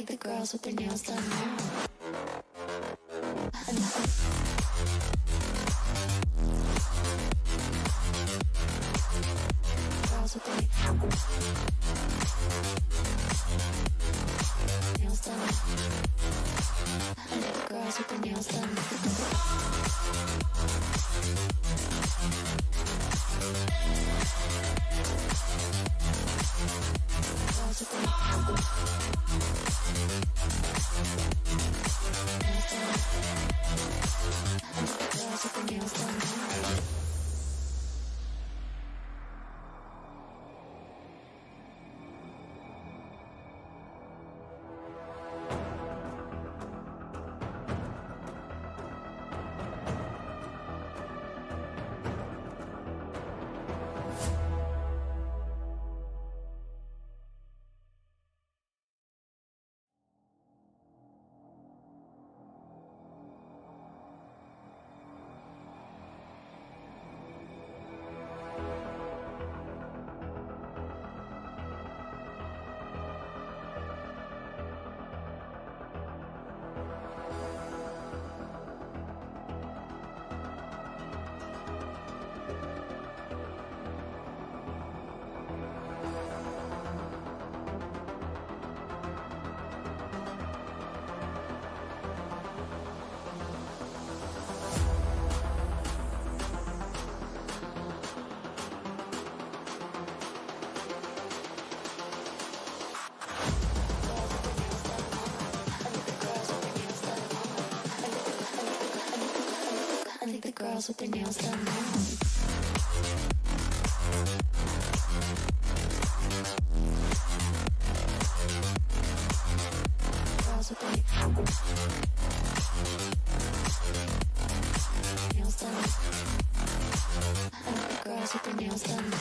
think the girls with their nails done now. Girls with their nails done. I think the girls with their nails done. Girls with their nails done. I think the girls with their nails done now. Girls with their nails done. I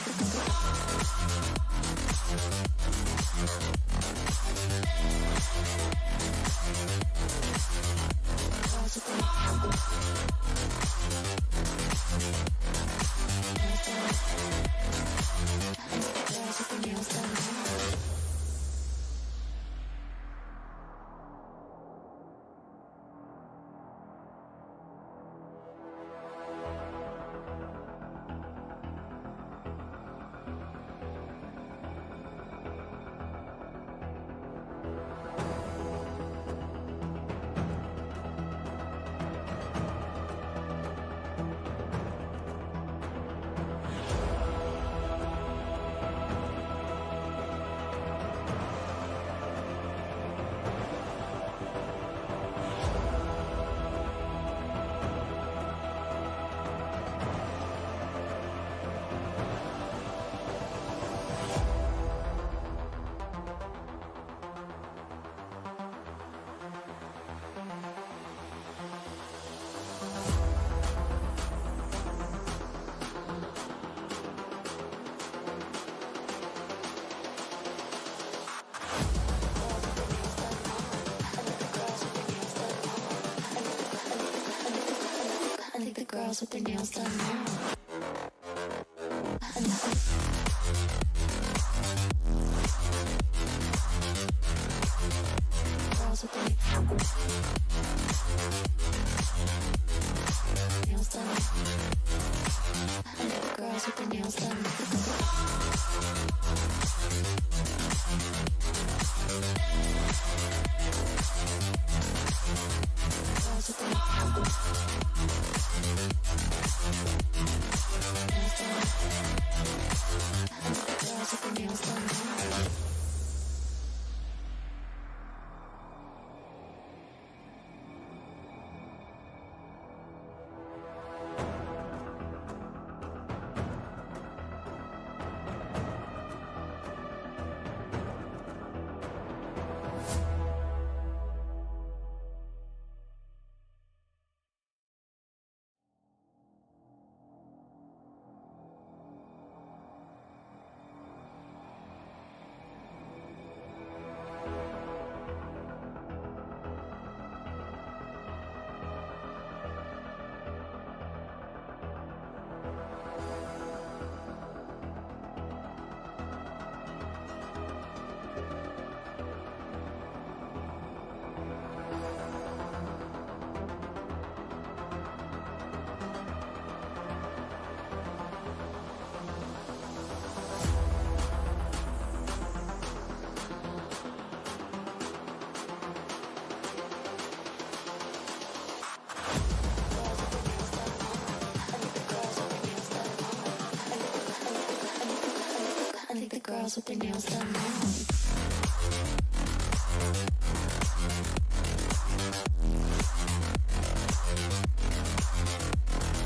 think the girls with their nails done. Girls with their nails done. I think the girls with their nails done now. Girls with their nails done. I think the girls with their nails done. Girls with their nails done. girls with their nails done now.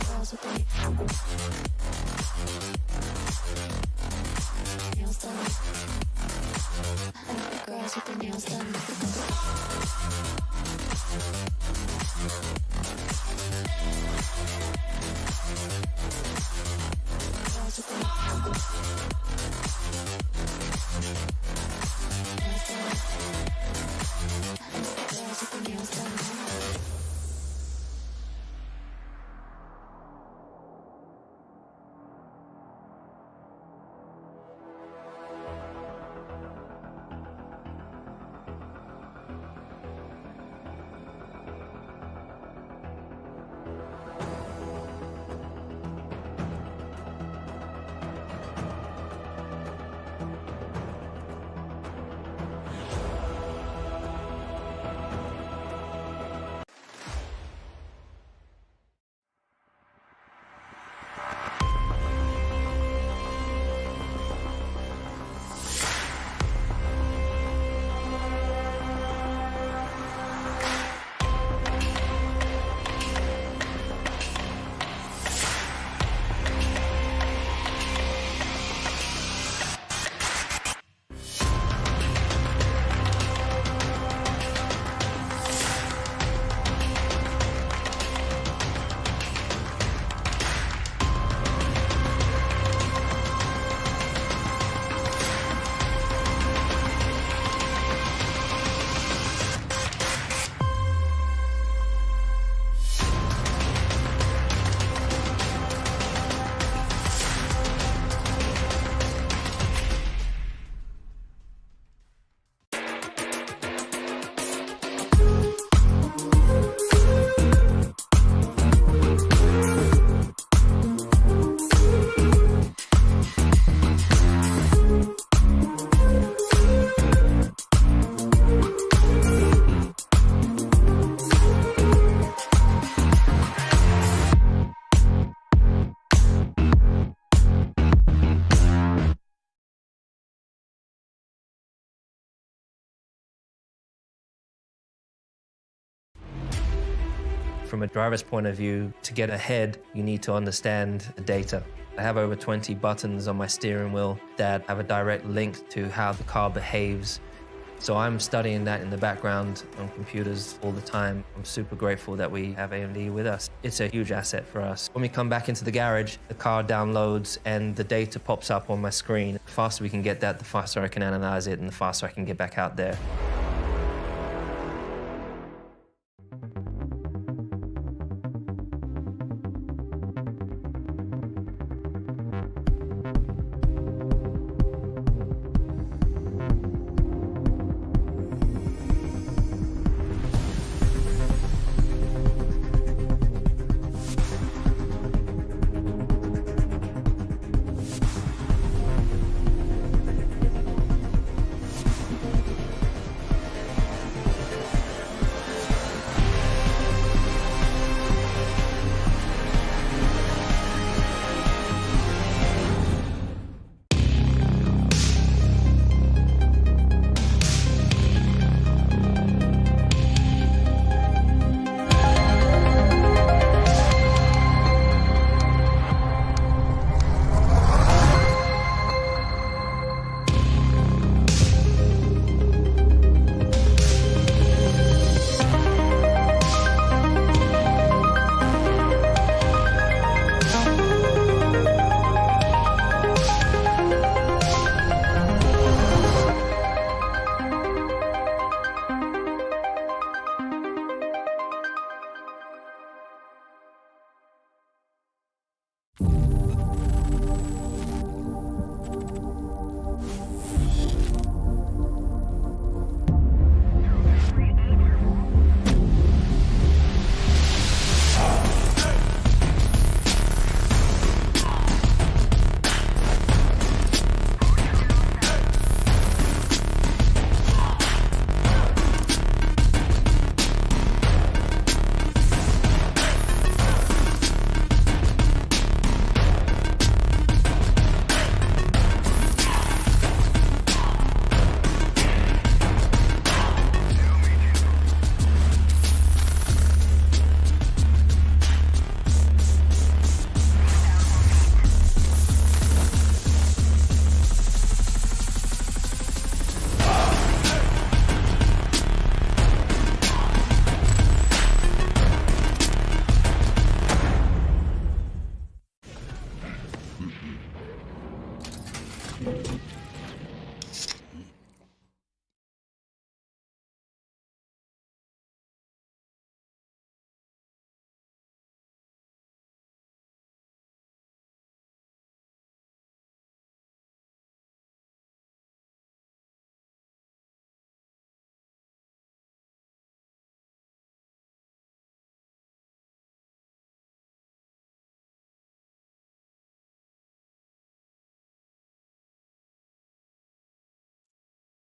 Girls with their nails done. Girls with their nails done. Girls with their nails done. From a driver's point of view, to get ahead, you need to understand the data. I have over 20 buttons on my steering wheel that have a direct link to how the car behaves. So I'm studying that in the background on computers all the time. I'm super grateful that we have AMD with us. It's a huge asset for us. When we come back into the garage, the car downloads and the data pops up on my screen. The faster we can get that, the faster I can analyze it and the faster I can get back out there.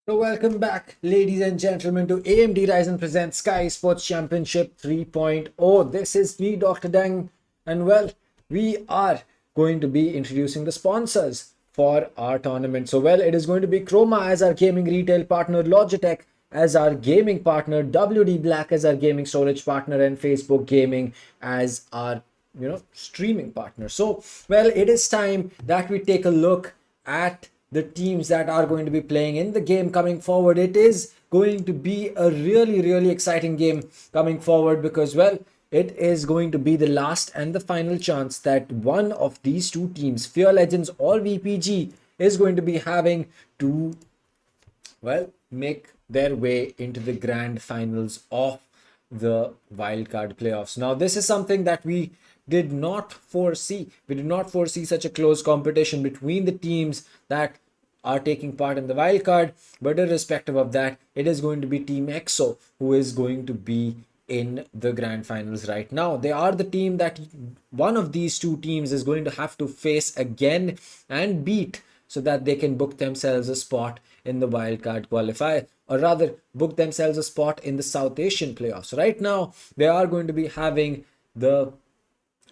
So welcome back, ladies and gentlemen, to AMD Ryzen presents Skyesports Championship 3.0. This is me, Dr. Deng, and well, we are going to be introducing the sponsors for our tournament. So well, it is going to be Chroma as our gaming retail partner, Logitech as our gaming partner, WD Black as our gaming storage partner, and Facebook Gaming as our streaming partner. So well, it is time that we take a look at the teams that are going to be playing in the game coming forward. It is going to be a really exciting game coming forward because well, it is going to be the last and the final chance that one of these two teams, Fear Legends or VPG, is going to be having to well make their way into the grand finals of the wildcard playoffs. Now this is something that we did not foresee. We did not foresee such a close competition between the teams that are taking part in the wildcard, but irrespective of that, it is going to be Team EXO who is going to be in the grand finals right now. They are the team that one of these two teams is going to have to face again and beat so that they can book themselves a spot in the wildcard qualifier, or rather book themselves a spot in the South Asian playoffs. Right now, they are going to be having the,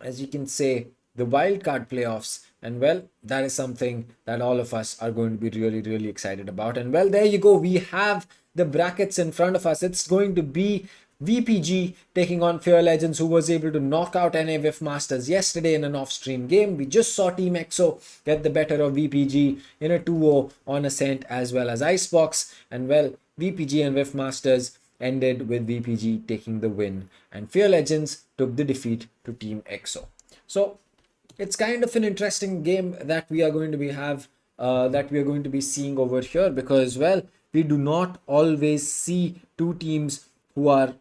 as you can say, the wildcard playoffs, and well, that is something that all of us are going to be really excited about. And well, there you go, we have the brackets in front of us. It's going to be VPG taking on Fear Legends, who was able to knock out NA VIF Masters yesterday in an off-stream game. We just saw Team EXO get the better of VPG in a 2-0 on Ascent as well as Icebox, and well, VPG and VIF Masters ended with VPG taking the win, and Fear Legends took the defeat to Team EXO. So it's kind of an interesting game that we are going to be seeing over here, because well, we do not always see two teams who are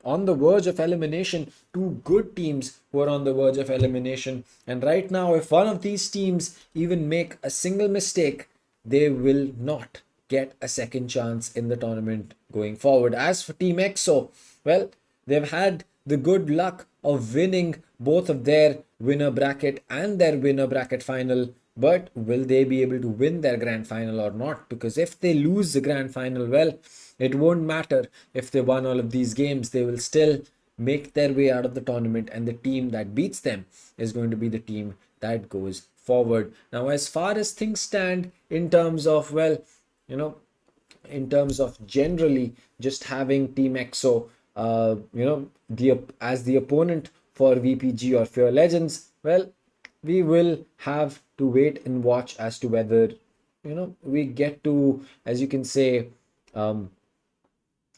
on the verge of elimination, two good teams who are on the verge of elimination. And right now, if one of these teams even make a single mistake, they will not get a second chance in the tournament going forward. As for Team EXO, well, they've had the good luck of winning both of their winner bracket and their winner bracket final, but will they be able to win their grand final or not? Because if they lose the grand final, well, it won't matter if they won all of these games. They will still make their way out of the tournament, and the team that beats them is going to be the team that goes forward. Now, as far as things stand in terms of, well, in terms of generally just having Team EXO as the opponent for VPG or Fear Legends, well, we will have to wait and watch as to whether we get to, as you can say,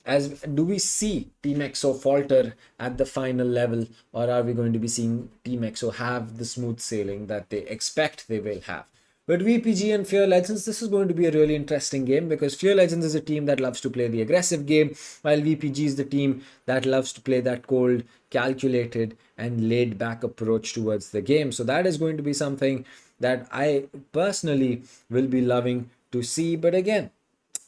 as do we see Team EXO falter at the final level, or are we going to be seeing Team EXO have the smooth sailing that they expect they will have? But VPG and Fear Legends, this is going to be a really interesting game, because Fear Legends is a team that loves to play the aggressive game, while VPG is the team that loves to play that cold, calculated, and laid back approach towards the game. So that is going to be something that I personally will be loving to see. But again,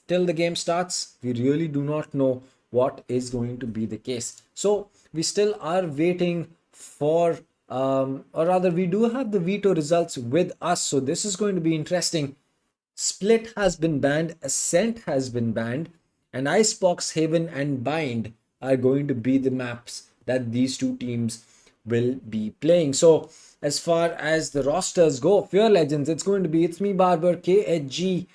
till the game starts, we really do not know what is going to be the case. So we still are waiting for or rather, we do have the veto results with us, so this is going to be interesting. Split has been banned, Ascent has been banned, and Icebox, Haven, and Bind are going to be the maps that these two teams will be playing. So as far as the rosters go, Fear Legends, it's going to be It's Me Barber, KHG,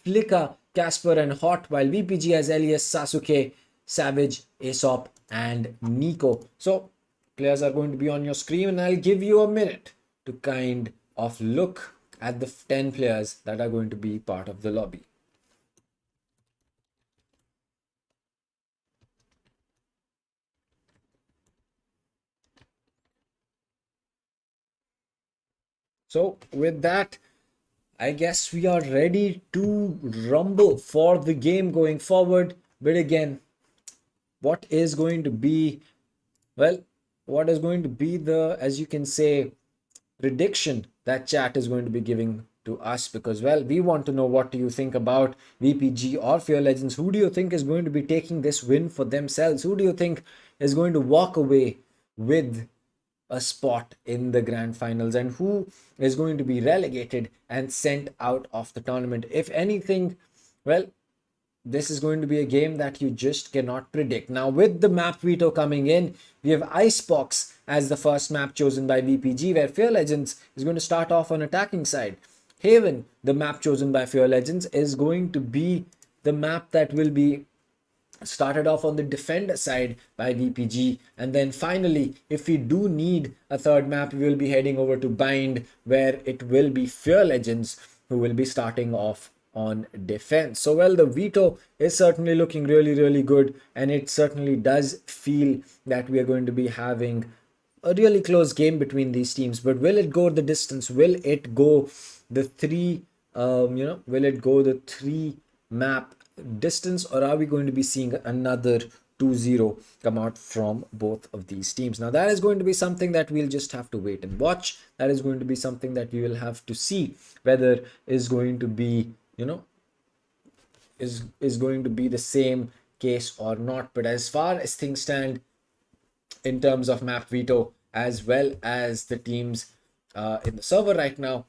Flicker, Casper, and Hot, while VPG has Elias, Sasuke, Savage, Aesop, and Nico. So players are going to be on your screen, and I'll give you a minute to kind of look at the 10 players that are going to be part of the lobby. So with that, I guess we are ready to rumble for the game going forward. But again, what is going to be, well, what is going to be the, as you can say, prediction that chat is going to be giving to us? Because well, we want to know, what do you think about VPG or Fear Legends? Who do you think is going to be taking this win for themselves? Who do you think is going to walk away with a spot in the grand finals, and who is going to be relegated and sent out of the tournament? If anything, well, this is going to be a game that you just cannot predict. Now, with the map veto coming in, we have Icebox as the first map chosen by VPG, where Fear Legends is going to start off on attacking side. Haven, the map chosen by Fear Legends, is going to be the map that will be started off on the defender side by VPG. And then finally, if we do need a third map, we will be heading over to Bind, where it will be Fear Legends who will be starting off on defense. So well, the veto is certainly looking really, really good, and it certainly does feel that we are going to be having a really close game between these teams. But will it go the distance? Will it go the will it go the 3 map distance, or are we going to be seeing another 2-0 come out from both of these teams? Now, that is going to be something that we'll just have to wait and watch. That is going to be something that we will have to see whether is going to be, is going to be the same case or not. But as far as things stand in terms of map veto, as well as the teams in the server right now,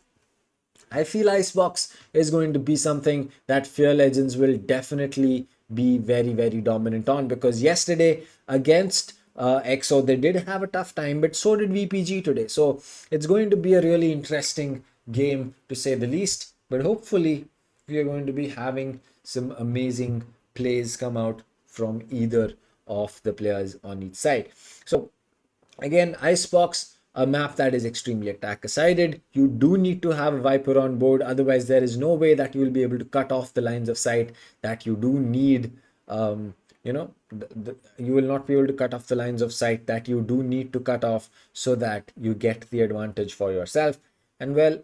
I feel Icebox is going to be something that Fear Legends will definitely be very, very dominant on, because yesterday against EXO, they did have a tough time, but so did VPG today. So it's going to be a really interesting game, to say the least. But hopefully we are going to be having some amazing plays come out from either of the players on each side. So again, Icebox, a map that is extremely attacker sided. You do need to have a Viper on board, otherwise there is no way that you will be able to cut off the lines of sight that you do need. You will not be able to cut off the lines of sight that you do need to cut off, so that you get the advantage for yourself. And well,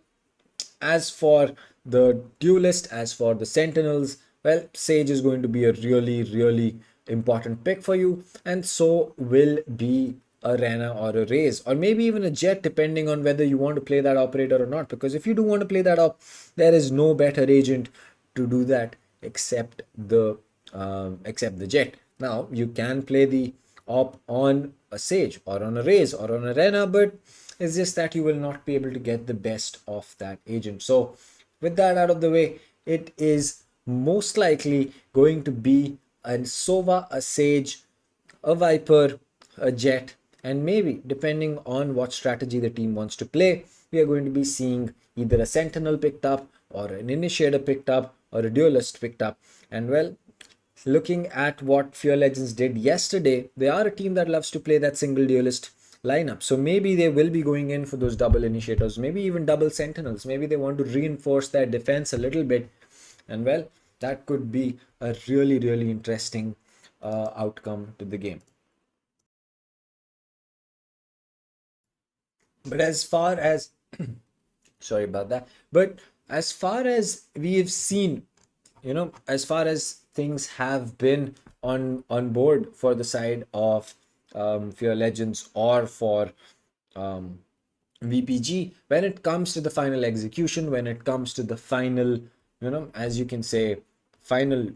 as for the duelist, as for the sentinels, well, Sage is going to be a really, really important pick for you, and so will be a Rena or a Raze, or maybe even a Jet, depending on whether you want to play that operator or not. Because if you do want to play that op, there is no better agent to do that except the Jet. Now, you can play the op on a Sage or on a Raze or on a Rena, but it's just that you will not be able to get the best of that agent. So with that out of the way, it is most likely going to be a Sova, a Sage, a Viper, a Jet, and maybe, depending on what strategy the team wants to play, we are going to be seeing either a Sentinel picked up, or an Initiator picked up, or a Duelist picked up. And well, looking at what Fear Legends did yesterday, they are a team that loves to play that single Duelist lineup. So maybe they will be going in for those double Initiators, maybe even double Sentinels. Maybe they want to reinforce their defense a little bit. And well, that could be a really, really interesting outcome to the game. But as far as sorry about that, but as far as we have seen, as far as things have been on board for the side of Fear Legends or for VPG, when it comes to the final execution, when it comes to the final, as you can say, final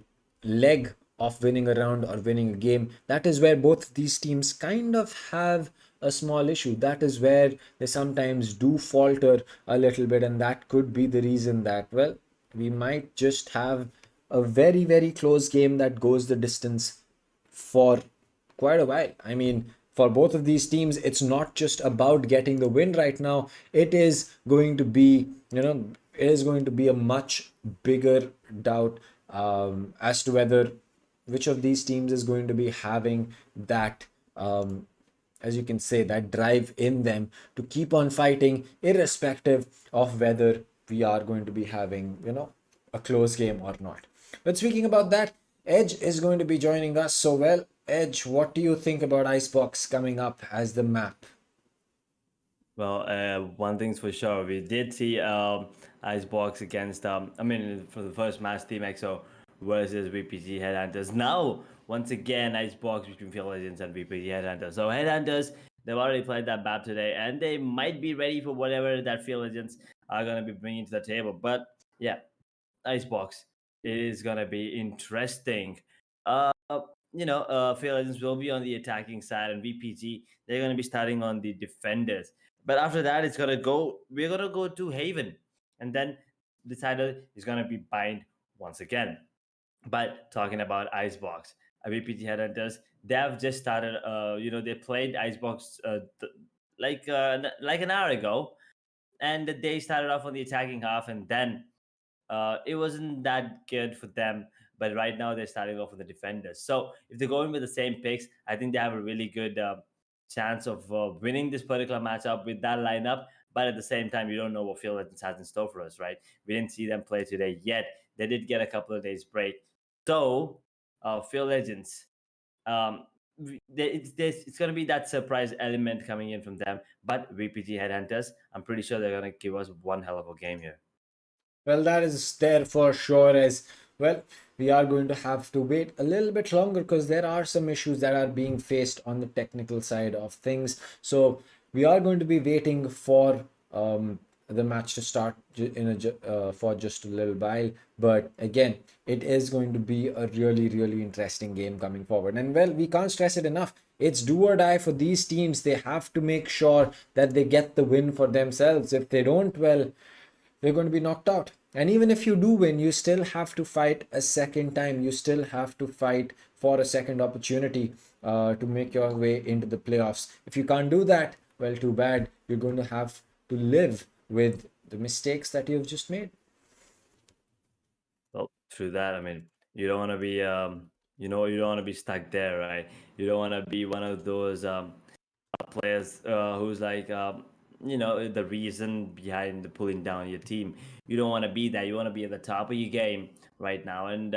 leg of winning a round or winning a game, that is where both these teams kind of have a small issue. That is where they sometimes do falter a little bit, and that could be the reason that, well, we might just have a very, very close game that goes the distance for quite a while. I mean, for both of these teams, it's not just about getting the win right now. It is going to be, it is going to be a much bigger doubt as to whether which of these teams is going to be having that as you can say, that drive in them to keep on fighting, irrespective of whether we are going to be having, a close game or not. But speaking about that, Edge is going to be joining us. So, well, Edge, what do you think about Icebox coming up as the map? Well, one thing's for sure. We did see Icebox against, for the first match, Team EXO versus VPG Headhunters. Now, once again, Icebox between Fear Legends and VPG Headhunters. So, Headhunters, they've already played that map today, and they might be ready for whatever that Fear Legends are going to be bringing to the table. But, yeah, Icebox is going to be interesting. Fear Legends will be on the attacking side, and VPG, they're going to be starting on the defenders. But after that, we're going to go to Haven. And then Decider is going to be Bind once again. But talking about Icebox, VPG Headhunters, they have just started. They played Icebox like an hour ago, and they started off on the attacking half, and then it wasn't that good for them. But right now they're starting off with the defenders. So if they're going with the same picks, I think they have a really good chance of winning this particular matchup with that lineup. But at the same time, you don't know what Field Legends has in store for us, right? We didn't see them play today yet. They did get a couple of days break. So Field Legends, it's going to be that surprise element coming in from them. But VPG Headhunters, I'm pretty sure they're going to give us one hell of a game here. Well, that is there for sure. As well, we are going to have to wait a little bit longer because there are some issues that are being faced on the technical side of things. So we are going to be waiting for the match to start for just a little while. But again, it is going to be a really, really interesting game coming forward. And well, we can't stress it enough. It's do or die for these teams. They have to make sure that they get the win for themselves. If they don't, well, they're going to be knocked out. And even if you do win, you still have to fight a second time. You still have to fight for a second opportunity to make your way into the playoffs. If you can't do that, well, too bad. You're going to have to live with the mistakes that you've just made. Well, through that, I mean, you don't want to be, you don't want to be stuck there, right? You don't want to be one of those players who's like, the reason behind the pulling down your team. You don't want to be that. You want to be at the top of your game right now. And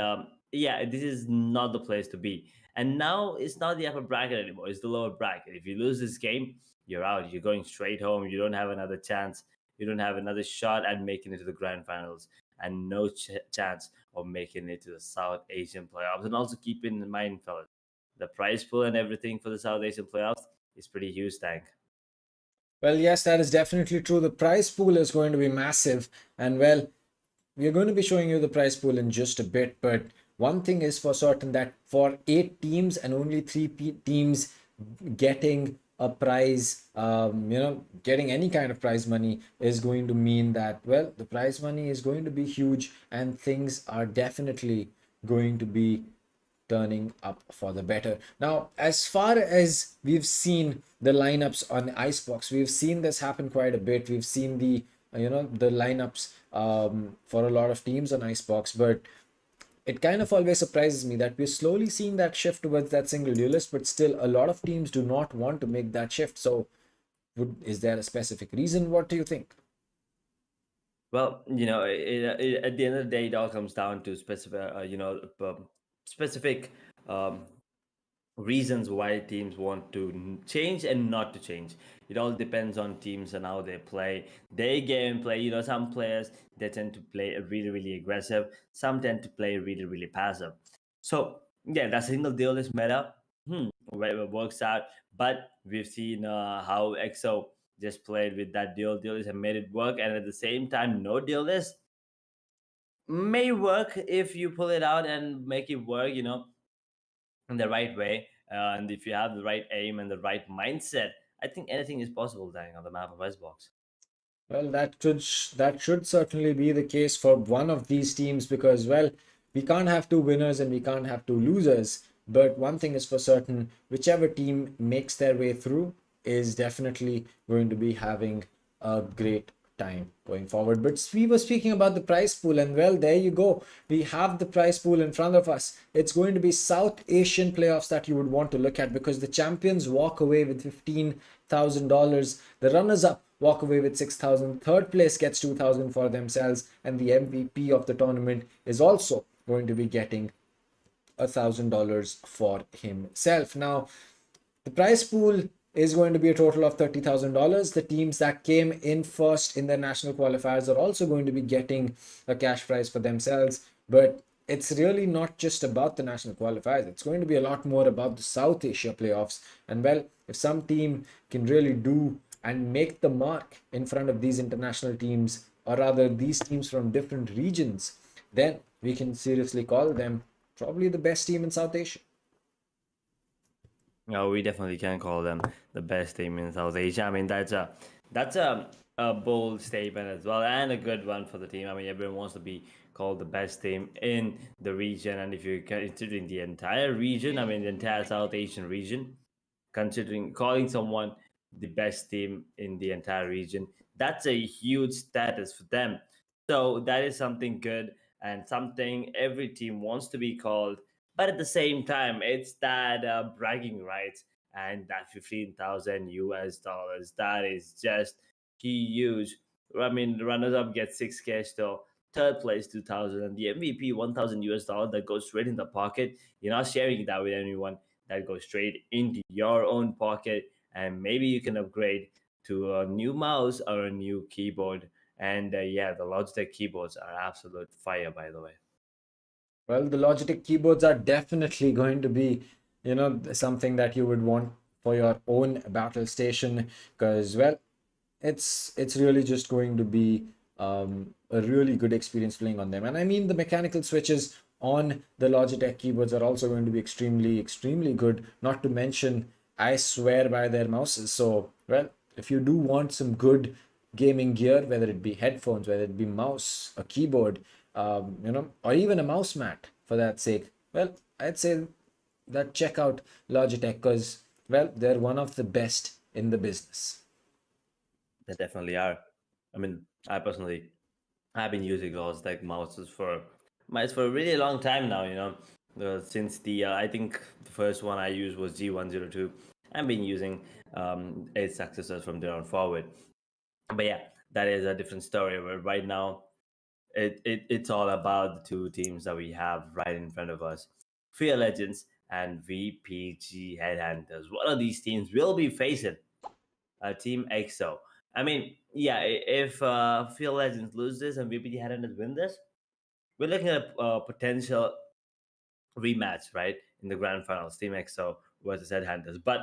yeah, this is not the place to be. And now it's not the upper bracket anymore. It's the lower bracket. If you lose this game, you're out. You're going straight home. You don't have another chance. You don't have another shot at making it to the grand finals, and no chance of making it to the South Asian playoffs. And also keep in mind, fellas, the prize pool and everything for the South Asian playoffs is pretty huge, Tank. Well, yes, that is definitely true. The prize pool is going to be massive. And well, we're going to be showing you the prize pool in just a bit. But one thing is for certain that for 8 teams and only 3 teams getting a prize, getting any kind of prize money is going to mean that, well, the prize money is going to be huge and things are definitely going to be turning up for the better. Now, as far as we've seen the lineups on Icebox, we've seen this happen quite a bit. We've seen the the lineups for a lot of teams on Icebox, but it kind of always surprises me that we're slowly seeing that shift towards that single duelist, but still a lot of teams do not want to make that shift. So is there a specific reason? What do you think? Well, at the end of the day, it all comes down to specific um, reasons why teams want to change and not to change. It all depends on teams and how they play their gameplay. Some players, they tend to play really, really aggressive. Some tend to play really, really passive. So yeah, that single deal is meta. Where it works out. But we've seen how EXO just played with that deal list and made it work. And at the same time, no deal list may work if you pull it out and make it work, in the right way. And if you have the right aim and the right mindset, I think anything is possible, Dang, on the map of Icebox. Well, that should certainly be the case for one of these teams because, well, we can't have 2 winners and we can't have 2 losers. But one thing is for certain, whichever team makes their way through is definitely going to be having a great time going forward. But we were speaking about the prize pool, and well, there you go. We have the prize pool in front of us. It's going to be South Asian playoffs that you would want to look at because the champions walk away with $15,000. The runners up walk away with 6,000. Third place gets 2,000 for themselves, and the MVP of the tournament is also going to be getting $1,000 for himself. Now, the prize pool is going to be a total of $30,000. The teams that came in first in their national qualifiers are also going to be getting a cash prize for themselves. But it's really not just about the national qualifiers. It's going to be a lot more about the South Asia playoffs. And well, if some team can really do and make the mark in front of these international teams, or rather these teams from different regions, then we can seriously call them probably the best team in South Asia. No, we definitely can call them the best team in South Asia. I mean, that's a bold statement as well, and a good one for the team. I mean, everyone wants to be called the best team in the region. And if you're considering the entire region, I mean the entire South Asian region, considering calling someone the best team in the entire region, that's a huge status for them. So that is something good and something every team wants to be called. But at the same time, it's that bragging rights and that 15,000 US dollars. That is just huge. I mean, the runners up get 6K still. Third place 2,000 and the MVP 1,000 US dollar that goes straight in the pocket. You're not sharing that with anyone. That goes straight into your own pocket, and maybe you can upgrade to a new mouse or a new keyboard. And yeah, the Logitech keyboards are absolute fire, by the way. Well, the Logitech keyboards are definitely going to be, something that you would want for your own battle station, because, well, it's really just going to be a really good experience playing on them. And I mean, the mechanical switches on the Logitech keyboards are also going to be extremely good. Not to mention, I swear by their mouses. So, well, if you do want some good gaming gear, whether it be headphones, whether it be mouse, a keyboard, or even a mouse mat for that sake, well, I'd say that check out Logitech, because, well, they're one of the best in the business. They definitely are. I mean, I personally have been using Logitech mouses for a really long time now. Since the I think the first one I used was G102. I've been using its successors from there on forward. But yeah, that is a different story. But right now, it's all about the two teams that we have right in front of us: Fear Legends and VPG Headhunters. One of these teams will be facing Team EXO. I mean, yeah, if Fear Legends lose this and VPG Headhunters win this, we're looking at a potential rematch, right, in the grand finals, Team EXO versus Headhunters. But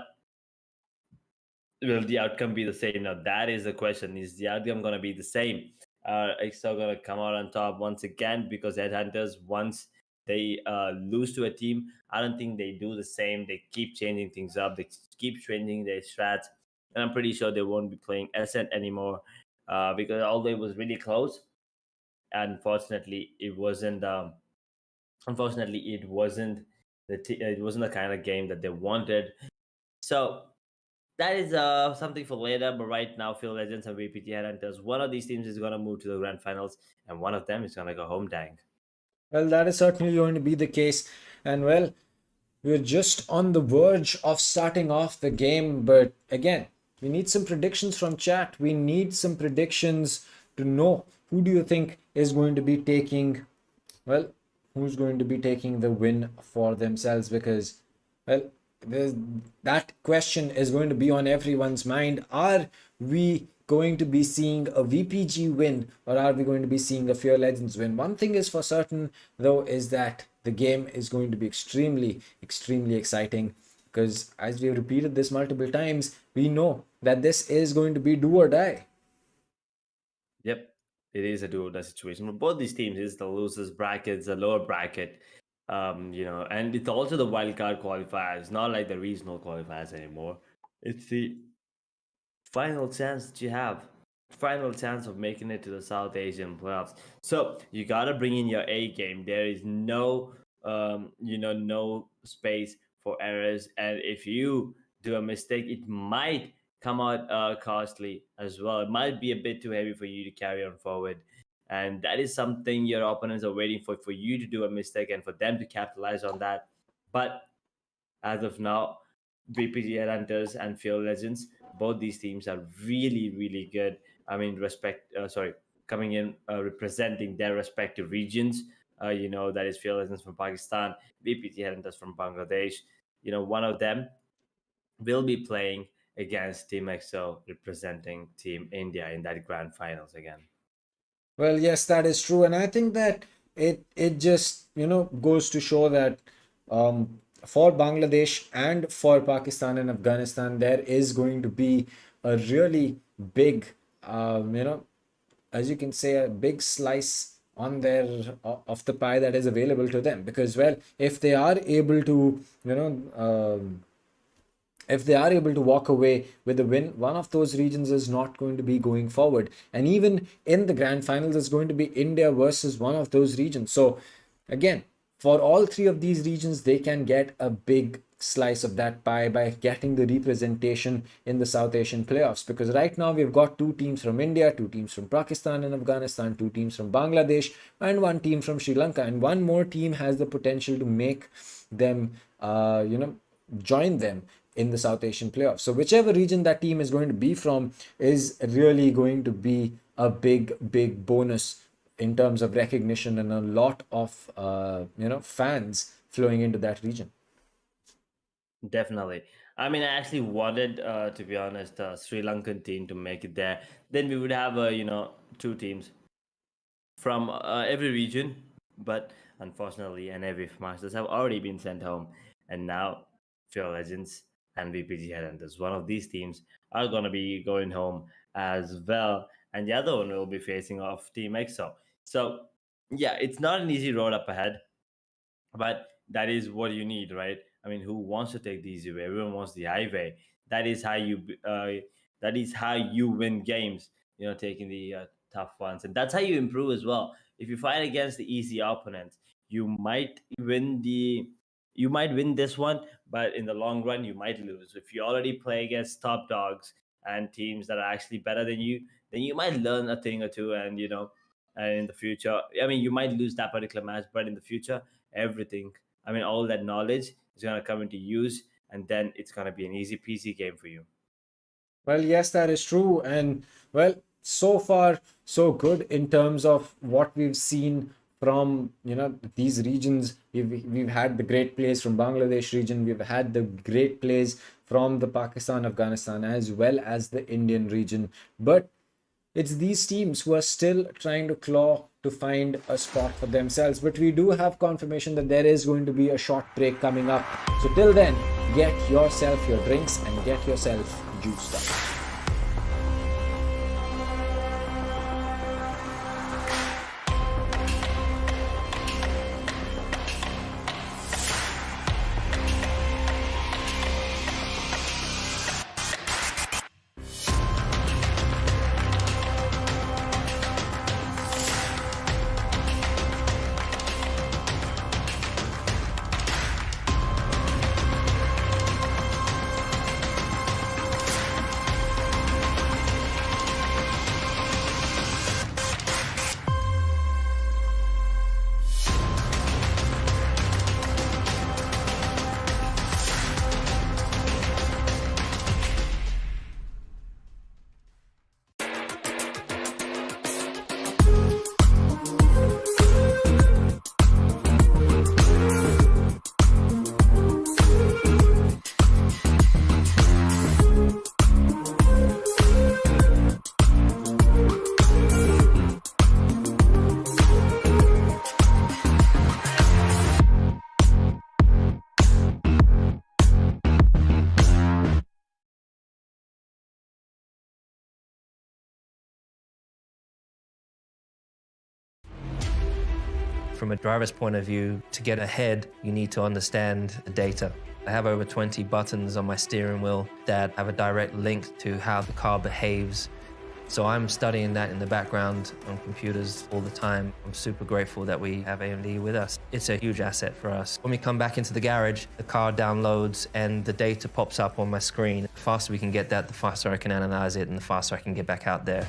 will the outcome be the same? Now, that is the question. Is the outcome going to be the same? Are EXO going to come out on top once again? Because Headhunters, once they lose to a team, I don't think they do the same. They keep changing things up. They keep changing their strats. And I'm pretty sure they won't be playing Ascent anymore because although it was really close, unfortunately, it wasn't. Unfortunately, it wasn't it wasn't the kind of game that they wanted. So that is something for later. But right now, Phil Legends and VPT Headhunters, one of these teams is gonna move to the grand finals, and one of them is gonna go home. Dang. Well, that is certainly going to be the case. And, well, we're just on the verge of starting off the game. But again, we need some predictions from chat. We need some predictions to know who do you think is going to be taking, well, who's going to be taking the win for themselves, because, well, that question is going to be on everyone's mind. Are we going to be seeing a VPG win, or are we going to be seeing a Fear Legends win? One thing is for certain, though, is that the game is going to be extremely exciting, because as we have repeated this multiple times, we know that this is going to be do or die. Yep, it is a do or die situation. But both these teams is the losers bracket, it's the lower bracket. And it's also the wildcard qualifiers, not like the regional qualifiers anymore. It's the final chance that you have, final chance of making it to the South Asian playoffs. So you gotta bring in your A game. There is no, no space for errors, and if you do a mistake, it might come out costly as well. It might be a bit too heavy for you to carry on forward. And that is something your opponents are waiting for you to do a mistake and for them to capitalize on that. But as of now, VPG Headhunters and Field Legends, both these teams are really good. I mean, coming in representing their respective regions. That is Field Legends from Pakistan, VPG Headhunters from Bangladesh. One of them will be playing against Team EXO representing Team India in that grand finals again. Well, yes, that is true. And I think that it just, goes to show that for Bangladesh and for Pakistan and Afghanistan, there is going to be a really big, as you can say, a big slice on their of the pie that is available to them. Because, well, if they are able to, if they are able to walk away with a win, one of those regions is not going to be going forward. And even in the grand finals, it's going to be India versus one of those regions. So again, for all three of these regions, they can get a big slice of that pie by getting the representation in the South Asian playoffs. Because right now we've got two teams from India, two teams from Pakistan and Afghanistan, two teams from Bangladesh, and one team from Sri Lanka. And one more team has the potential to make them, join them in the South Asian playoffs. So whichever region that team is going to be from is really going to be a big bonus in terms of recognition and a lot of fans flowing into that region. Definitely. I mean, I actually wanted, to be honest, Sri Lankan team to make it there. Then we would have, two teams from every region. But unfortunately, NAVF Masters have already been sent home. And now, Fear Legends and VPG Headhunters, one of these teams, are going to be going home as well. And the other one will be facing off Team EXO. So, yeah, it's not an easy road up ahead. But that is what you need, right? I mean, who wants to take the easy way? Everyone wants the highway. That is how you win games. Taking the tough ones, and that's how you improve as well. If you fight against the easy opponents, you might win this one, but in the long run, you might lose. If you already play against top dogs and teams that are actually better than you, then you might learn a thing or two, and in the future, I mean, you might lose that particular match, but in the future, everything, I mean, all that knowledge is going to come into use, and then it's going to be an easy peasy game for you. Well, yes, that is true. And well, so far, so good in terms of what we've seen from these regions. We've had the great plays from Bangladesh region. We've had the great plays from the Pakistan, Afghanistan, as well as the Indian region. But it's these teams who are still trying to claw to find a spot for themselves. But we do have confirmation that there is going to be a short break coming up. So till then, get yourself your drinks and get yourself juiced up. From a driver's point of view, to get ahead, you need to understand the data. I have over 20 buttons on my steering wheel that have a direct link to how the car behaves. So I'm studying that in the background on computers all the time. I'm super grateful that we have AMD with us. It's a huge asset for us. When we come back into the garage, the car downloads and the data pops up on my screen. The faster we can get that, the faster I can analyze it and the faster I can get back out there.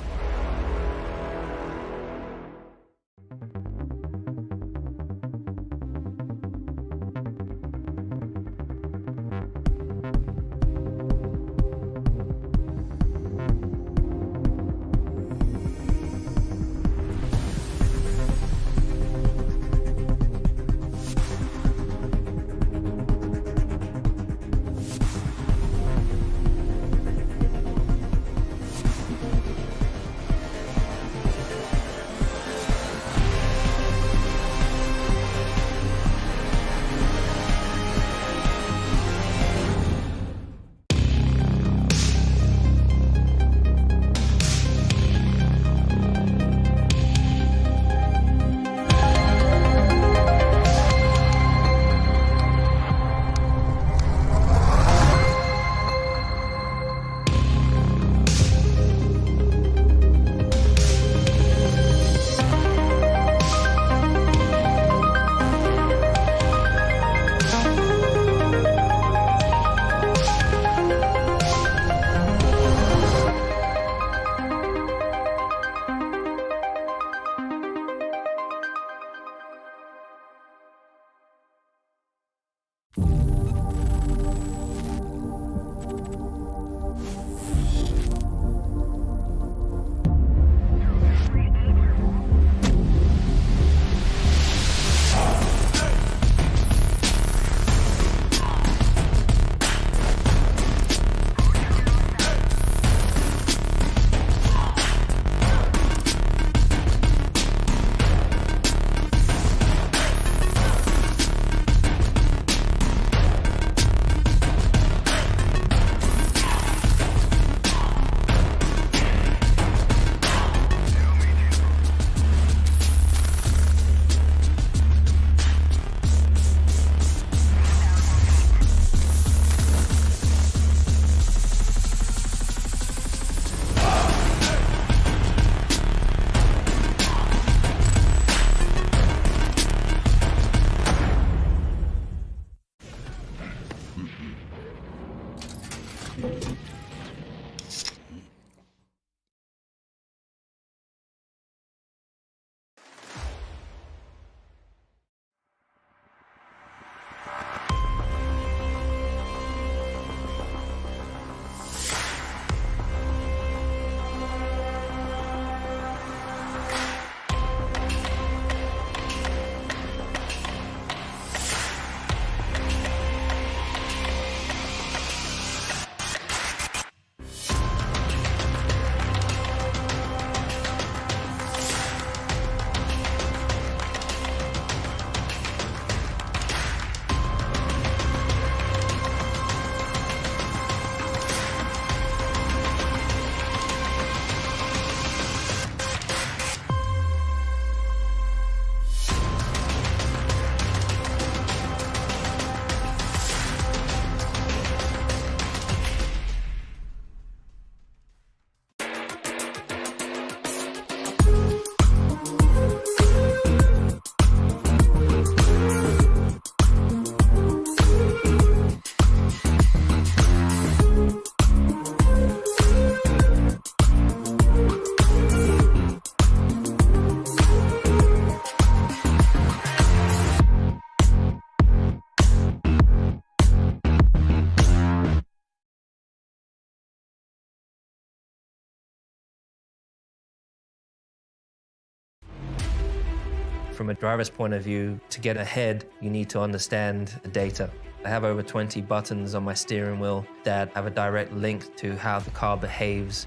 From a driver's point of view, to get ahead, you need to understand the data. I have over 20 buttons on my steering wheel that have a direct link to how the car behaves.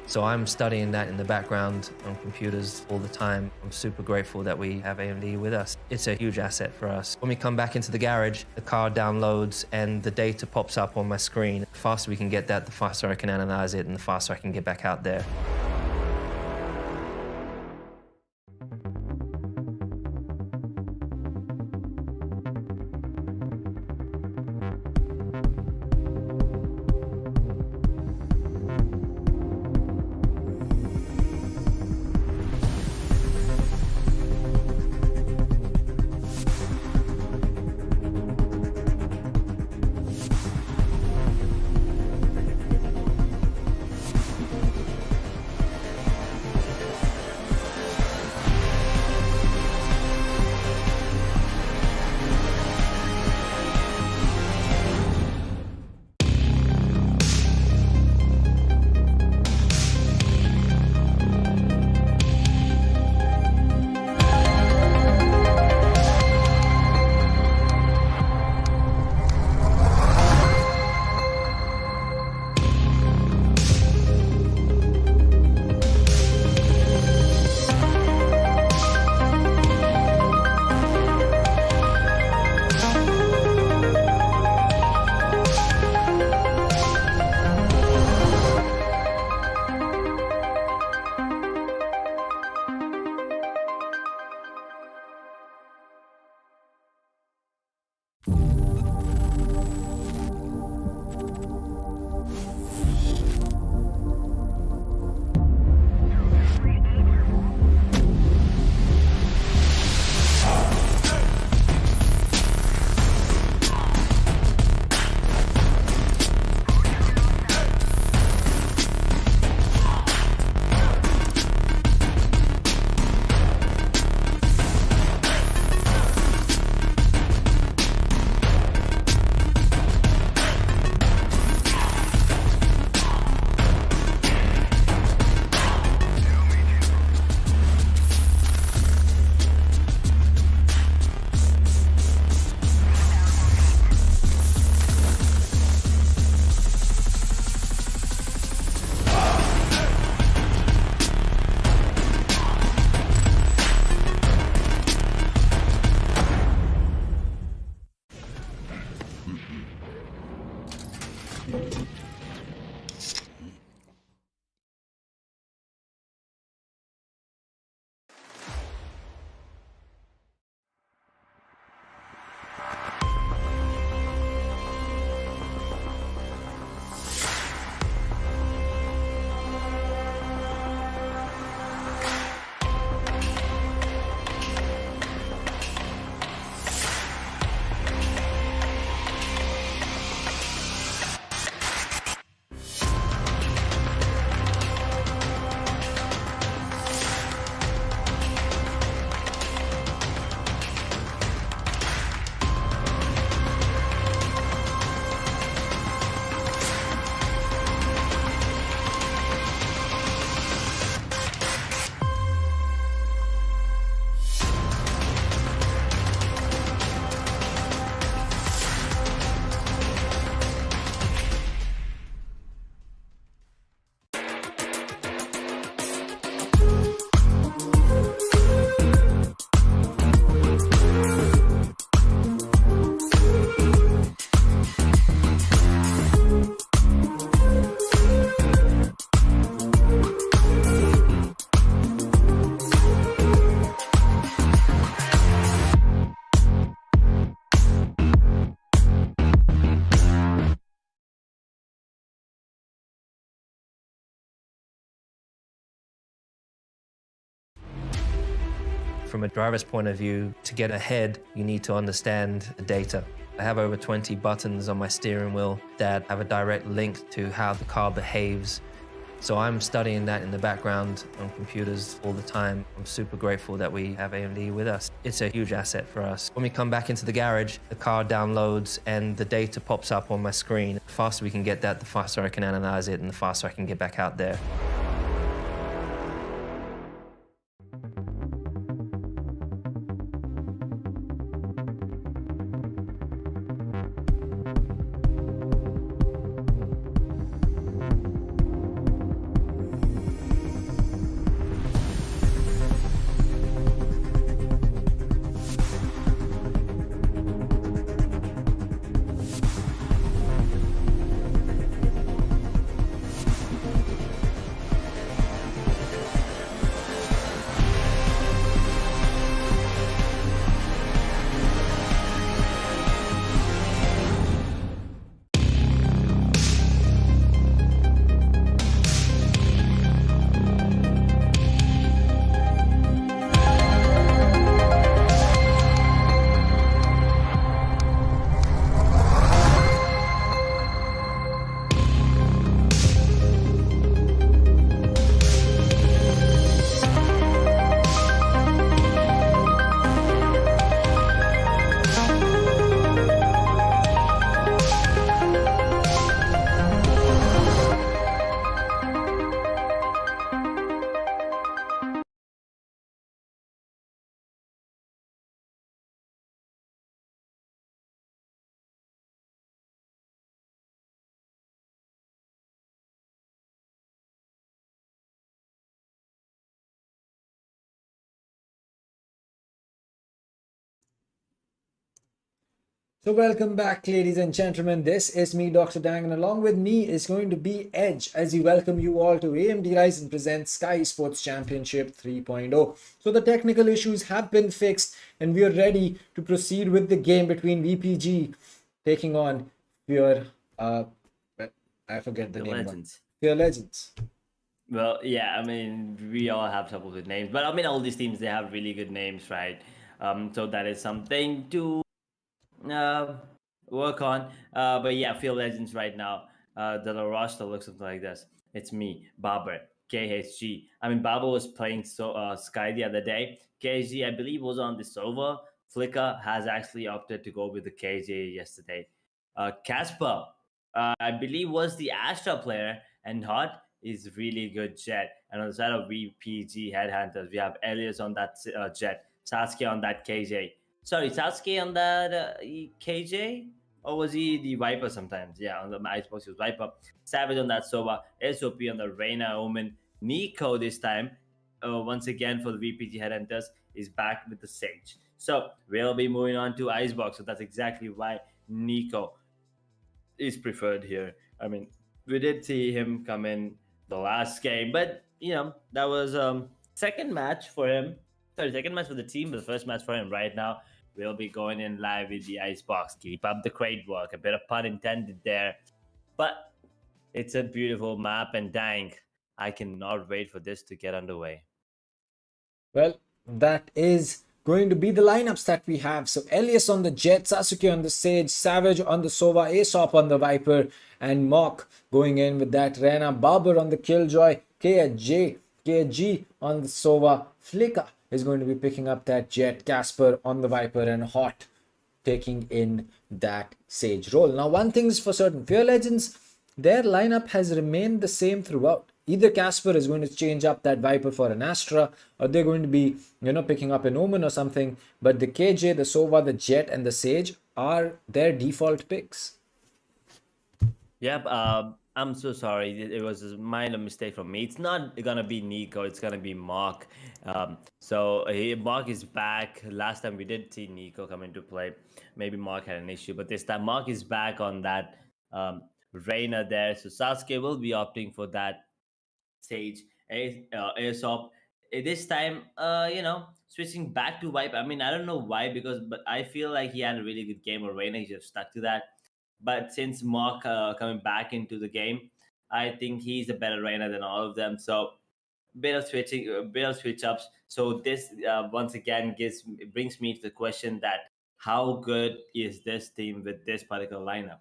So I'm studying that in the background on computers all the time. I'm super grateful that we have AMD with us. It's a huge asset for us. When we come back into the garage, the car downloads and the data pops up on my screen. The faster we can get that, the faster I can analyze it and the faster I can get back out there. From a driver's point of view, to get ahead, you need to understand the data. I have over 20 buttons on my steering wheel that have a direct link to how the car behaves. So I'm studying that in the background on computers all the time. I'm super grateful that we have AMD with us. It's a huge asset for us. When we come back into the garage, the car downloads and the data pops up on my screen. The faster we can get that, the faster I can analyze it and the faster I can get back out there. So welcome back, ladies and gentlemen. This is me, Dr. Dang, and along with me is going to be Edge as we welcome you all to AMD Ryzen presents Skyesports Championship 3.0. So the technical issues have been fixed and we are ready to proceed with the game between VPG taking on Fear, I forget the name. Legends. Fear Legends. Well, yeah, I mean, we all have trouble with names, but I mean, all these teams, they have really good names, right? So that is something to work on. But yeah, Field Legends right now, the roster looks something like this. It's me, Barber, KHG. I mean, Barber was playing Sky the other day. KHG, I believe, was on the server. Flicker has actually opted to go with the KJ yesterday. Casper, I believe, was the Astra player, and Hot is really good Jet. And on the side of VPG Headhunters, we have Elias on that Jet, Sasuke on that KJ. Sorry, Sasuke on that KJ? Or was he the Viper sometimes? Yeah, on the Icebox he was Viper. Savage on that Sova. SOP on the Reina Omen. Nico this time, once again for the VPG Headhunters, is back with the Sage. So we'll be moving on to Icebox. So that's exactly why Nico is preferred here. I mean, we did see him come in the last game, but you know, that was second match for him. Sorry, second match for the team, but the first match for him right now. We'll be going in live with the Icebox. Keep up the great work. A bit of pun intended there. But it's a beautiful map, and dang, I cannot wait for this to get underway. Well, that is going to be the lineups that we have. So Elias on the Jet, Sasuke on the Sage, Savage on the Sova, Aesop on the Viper, and Mock going in with that Rena, Barber on the Killjoy, KG on the Sova, Flicker is going to be picking up that Jet, Casper on the Viper, and Hot taking in that Sage role. Now, one thing is for certain, Fear Legends, their lineup has remained the same throughout. Either Casper is going to change up that Viper for an Astra, or they're going to be, picking up an Omen or something. But the KJ, the Sova, the Jet, and the Sage are their default picks. Yep, I'm so sorry. It was a minor mistake from me. It's not gonna be Nico. It's gonna be Mark. Mark is back. Last time we did see Nico come into play. Maybe Mark had an issue, but this time Mark is back on that Reina there. So Sasuke will be opting for that Sage, Aesop. This time, switching back to Viper. I mean, I don't know why, but I feel like he had a really good game, or Reina, he just stuck to that. But since Mark coming back into the game, I think he's a better Reina than all of them. So bit of switch ups. So this once again brings me to the question that how good is this team with this particular lineup?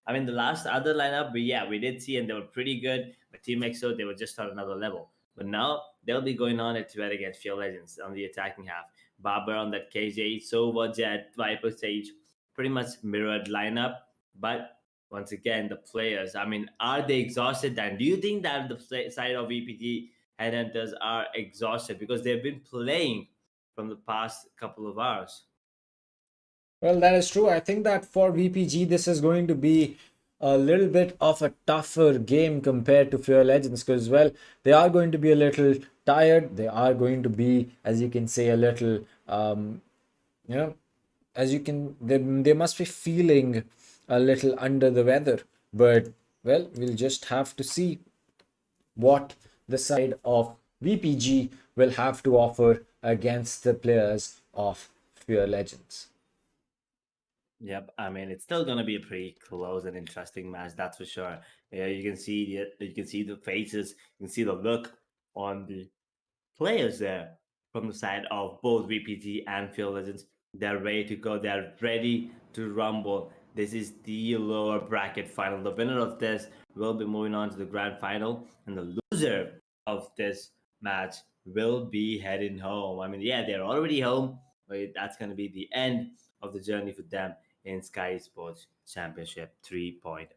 I mean, the last other lineup, we did see, and they were pretty good. But Team EXO, they were just on another level. But now they'll be going on at threat against Field Legends on the attacking half. Barber on that KJ, Sova, Jet, Viper Sage, pretty much mirrored lineup. But once again, the players, I mean, are they exhausted? And do you think that the side of VPG Headhunters are exhausted because they've been playing from the past couple of hours? Well, that is true. I think that for VPG, this is going to be a little bit of a tougher game compared to Fear Legends because, well, they are going to be a little tired. They are going to be, as you can say, a little, you know, they must be feeling a little under the weather. But, well, we'll just have to see what the side of VPG will have to offer against the players of Fear Legends. Yep, I mean it's still gonna be a pretty close and interesting match, that's for sure. Yeah, you can see the faces, you can see the look on the players there from the side of both VPG and Field Legends. They're ready to go. They're ready to rumble. This is the lower bracket final. The winner of this will be moving on to the grand final, and the loser of this match will be heading home. I mean, yeah, they're already home, but that's going to be the end of the journey for them in Sky Sports Championship 3.0.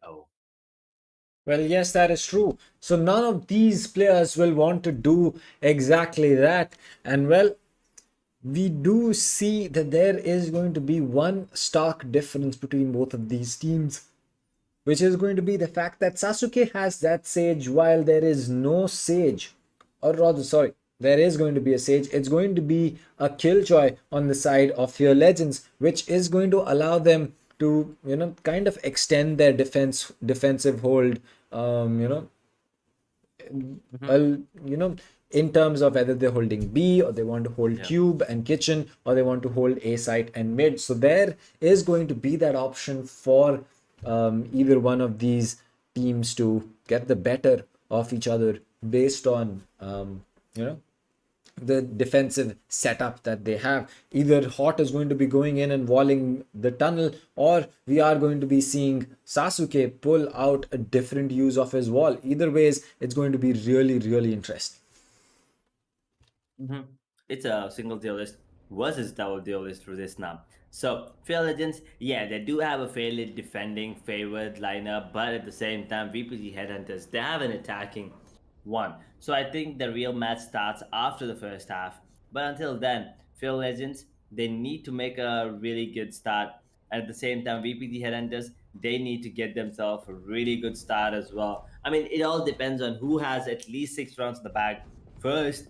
Well, yes, that is true. So none of these players will want to do exactly that. And well, we do see that there is going to be one stark difference between both of these teams, which is going to be the fact that Sasuke has that Sage while there is no Sage. Or rather, sorry, there is going to be a Sage. It's going to be a Killjoy on the side of Fear Legends, which is going to allow them to, kind of extend their defensive hold, well, in terms of whether they're holding B or they want to hold Cube and Kitchen or they want to hold A site and mid. So there is going to be that option for either one of these teams to get the better of each other based on, the defensive setup that they have. Either Hot is going to be going in and walling the tunnel, or we are going to be seeing Sasuke pull out a different use of his wall. Either ways, it's going to be really, really interesting. It's a single deal list versus double deal list for this now. So, Fear Legends, yeah, they do have a fairly defending favored lineup, but at the same time, VPG Headhunters, they have an attacking one. So I think the real match starts after the first half. But until then, Fear Legends, they need to make a really good start. At the same time, VPG Headhunters, they need to get themselves a really good start as well. I mean, it all depends on who has at least 6 rounds in the bag first,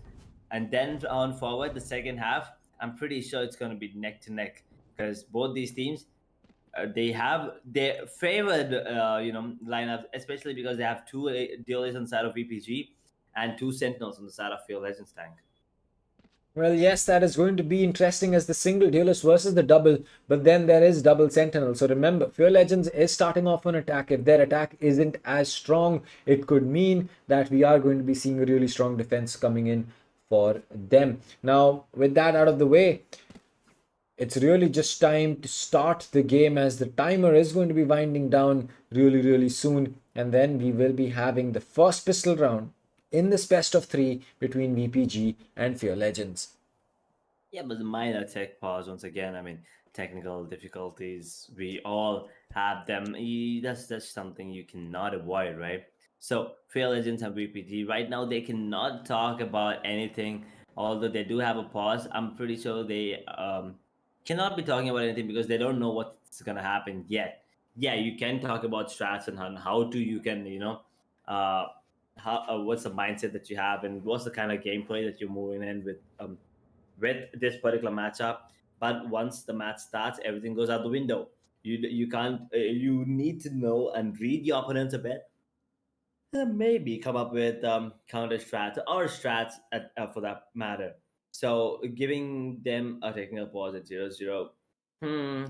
and then on forward, the second half, I'm pretty sure it's going to be neck to neck because both these teams they have their favored lineups, especially because they have two duelists on the side of VPG and two sentinels on the side of Field Legends tank. Well, yes, that is going to be interesting as the single duelist versus the double, but then there is double sentinel. So remember, Fear Legends is starting off on attack. If their attack isn't as strong, it could mean that we are going to be seeing a really strong defense coming in for them. Now, with that out of the way, it's really just time to start the game as the timer is going to be winding down really, really soon. And then we will be having the first pistol round in this best of 3 between VPG and Fear Legends. Yeah, but the minor tech pause once again. I mean, technical difficulties, we all have them. That's something you cannot avoid, right? So, Fear Legends and VPG, right now they cannot talk about anything, although they do have a pause. I'm pretty sure they cannot be talking about anything because they don't know what's gonna happen yet. Yeah, you can talk about strats and how to you can uh, how what's the mindset that you have and what's the kind of gameplay that you're moving in with this particular matchup. But once the match starts, everything goes out the window. You can't you need to know and read your opponents a bit. Maybe come up with counter strats or strats for that matter. So giving them a technical pause at 0-0.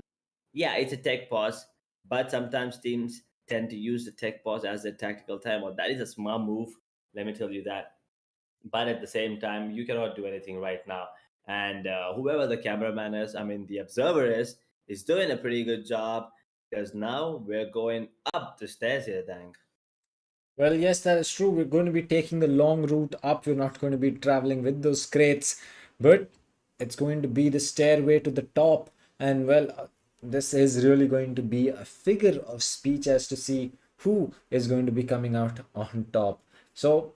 Yeah, it's a tech pause, but sometimes teams tend to use the tech pause as a tactical timeout. That is a smart move. Let me tell you that. but at the same time, you cannot do anything right now. And whoever the cameraman is, I mean, the observer is doing a pretty good job because now we're going up the stairs here, Dang. Well, yes, that is true. We're going to be taking the long route up. We're not going to be traveling with those crates, but it's going to be the stairway to the top. And well, this is really going to be a figure of speech as to see who is going to be coming out on top. So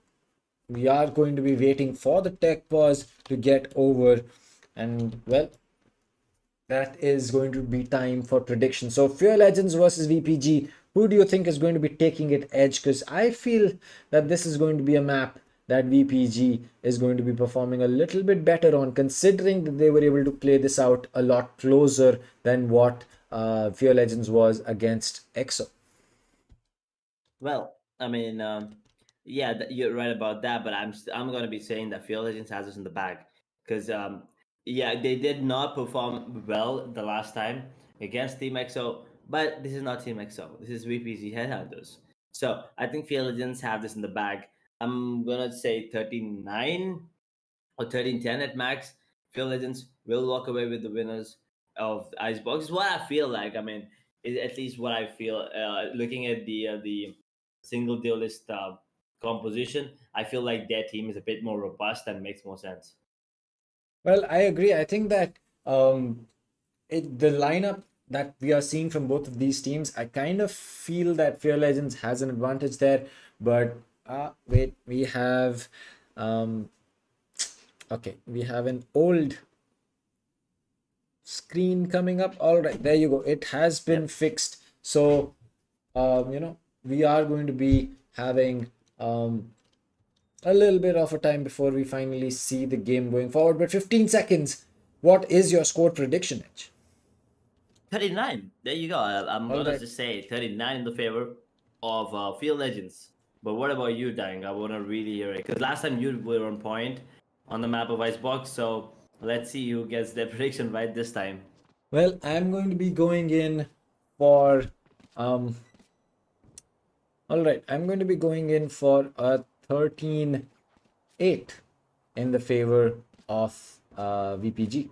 we are going to be waiting for the tech pause to get over. And well, that is going to be time for prediction. So Fear Legends versus VPG. Who do you think is going to be taking it edge? Because I feel that this is going to be a map that VPG is going to be performing a little bit better on, considering that they were able to play this out a lot closer than what Fear Legends was against EXO. Well, I mean, yeah, you're right about that, but I'm gonna be saying that Field Legends has us in the bag because yeah, they did not perform well the last time against Team EXO, but this is not Team EXO. This is VPG Headhunters. So I think Field Legends have this in the bag. I'm gonna say 39 or 13-10 at max. Field Legends will walk away with the winners of Icebox. Is what I feel like. I mean, at least what I feel. Looking at the single deal list composition, I feel like their team is a bit more robust and makes more sense. Well, I agree. I think that the lineup that we are seeing from both of these teams, I kind of feel that Fear Legends has an advantage there. But wait, we have okay, we have an old screen coming up. All right, there you go. It has been fixed. So we are going to be having a little bit of a time before we finally see the game going forward. But 15 seconds. What is your score prediction, Edge? 39. There you go. I'm All gonna right. just say 39 in the favor of Field Legends. But what about you, Dang? I wanna really hear it because last time you were on point on the map of Icebox. So let's see who gets their prediction right this time. Well, I'm going to be going in for all right, I'm going to be going in for a 13-8 in the favor of VPG.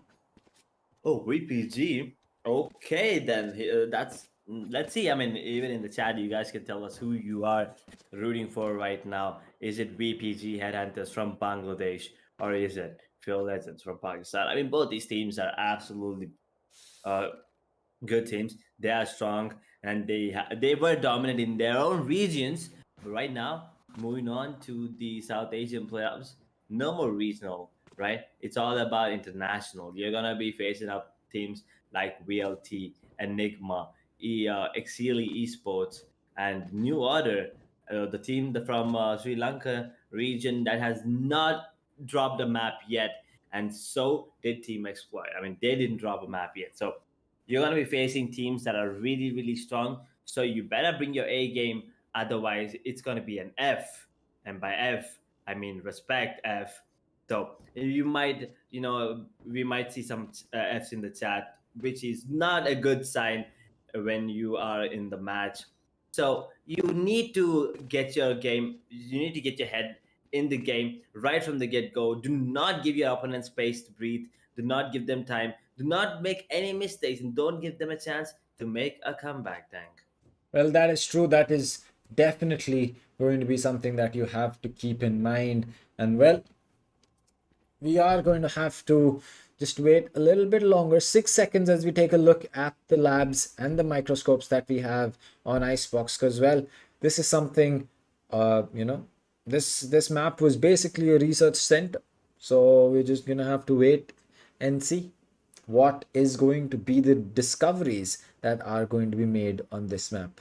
Oh, VPG. Okay, then that's. Let's see. I mean, even in the chat, you guys can tell us who you are rooting for right now. Is it VPG Headhunters from Bangladesh or is it Phil Legends from Pakistan? I mean, both these teams are absolutely uh, good teams. They are strong and they were dominant in their own regions. But right now, moving on to the South Asian playoffs, no more regional, right? It's all about international. You're gonna be facing up teams like VLT, Enigma, Exili Esports, and New Order, the team from Sri Lanka region that has not dropped a map yet, and so did Team Exploit. I mean, they didn't drop a map yet, so you're going to be facing teams that are really, really strong. So you better bring your A game. Otherwise, it's going to be an F. And by F, I mean respect F. So you might, we might see some Fs in the chat, which is not a good sign when you are in the match. So you need to get your game, you need to get your head in the game right from the get go. Do not give your opponent space to breathe. Do not give them time. Do not make any mistakes and don't give them a chance to make a comeback, Tank. Well, that is true. That is definitely going to be something that you have to keep in mind. And well, we are going to have to just wait a little bit longer, 6 seconds, as we take a look at the labs and the microscopes that we have on Icebox. Because well, this is something, this map was basically a research center. So we're just gonna have to wait and see what is going to be the discoveries that are going to be made on this map.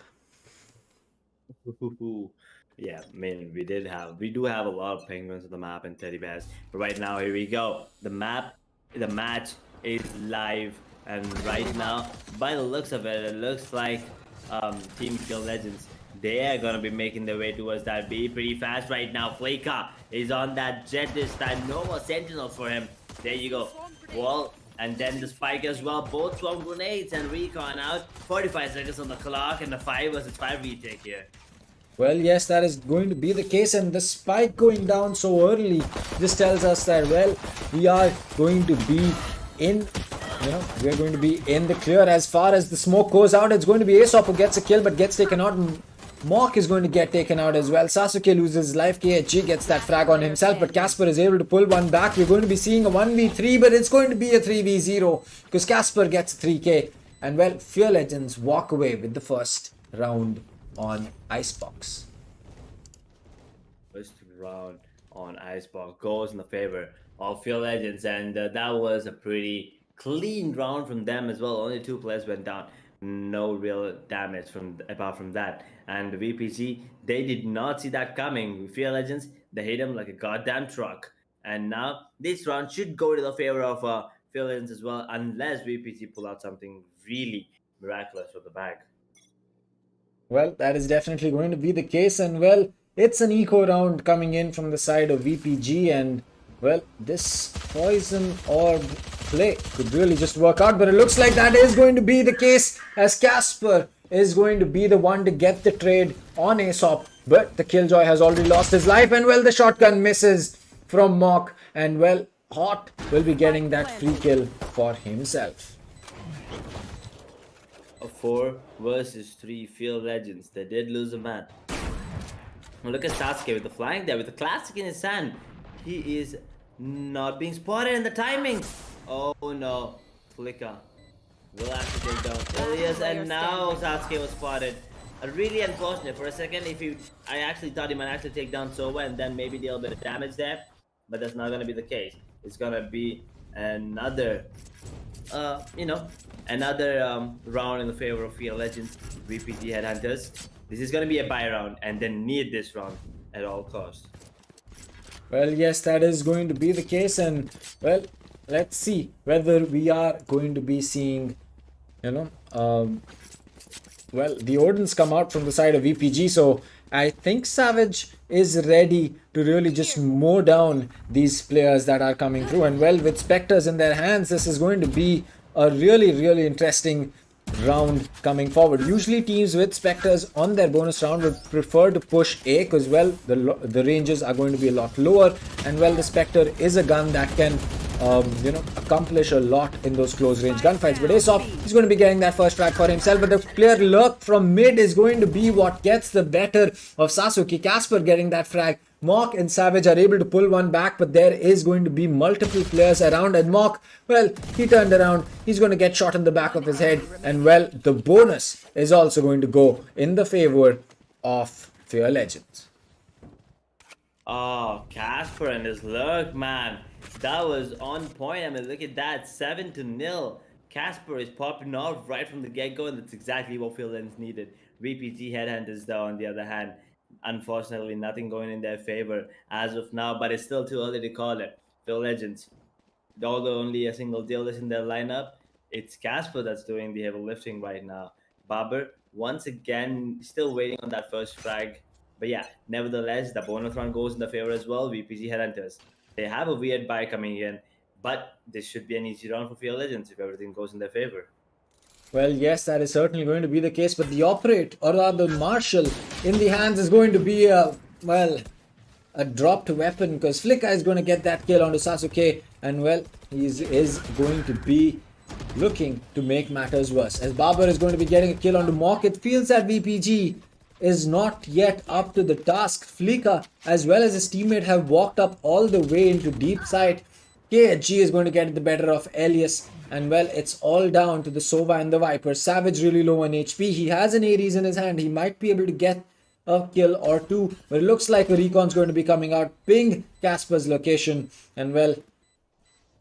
Yeah, I mean, we do have a lot of penguins on the map and teddy bears. But right now, here we go. The match is live, and right now, by the looks of it, it looks like Team Kill Legends, they are gonna be making their way towards that B pretty fast right now. Flaker is on that jet this time. No more sentinels for him. There you go. Wall. And then the spike as well. Both swarm grenades and recon out. 45 seconds on the clock and the 5 versus 5 retake here. Well, yes, that is going to be the case, and the spike going down so early just tells us that, well, we are going to be in, we are going to be in the clear. As far as the smoke goes out, it's going to be Aesop who gets a kill but gets taken out. Mok is going to get taken out as well. Sasuke loses his life. KHG gets that frag on himself, but Casper is able to pull one back. We're going to be seeing a 1v3, but it's going to be a 3v0 because Casper gets 3k. And well, Fear Legends walk away with the first round on Icebox. First round on Icebox goes in the favor of Fear Legends, and that was a pretty clean round from them as well. Only 2 players went down. No real damage apart from that. And the VPG, they did not see that coming. Fear Legends, they hit him like a goddamn truck. And now this round should go to the favor of Fear Legends as well, unless VPG pull out something really miraculous for the bag. Well, that is definitely going to be the case, and well, it's an eco round coming in from the side of VPG, and well, this poison orb play could really just work out, but it looks like that is going to be the case, as Casper is going to be the one to get the trade on Aesop, but the Killjoy has already lost his life, and well, the shotgun misses from Mok, and well, Hot will be getting that free kill for himself. A 4 versus 3 Field Legends. They did lose a man. Now look at Sasuke with the flying there, with the classic in his hand. He is not being spotted in the timing. Oh no, Flicker will have to take down Ilias, and now Sasuke was spotted. Really unfortunate. For a second, I actually thought he might actually take down Sova and then maybe deal a bit of damage there, but that's not gonna be the case. It's gonna be another round in the favor of Fear Legends, VPG Headhunters. This is going to be a buy round, and they need this round at all costs. Well, yes, that is going to be the case, and well, let's see whether we are going to be seeing, well, the Ordens come out from the side of VPG, so I think Savage is ready to really just mow down these players that are coming through, and well, with Spectres in their hands, this is going to be a really interesting round coming forward. Usually teams with Spectres on their bonus round would prefer to push A because well, the ranges are going to be a lot lower, and well, the Spectre is a gun that can accomplish a lot in those close range gunfights. But Aesop is going to be getting that first frag for himself, but the player lurk from mid is going to be what gets the better of Sasuke. Casper getting that frag. Mok and Savage are able to pull one back, but there is going to be multiple players around, and Mok, well, he turned around, he's going to get shot in the back of his head, and well, the bonus is also going to go in the favor of Fear Legends. Oh, Casper and his lurk, man. That was on point. I mean, look at that, 7-0. Casper is popping off right from the get-go, and that's exactly what Fear Legends needed. VPG Headhunters, though, on the other hand, unfortunately, nothing going in their favor as of now, but it's still too early to call it. Fear Legends, although only a single deal is in their lineup, it's Casper that's doing the heavy lifting right now. Barber, once again, still waiting on that first frag. But yeah, nevertheless, the bonus round goes in the favor as well. VPG Headhunters, they have a weird buy coming in, but this should be an easy round for Fear Legends if everything goes in their favor. Well, yes, that is certainly going to be the case, but the Operate, or rather Marshall, in the hands is going to be a dropped weapon, because Flicka is going to get that kill onto Sasuke, and well, he is going to be looking to make matters worse. As Barber is going to be getting a kill onto Mok, it feels that VPG is not yet up to the task. Flicka, as well as his teammate, have walked up all the way into deep sight. KHG is going to get the better of Elias, and well, it's all down to the Sova and the Viper. Savage really low on HP. He has an Ares in his hand. He might be able to get a kill or two, but it looks like a recon's going to be coming out. Ping Casper's location, and well,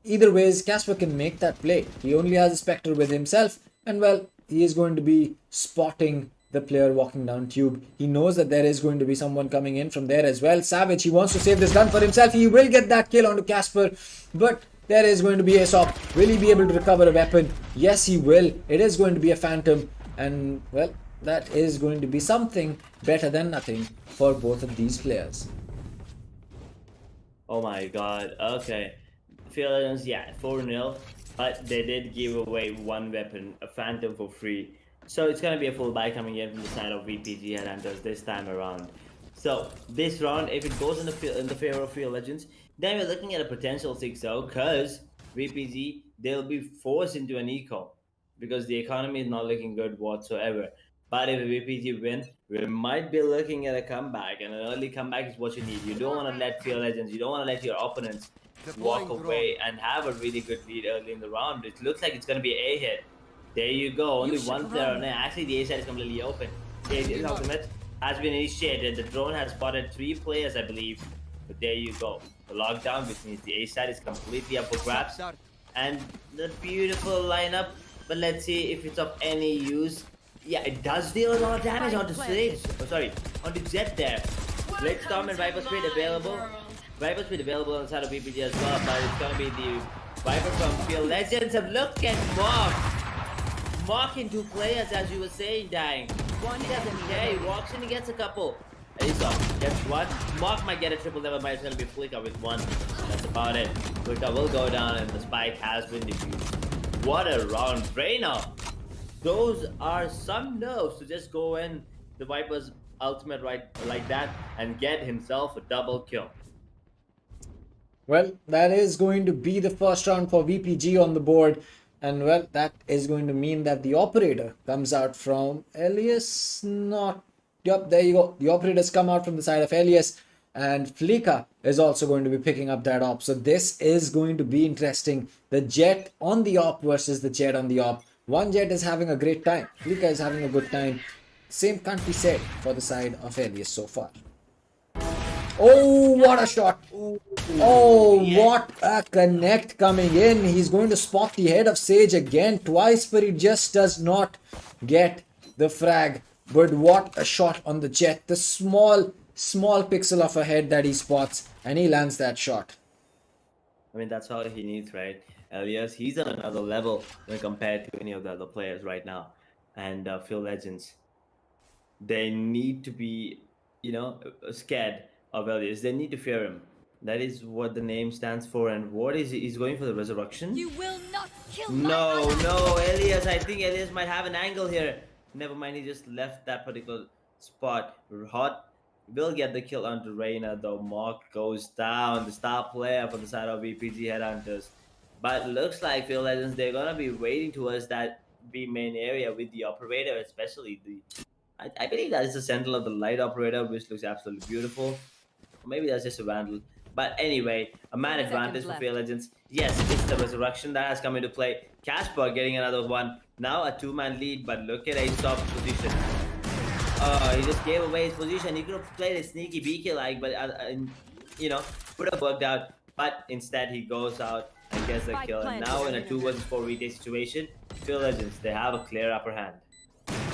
either ways, Casper can make that play. He only has a Spectre with himself, and well, he is going to be spotting the player walking down tube. He knows that there is going to be someone coming in from there as well. Savage, he wants to save this gun for himself. He will get that kill onto Casper, but there is going to be Aesop. Will he be able to recover a weapon? Yes, he will. It is going to be a Phantom, and well, that is going to be something better than nothing for both of these players. Oh my god, okay. Fear Legends, yeah, 4-0, but they did give away one weapon, a Phantom, for free. So it's going to be a full buy coming in from the side of VPG Headhunters this time around. So this round, if it goes in the favor of Field Legends, then we're looking at a potential 6-0 because VPG, they'll be forced into an eco because the economy is not looking good whatsoever. But if VPG win, we might be looking at a comeback, and an early comeback is what you need. You don't want to let Field Legends, you don't want to let your opponents walk away and have a really good lead early in the round. It looks like it's going to be a hit. There you go. Only one player on it. Actually, the A side is completely open. The A ultimate has been initiated. The drone has spotted 3 players, I believe. But there you go. The lockdown, which means the A side is completely up for grabs. And the beautiful lineup. But let's see if it's of any use. Yeah, it does deal a lot of damage onto Sage. Oh, sorry, onto Jet there. Red Storm and Viper Speed available. Viper Speed available on the side of VPG as well. But it's going to be the Viper from Field Legends. And look at Mock. Mocking 2 players, as you were saying, dying. One doesn't care, he walks in, he gets a couple. Aesop gets one. Mock might get a triple level, but it's going to be Flicker with 1. That's about it. Flicker will go down, and the spike has been defused. What a round. Reyna. Those are some nerves to just go in the Viper's ultimate right like that and get himself a double kill. Well, that is going to be the first round for VPG on the board. And well, that is going to mean that the operator comes out from Elias. Yup, there you go. The operators come out from the side of Elias. And Flicker is also going to be picking up that op. So this is going to be interesting. The Jet on the op versus the Jet on the op. One Jet is having a great time. Flicker is having a good time. Same can't be said for the side of Elias so far. Oh, what a shot. Oh, what a connect coming in. He's going to spot the head of Sage again twice, but he just does not get the frag. But what a shot on the Jet. The small pixel of a head that he spots, and he lands that shot. I mean, that's all he needs, right? Elias, he's on another level when compared to any of the other players right now. And Field Legends, they need to be, scared of Elias. They need to fear him. That is what the name stands for. And what is he? He's going for the resurrection? You will not kill No, Elias. I think Elias might have an angle here. Never mind, he just left that particular spot. Hot will get the kill onto Reyna, though. Mock goes down. The star player for the side of VPG Headhunters. But looks like Field Legends, they're going to be waiting towards that B main area with the operator, especially I believe that is the Sentinel of the Light operator, which looks absolutely beautiful. Or maybe that's just a Vandal. But anyway, a man advantage for Field Legends. Yes, it's the resurrection that has come into play. Casper getting another one. Now a 2-man lead, but look at Aesop's position. He just gave away his position. He could have played a sneaky BK like, but would have worked out. But instead, he goes out and gets the kill. And now in a 2 versus 4 retake situation, Field Legends, they have a clear upper hand.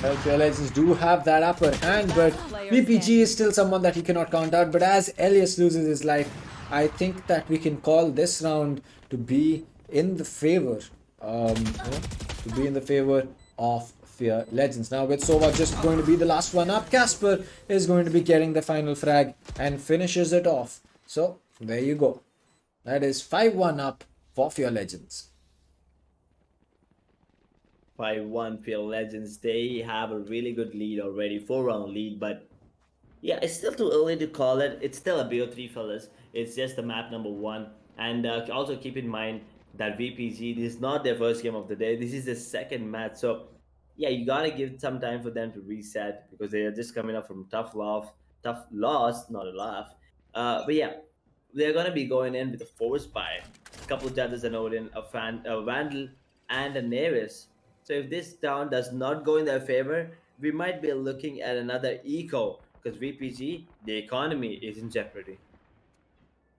Well, Field Legends do have that upper hand, but VPG is still someone that he cannot count out. But as Elias loses his life, I think that we can call this round to be in the favor, of Field Legends. Now with Sova just going to be the last one up, Casper is going to be getting the final frag and finishes it off. So there you go. That is 5-1 up for Field Legends. 5-1 Field Legends. They have a really good lead already, 4-round lead, but yeah, it's still too early to call it. It's still a BO3, fellas. It's just the map number 1. And also keep in mind that VPG, this is not their first game of the day. This is the second match. So yeah, you gotta give some time for them to reset because they are just coming up from tough loss, not a laugh. But yeah, they're gonna be going in with a force buy. A couple of judges, an Odin, a Vandal, and a Neris. So if this down does not go in their favor, we might be looking at another eco because VPG, the economy is in jeopardy.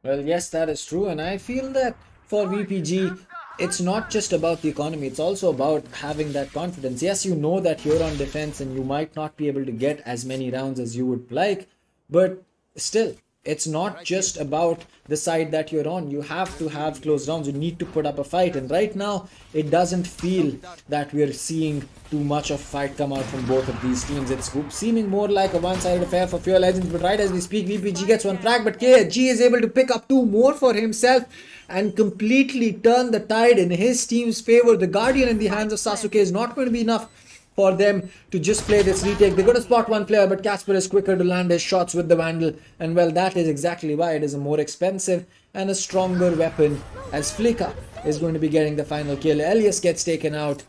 Well, yes, that is true. And I feel that for VPG, it's not just about the economy. It's also about having that confidence. Yes, you know that you're on defense and you might not be able to get as many rounds as you would like. But still, it's not just about the side that you're on. You have to have close rounds. You need to put up a fight. And right now, it doesn't feel that we're seeing too much of a fight come out from both of these teams. It's seeming more like a one-sided affair for Field Legends. But right as we speak, VPG gets one frag. But KG is able to pick up 2 more for himself and completely turn the tide in his team's favor. The Guardian in the hands of Sasuke is not going to be enough for them to just play this retake. They're going to spot one player, but Casper is quicker to land his shots with the Vandal. And well, that is exactly why it is a more expensive and a stronger weapon, as Flicka is going to be getting the final kill. Elias gets taken out.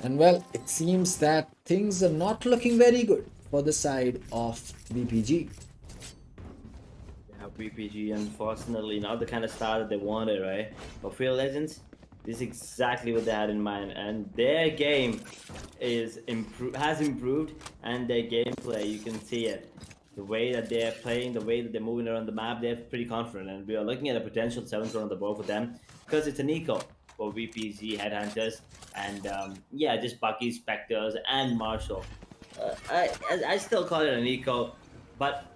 And well, it seems that things are not looking very good for the side of VPG. Yeah, VPG, unfortunately, not the kind of start that they wanted, right? But Field Legends, this is exactly what they had in mind, and their game has improved, and their gameplay, you can see it. The way that they're playing, the way that they're moving around the map, they're pretty confident, and we are looking at a potential 7th round on the board for them, because it's an eco for VPG Headhunters, and yeah, just Bucky, Spectres, and Marshall. I still call it an eco, but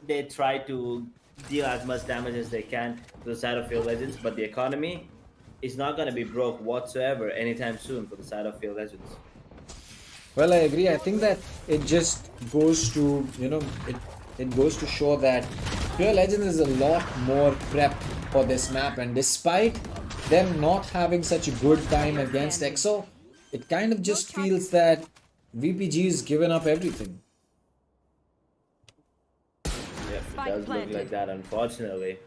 they try to deal as much damage as they can to the side of Field Legends, but the economy is not going to be broke whatsoever anytime soon for the side of Field Legends. Well, I agree. I think that it just goes to, it goes to show that Field Legends is a lot more prepped for this map, and despite them not having such a good time against EXO, it kind of just feels that VPG has given up everything. Yep, it does look like that, unfortunately.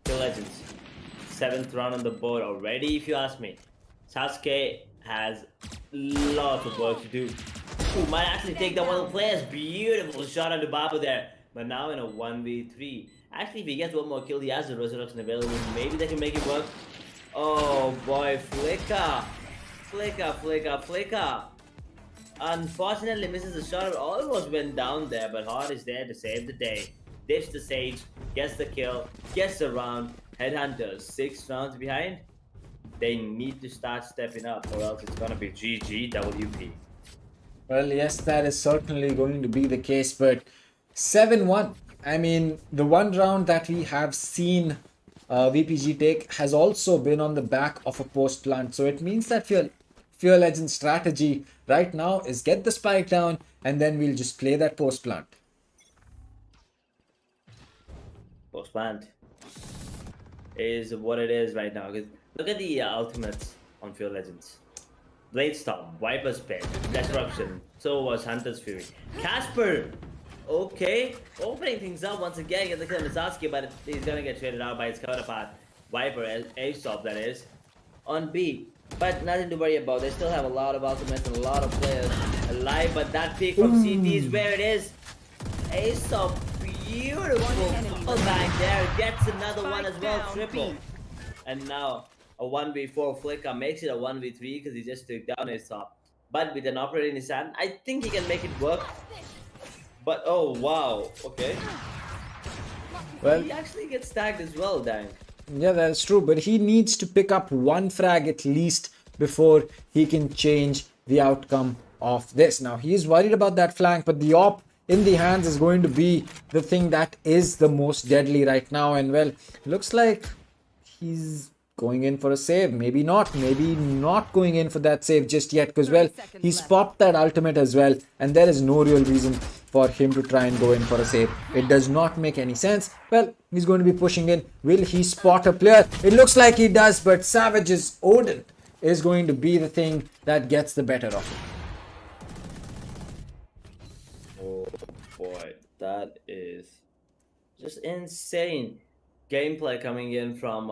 Field Legends, 7th round on the board already, if you ask me. Sasuke has lots of work to do. Ooh, might actually take down one of the players. Beautiful shot on the Babu there. But now in a 1v3. Actually, if he gets one more kill, he has the resurrection available. Maybe they can make it work. Oh boy, Flicka. Flicka. Unfortunately, misses the shot. Almost went down there, but Hart is there to save the day. Dips the Sage, gets the kill, gets the round. Headhunters 6 rounds behind. They need to start stepping up, or else it's gonna be GG WP. Well, yes, that is certainly going to be the case, but 7-1. I mean, the one round that we have seen VPG take has also been on the back of a post plant. So it means that Fear Legends strategy right now is get the spike down, and then we'll just play that post plant. Post plant is what it is right now. Look at the ultimates on Field Legends. Blade Storm, Viper's Pit, Destruction, so was Hunter's Fury. Casper, okay, opening things up once again, get the kill on Sasuke, but he's gonna get traded out by his counterpart, Viper, A-Stop that is, on B. But nothing to worry about, they still have a lot of ultimates and a lot of players alive, but that pick from CT is where it is. A-Stop, beautiful pullback there, gets another one as well, triple. And now a 1v4 Flicka makes it a 1v3 because he just took down his top. But with an operator in his hand, I think he can make it work. But oh wow, okay. Well, he actually gets tagged as well, Dank. Yeah, that's true, but he needs to pick up one frag at least before he can change the outcome of this. Now, he's worried about that flank, but the op in the hands is going to be the thing that is the most deadly right now. And well, looks like he's going in for a save. Maybe not going in for that save just yet, because well, he's popped that ultimate as well, and there is no real reason for him to try and go in for a save. It does not make any sense. Well, he's going to be pushing in. Will he spot a player? It looks like he does, but Savage's Odin is going to be the thing that gets the better of him. Oh boy, that is just insane gameplay coming in from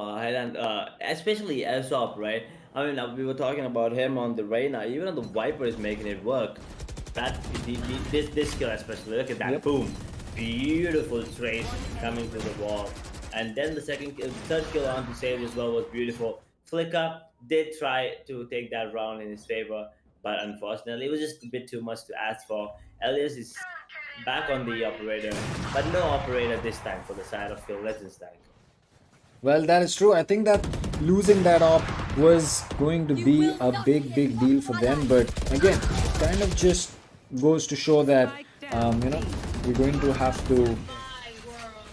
especially Aesop, right? I mean, we were talking about him on the Reyna. Even on the Viper is making it work. This kill especially, look at that, yep. Boom, beautiful trade coming to the wall, and then the third kill on to save as well was beautiful. Flicka did try to take that round in his favor, but unfortunately it was just a bit too much to ask for. Elias is back on the operator, but no operator this time for the side of Field Legends tank. Well, that is true. I think that losing that op was going to be a big deal for them, but again, kind of just goes to show that you're going to have to,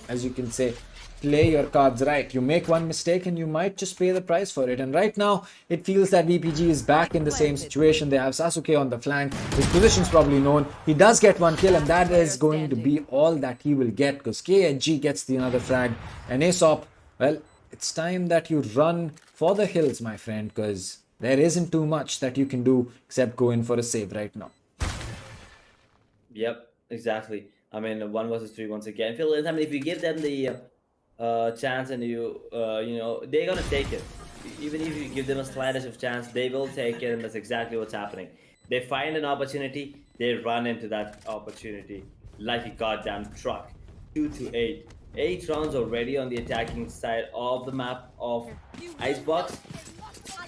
as you can say, play your cards right. You make one mistake and you might just pay the price for it. And right now, it feels that VPG is back in the same situation. They have Sasuke on the flank. His position's probably known. He does get one kill, and that is going to be all that he will get, because KHG gets the another frag. And Aesop, well, it's time that you run for the hills, my friend, because there isn't too much that you can do except go in for a save right now. Yep, exactly. I mean, 1 versus 3 once again. Phil, I mean, if you give them the chance and they're gonna take it. Even if you give them a slightest of chance, they will take it, and that's exactly what's happening. They find an opportunity, they run into that opportunity like a goddamn truck. 2 to 8. 8 rounds already on the attacking side of the map of Icebox.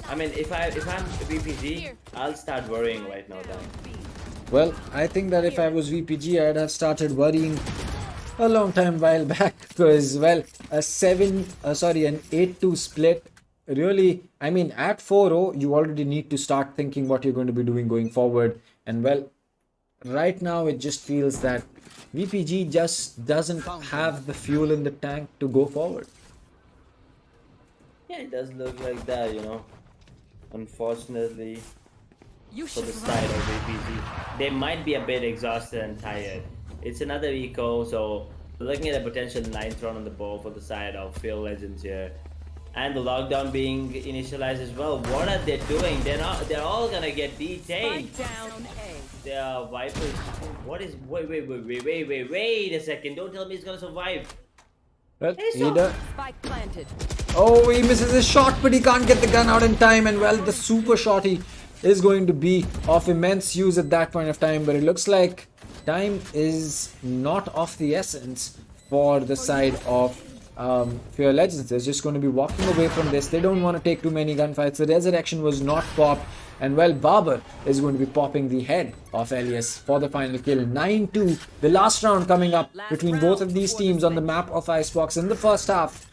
I mean, if I'm VPG, I'll start worrying right now. Then. Well, I think that if I was VPG, I'd have started worrying a long time while back because, well, an 8-2 split. Really, I mean, at 4-0, you already need to start thinking what you're going to be doing going forward. And, well, right now it just feels that VPG just doesn't have the fuel in the tank to go forward. Yeah, it does look like that, Unfortunately, for the side of VPG, they might be a bit exhausted and tired. It's another eco, so looking at a potential 9th round on the board for the side of Field Legends here. And the lockdown being initialized as well. What are they doing? They're all gonna get detained. They are Vipers. What is wait a second. Don't tell me he's gonna survive. Well, oh, he misses his shot, but he can't get the gun out in time. And well, the super shotty is going to be of immense use at that point of time. But it looks like time is not of the essence for the side of Fear Legends. They're just going to be walking away from this. They don't want to take too many gunfights. The resurrection was not popped. And well, Barber is going to be popping the head of Elias for the final kill. 9-2. The last round coming up between both of these teams on the map of Icebox in the first half.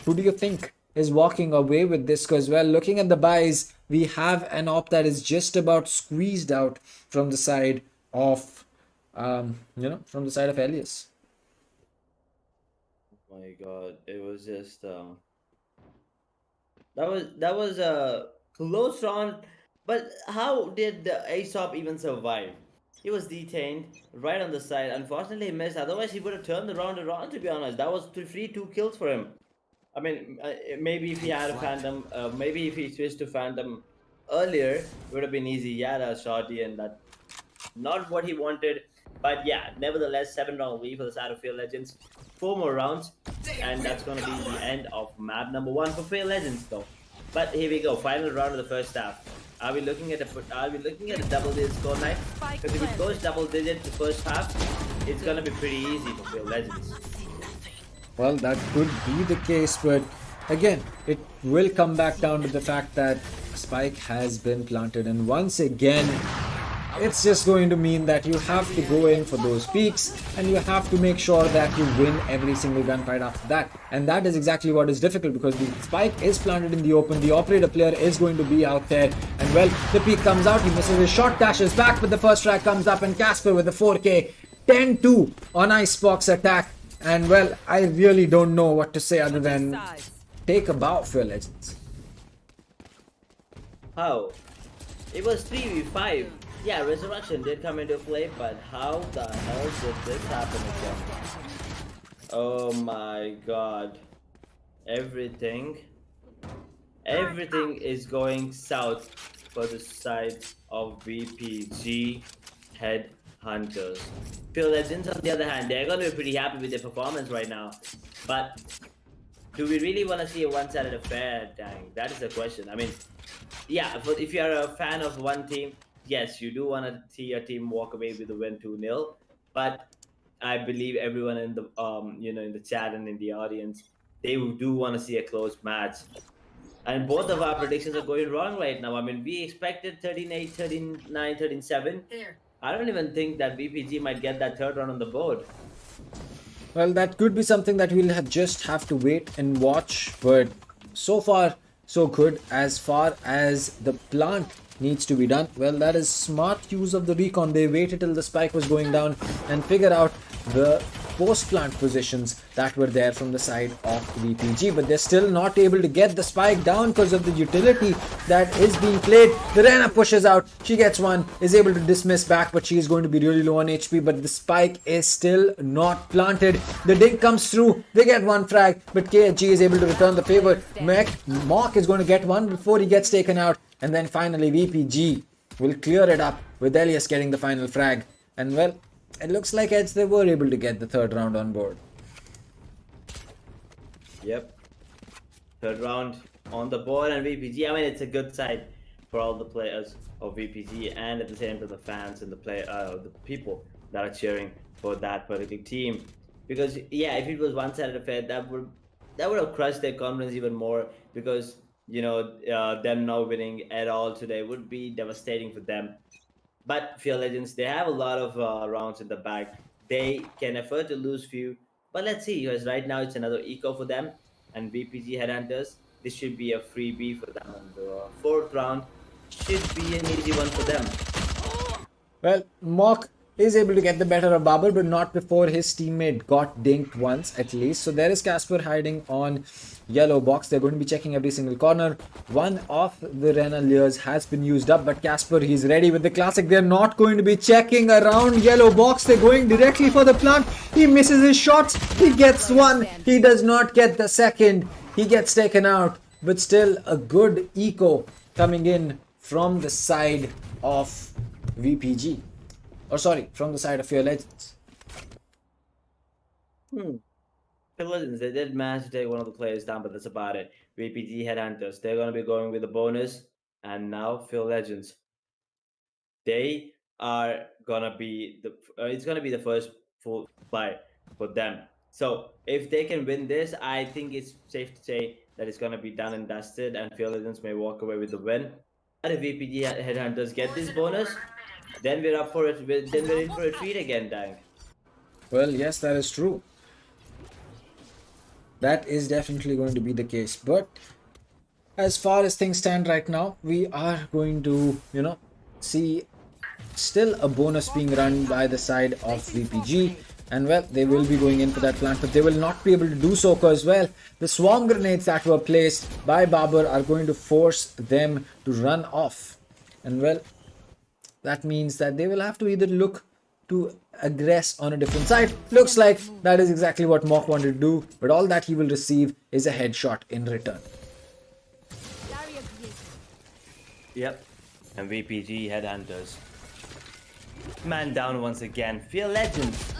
Who do you think is walking away with this? Because, well, looking at the buys, we have an op that is just about squeezed out from the side of, from the side of Elias. Oh my God, it was just that was a close round. But how did the Aesop even survive? He was detained right on the side. Unfortunately, he missed. Otherwise, he would have turned the round around, to be honest. That was 2 kills for him. I mean, maybe if he had a Phantom, maybe if he switched to Phantom earlier, it would have been easy. He had a shotty and that. Not what he wanted. But yeah, nevertheless, 7-round lead for the side of Field Legends. 4 more rounds. And that's going to be the end of map number 1 for Field Legends, though. But here we go. Final round of the first half. Are we looking at a double-digit score line? Because if it goes double-digit the first half, it's gonna be pretty easy for Field Legends. Well, that could be the case, but again, it will come back down to the fact that Spike has been planted, and once again, it's just going to mean that you have to go in for those peaks and you have to make sure that you win every single gunfight after that. And that is exactly what is difficult because the Spike is planted in the open. The operator player is going to be out there. And well, the peak comes out. He misses his shot, dashes back, but the first frag comes up and Casper with the 4K. 10-2 on Icebox attack. And well, I really don't know what to say other than take a bow for Legends. How? It was 3v5. Yeah, Resurrection did come into play, but how the hell did this happen again? Oh my God. Everything is going south for the side of VPG Headhunters. Field Legends, on the other hand, they're going to be pretty happy with their performance right now. But do we really want to see a one-sided affair, dang? That is the question. I mean, yeah, but if you're a fan of one team, yes, you do want to see your team walk away with a win 2-0, but I believe everyone in the in the chat and in the audience, they do want to see a close match. And both of our predictions are going wrong right now. I mean, we expected 13-8, 13-9, 13-7. I don't even think that VPG might get that third round on the board. Well, that could be something that we'll just have to wait and watch, but so far, so good. As far as the plant needs to be done, well, that is smart use of the recon. They waited till the spike was going down and figured out the post-plant positions that were there from the side of VPG, but they're still not able to get the spike down because of the utility that is being played. The Rena pushes out, she gets one, is able to dismiss back, but she is going to be really low on HP, but the spike is still not planted. The dink comes through, they get one frag, but KHG is able to return the favor. Mark is going to get one before he gets taken out, and then finally VPG will clear it up with Elias getting the final frag. And well, it looks like Edge, they were able to get the third round on board. Yep. Third round on the board, and VPG. I mean, it's a good side for all the players of VPG, and at the same time, the fans and the people that are cheering for that particular team. Because yeah, if it was one-sided affair, that would have crushed their confidence even more. Because you know, them not winning at all today would be devastating for them. But Fear Legends, they have a lot of rounds in the bag. They can afford to lose few. But let's see, because right now it's another eco for them. And VPG Headhunters, this should be a freebie for them. And the fourth round should be an easy one for them. Well, Mock is able to get the better of Babar, but not before his teammate got dinked once at least. So there is Casper hiding on yellow box. They're going to be checking every single corner. One of the Renaliers has been used up, but Casper, he's ready with the classic. They're not going to be checking around yellow box. They're going directly for the plant. He misses his shots. He gets one. He does not get the second. He gets taken out, but still a good eco coming in from the side of VPG. Or sorry, from the side of Fear Legends. Fear Legends, they did manage to take one of the players down, but that's about it. VPG Headhunters, they're going to be going with the bonus. And now Fear Legends, they are going to be it's going to be the first full buy for them. So if they can win this, I think it's safe to say that it's going to be done and dusted, and Fear Legends may walk away with the win. But if VPG Headhunters get this bonus, then we're up for it. Then we're in for a treat again, Dang. Well, yes, that is true. That is definitely going to be the case. But as far as things stand right now, we are going to, see still a bonus being run by the side of VPG. And well, they will be going in for that plant, but they will not be able to do so because, well, the swarm grenades that were placed by Babar are going to force them to run off. And well, that means that they will have to either look to aggress on a different side. Looks like that is exactly what Mock wanted to do, but all that he will receive is a headshot in return. Yep. And VPG Headhunters. Man down once again. Fear Legends.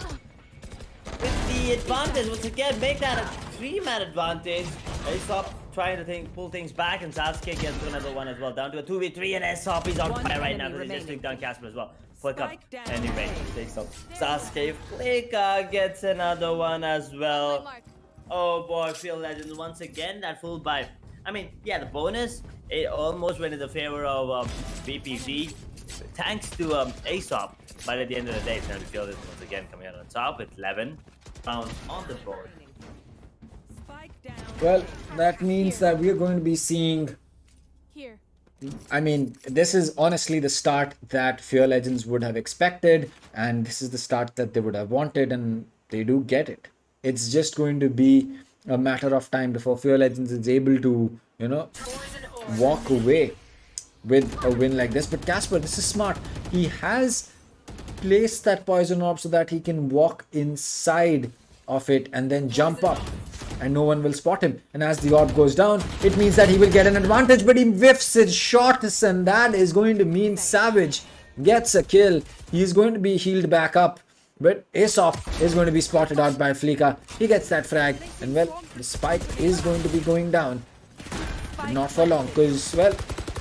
With the advantage, once again, make that a 3-man advantage. Aesop trying to pull things back, and Sasuke gets to another one as well. Down to a 2v3, and Aesop is on fire right now because he just took down Casper as well. Flick up. Anyway, takes up Sasuke. Flicker gets another one as well. Oh boy, Fear Legends once again, that full buy. I mean, yeah, the bonus, it almost went in the favor of VPG. Thanks to Aesop. But at the end of the day, it's going to be Fear Legends once again coming out on top with 11 rounds on the board. Well, that means that we are going to be seeing... I mean, this is honestly the start that Fear Legends would have expected, and this is the start that they would have wanted, and they do get it. It's just going to be a matter of time before Fear Legends is able to, walk away with a win like this. But Casper, this is smart. He has placed that poison orb so that he can walk inside of it and then jump up, and no one will spot him. And as the orb goes down, it means that he will get an advantage, but he whiffs his shots, and that is going to mean Savage gets a kill. He's going to be healed back up, but Aesop is going to be spotted out by Fleeka. He gets that frag, and well, the spike is going to be going down, but not for long, because well,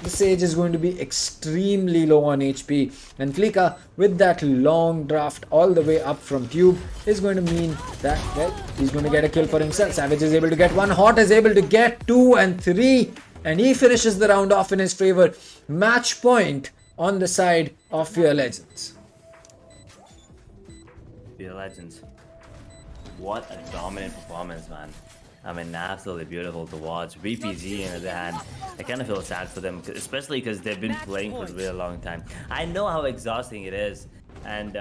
the Sage is going to be extremely low on HP, and Fleeka, with that long draft all the way up from Tube, is going to mean that, well, he's going to get a kill for himself. Savage is able to get one, Hot is able to get 2 and 3, and he finishes the round off in his favor. Match point on the side of Fear Legends. Fear Legends. What a dominant performance, man. I mean, absolutely beautiful to watch. VPG, on the other hand, I kind of feel sad for them, especially because they've been playing for a really long time. I know how exhausting it is, and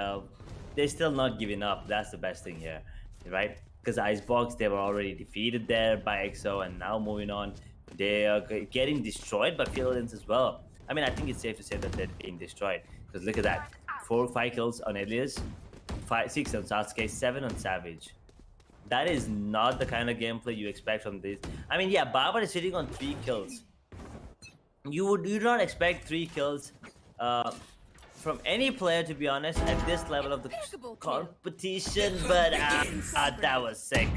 they're still not giving up. That's the best thing here, right? Because Icebox, they were already defeated there by EXO, and now moving on, they are getting destroyed by Fear Legends as well. I mean, I think it's safe to say that they're being destroyed, because look at that. 4 or 5 kills on Elias, 6 on Sasuke, 7 on Savage. That is not the kind of gameplay you expect from this. I mean, yeah, Babar is sitting on 3 kills. You do not expect 3 kills from any player, to be honest, at this level of the competition. But that was sick.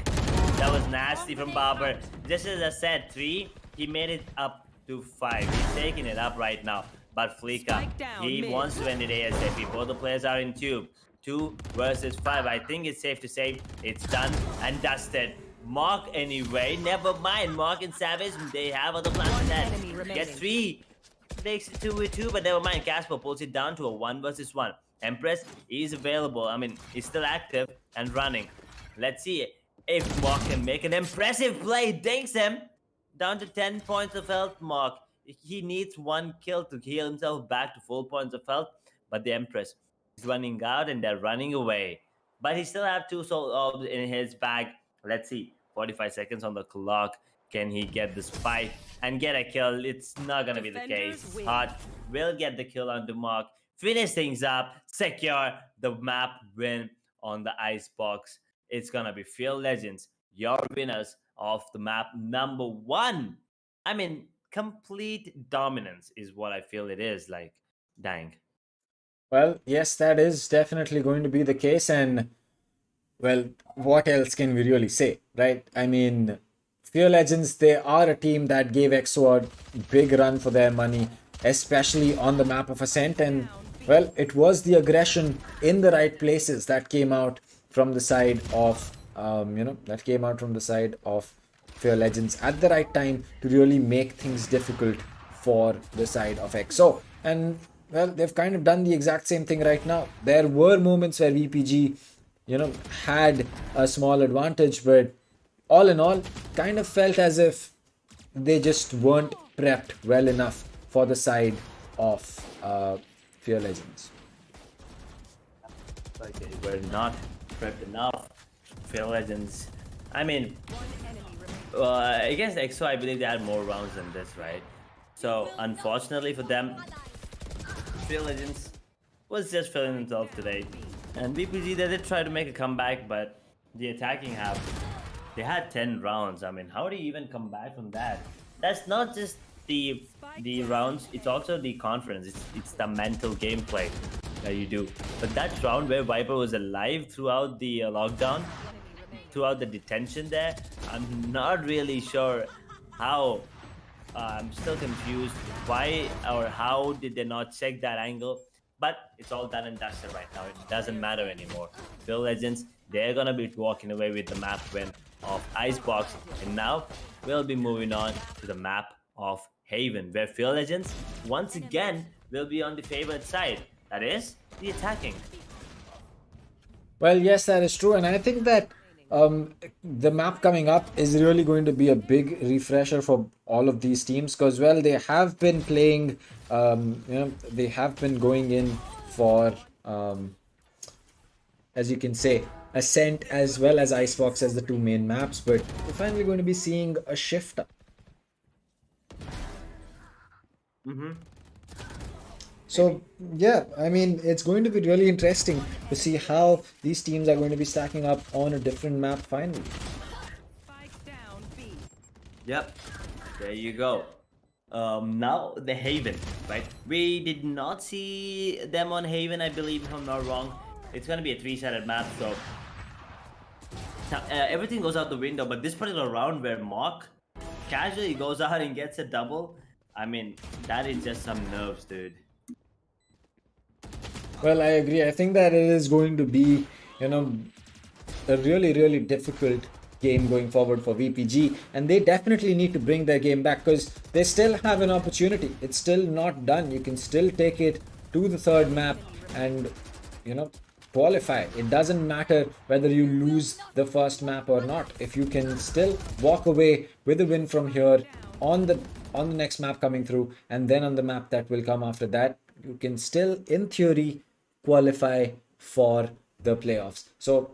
That was nasty from Barber. Just as I said, 3, he made it up to 5. He's taking it up right now. But Fleeka, he wants to end it ASAP. Both the players are in tube. 2 versus 5. I think it's safe to say it's done and dusted. Mark anyway. Never mind. Mark and Savage, they have other plans for that. Get 3. Makes it 2v2, but never mind. Casper pulls it down to a 1 versus 1. Empress is available. I mean, he's still active and running. Let's see if Mark can make an impressive play. Dinks him down to 10 points of health. Mark, he needs 1 kill to heal himself back to full points of health. But the Empress is running out and they're running away. But he still have 2 soul orbs in his bag. Let's see. 45 seconds on the clock. Can he get the spike and get a kill? It's not gonna be the case. Hot will get the kill on the Mark. Finish things up. Secure the map win on the Icebox. It's gonna be Field Legends, your winners of the map number 1. I mean, complete dominance is what I feel it is. Like, dang. Well, yes, that is definitely going to be the case. And, well, what else can we really say, right? I mean, Fear Legends, they are a team that gave EXO a big run for their money, especially on the map of Ascent. And, well, it was the aggression in the right places that came out from the side of, Fear Legends at the right time to really make things difficult for the side of EXO. And, well, they've kind of done the exact same thing right now. There were moments where VPG, had a small advantage, but all in all, kind of felt as if they just weren't prepped well enough for the side of Fear Legends. Like they were not prepped enough. Fear Legends. I mean, against EXO, I believe they had more rounds than this, right? So, unfortunately for them, Fear Legends was just feeling themselves today. And VPG, they did try to make a comeback, but the attacking half, they had 10 rounds. I mean, how do you even come back from that? That's not just the rounds, it's also the conference. It's the mental gameplay that you do. But that round where Viper was alive throughout the lockdown, throughout the detention there, I'm not really sure how. I'm still confused why or how did they not check that angle. But it's all done and dusted right now. It doesn't matter anymore. Field Legends, they're gonna be walking away with the map win of Icebox. And now we'll be moving on to the map of Haven, where Field Legends once again will be on the favored side. That is the attacking. Well, yes, that is true. And I think that the map coming up is really going to be a big refresher for all of these teams, because, well, they have been playing, they have been going in for, as you can say, Ascent as well as Icebox as the 2 main maps, but we're finally going to be seeing a shift up. So, yeah, I mean, it's going to be really interesting to see how these teams are going to be stacking up on a different map finally. Yep, there you go. Now the Haven, right? We did not see them on Haven, I believe, if I'm not wrong. It's gonna be a 3-sided map, so everything goes out the window. But this particular round where Mark casually goes out and gets a double, I mean, that is just some nerves, dude. Well, I agree. I think that it is going to be, a really, really difficult game going forward for VPG, and they definitely need to bring their game back, because they still have an opportunity. It's still not done. You can still take it to the 3rd map and, qualify. It doesn't matter whether you lose the 1st map or not. If you can still walk away with a win from here on the next map coming through, and then on the map that will come after that, you can still, in theory, qualify for the playoffs. So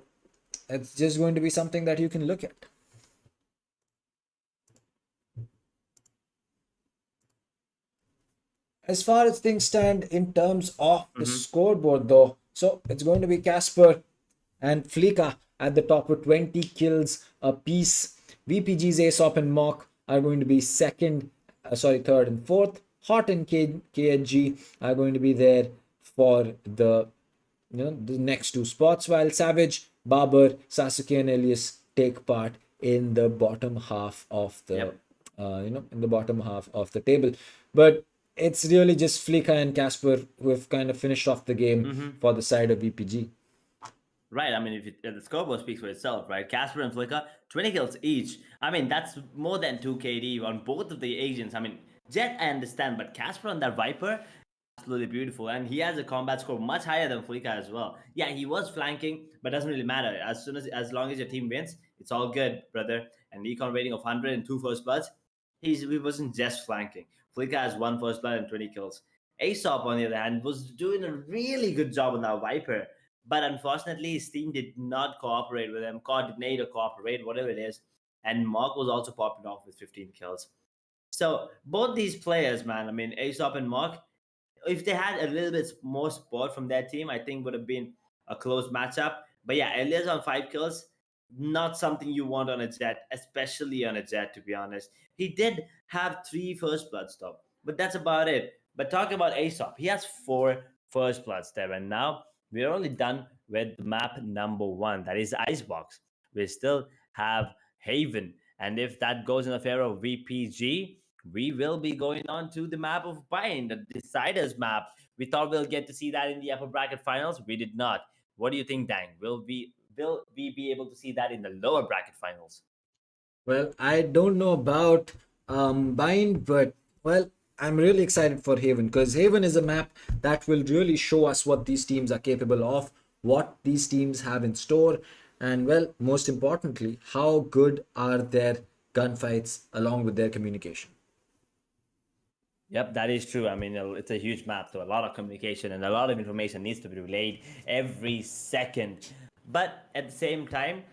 it's just going to be something that you can look at. As far as things stand in terms of the scoreboard, though, so it's going to be Casper and Fleeka at the top with 20 kills apiece. VPG's Aesop and Mock are going to be 3rd and 4th. Hot and KNG are going to be there for the next two spots, while Savage, Barber, Sasuke, and Elias take part in the bottom half of the Yep. in the bottom half of the table. But it's really just Flicka and Casper who have kind of finished off the game for the side of VPG. Right. I mean, if the scoreboard speaks for itself, right? Casper and Flicker, 20 kills each. I mean, that's more than 2 KD on both of the agents. I mean, Jet, I understand, but Casper on that Viper, absolutely beautiful. And he has a combat score much higher than Flicker as well. Yeah, he was flanking, but doesn't really matter. As long as your team wins, it's all good, brother. And econ rating of 100 and 2 first bloods, he wasn't just flanking. Flicker has 1 first blood and 20 kills. Aesop, on the other hand, was doing a really good job on that Viper. But unfortunately, his team did not cooperate with him, coordinate or cooperate, whatever it is. And Mark was also popping off with 15 kills. So both these players, man, I mean, Aesop and Mark, if they had a little bit more support from their team, I think would have been a close matchup. But yeah, Elias on 5 kills, not something you want on a Jet, especially on a Jet, to be honest. He did have 3 first bloods though, but that's about it. But talking about Aesop, he has 4 first bloods there, and now we're only done with map number 1, that is Icebox. We still have Haven, and if that goes in the favor of VPG, we will be going on to the map of Bind, the Deciders map. We thought we'll get to see that in the upper bracket finals. We did not. What do you think, Dang? Will we be able to see that in the lower bracket finals? Well, I don't know about Bind, but well, I'm really excited for Haven because Haven is a map that will really show us what these teams are capable of, what these teams have in store, and well, most importantly, how good are their gunfights along with their communication. Yep, that is true. I mean, it's a huge map, so a lot of communication and a lot of information needs to be relayed every second. But at the same time,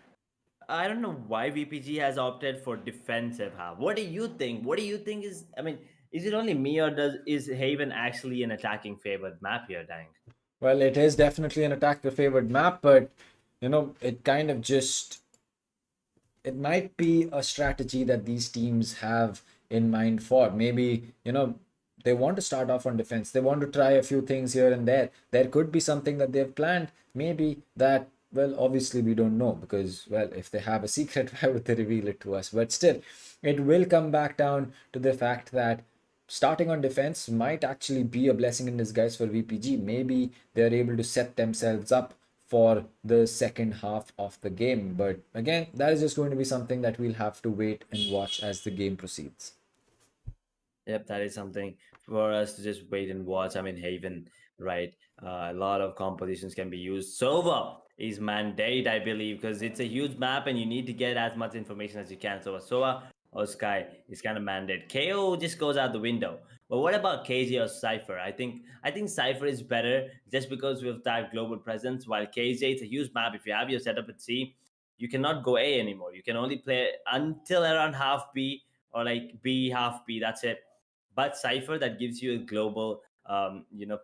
I don't know why VPG has opted for defensive half. What do you think? What do you think is? I mean, is it only me or does is Haven actually an attacking favored map here, Dang? Well, it is definitely an attack the favored map, but it kind of just it might be a strategy that these teams have in mind for. Maybe, they want to start off on defense. They want to try a few things here and there. There could be something that they've planned. Maybe that, well, obviously we don't know because, well, if they have a secret, why would they reveal it to us? But still, it will come back down to the fact that starting on defense might actually be a blessing in disguise for VPG. Maybe they're able to set themselves up for the second half of the game. But again, that is just going to be something that we'll have to wait and watch as the game proceeds. Yep, that is something for us to just wait and watch. I mean, Haven, right? A lot of compositions can be used. Sova is mandate, I believe, because it's a huge map and you need to get as much information as you can. So Sova or Sky is kind of mandate. KO just goes out the window. But what about KJ or Cypher? I think Cypher is better just because we have that global presence. While KJ, it's a huge map. If you have your setup at C, you cannot go A anymore. You can only play until around half B or like B half B. That's it. But Cypher, that gives you a global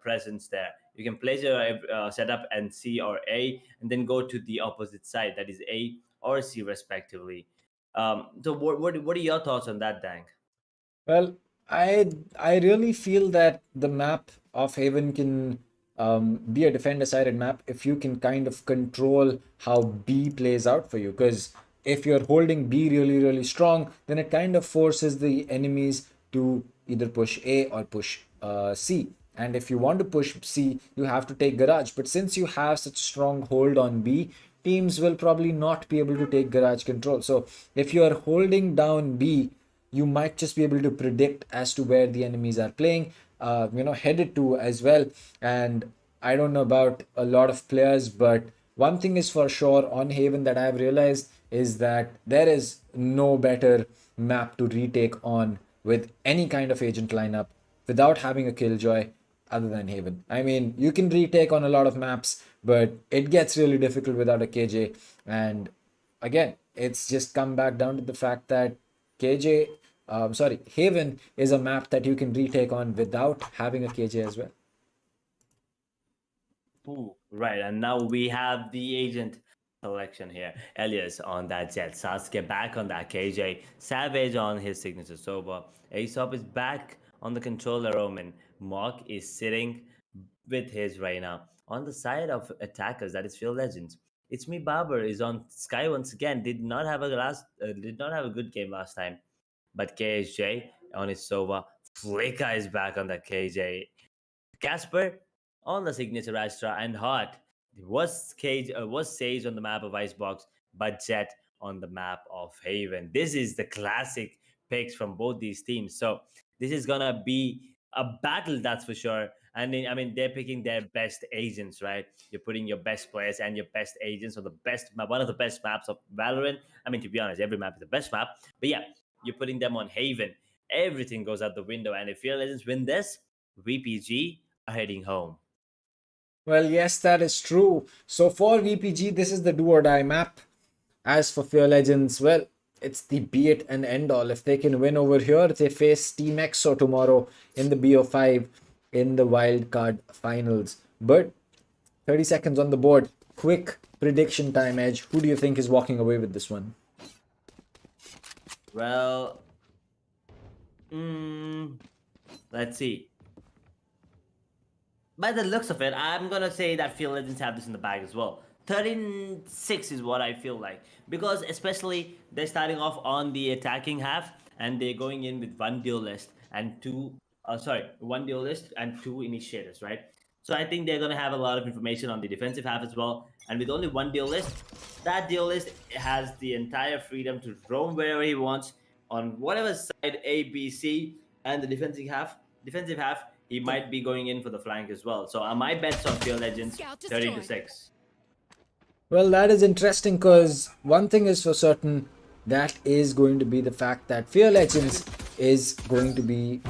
presence there. You can place your setup and C or A and then go to the opposite side, that is A or C respectively. So what are your thoughts on that, Dang? Well, I really feel that the map of Haven can be a defender-sided map if you can kind of control how B plays out for you. Because if you're holding B really, really strong, then it kind of forces the enemies to either push A or push C. And if you want to push C, you have to take Garage. But since you have such strong hold on B, teams will probably not be able to take Garage control. So if you are holding down B, you might just be able to predict as to where the enemies are playing, headed to as well. And I don't know about a lot of players, but one thing is for sure on Haven that I've realized is that there is no better map to retake on with any kind of agent lineup without having a killjoy other than Haven. I mean, you can retake on a lot of maps, but it gets really difficult without a KJ. And again, it's just come back down to the fact that Haven is a map that you can retake on without having a KJ as well. Ooh, right, and now we have the agent selection here. Elias on that Jet, Sasuke back on that KJ, Savage on his signature Sova, Aesop is back on the controller Roman, Mark is sitting with his Reina. On the side of attackers, that is Field Legends. It's me Barber is on Sky once again. Did not have a good game last time. But KSJ on his Sova. Flicker is back on the KJ. Casper on the signature Astra and Hot was Sage on the map of Icebox, but Jet on the map of Haven. This is the classic picks from both these teams. So this is gonna be a battle, that's for sure. And I mean, they're picking their best agents, right? You're putting your best players and your best agents on the best map, one of the best maps of Valorant. I mean, to be honest, every map is the best map. But yeah, you're putting them on Haven. Everything goes out the window. And if your Legends win this, VPG are heading home. Well, yes, that is true. So for VPG, this is the do or die map. As for Fear Legends, well, it's the be it and end all. If they can win over here, they face Team EXO tomorrow in the BO5 in the Wildcard finals. But 30 seconds on the board. Quick prediction time, Edge. Who do you think is walking away with this one? Well, let's see. By the looks of it, I'm gonna say that Field Legends have this in the bag as well. 13-6 is what I feel like, because especially they're starting off on the attacking half and they're going in with one duelist and one duelist and two initiators, right? So I think they're gonna have a lot of information on the defensive half as well. And with only one duelist, that duelist has the entire freedom to roam wherever he wants on whatever side A, B, C, and the defensive half, he might be going in for the flank as well. So my bets on Field Legends 30-6. Well, that is interesting because one thing is for certain, that is going to be the fact that Fear Legends is going to be,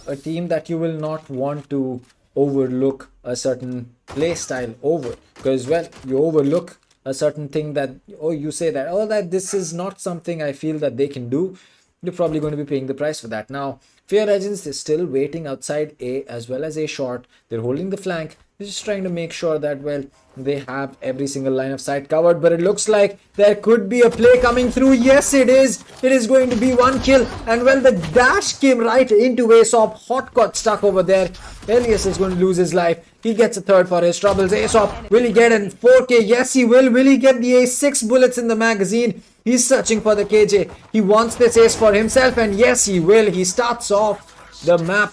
a team that you will not want to overlook a certain play style over. Because, well, you overlook a certain thing that, you say that, that this is not something I feel that they can do. You're probably going to be paying the price for that. Now, Fear Legends is still waiting outside A as well as A short. They're holding the flank. They're just trying to make sure that, well, they have every single line of sight covered. But it looks like there could be a play coming through. Yes, it is. It is going to be one kill. And, well, the dash came right into Aesop. Hot got stuck over there. Elias is going to lose his life. He gets a third for his troubles. Aesop, will he get in 4K? Yes, he will. Will he get the ace? 6 bullets in the magazine. He's searching for the KJ. He wants this ace for himself, and yes, he will. He starts off the map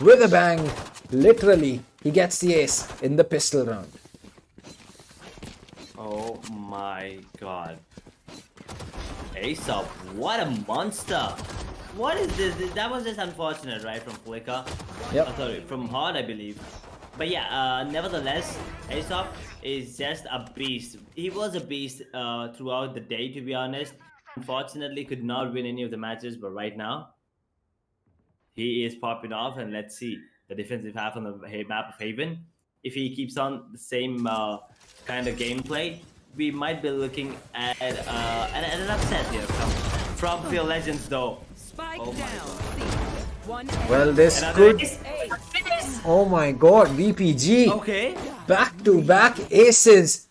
with a bang. Literally, he gets the ace in the pistol round. Oh my god. Aesop, what a monster. What is this? That was just unfortunate, right? From Flicker. Yep. Sorry, from Hard, I believe. But yeah, nevertheless, Aesop is just a beast. He was a beast throughout the day, to be honest. Unfortunately, could not win any of the matches, but right now, he is popping off. And let's see the defensive half on the map of Haven. If he keeps on the same kind of gameplay, we might be looking at an upset here from Field Legends, though. Spike Oh my down. Well, this Another could... ace. Oh my god, VPG. Okay. Back-to-back aces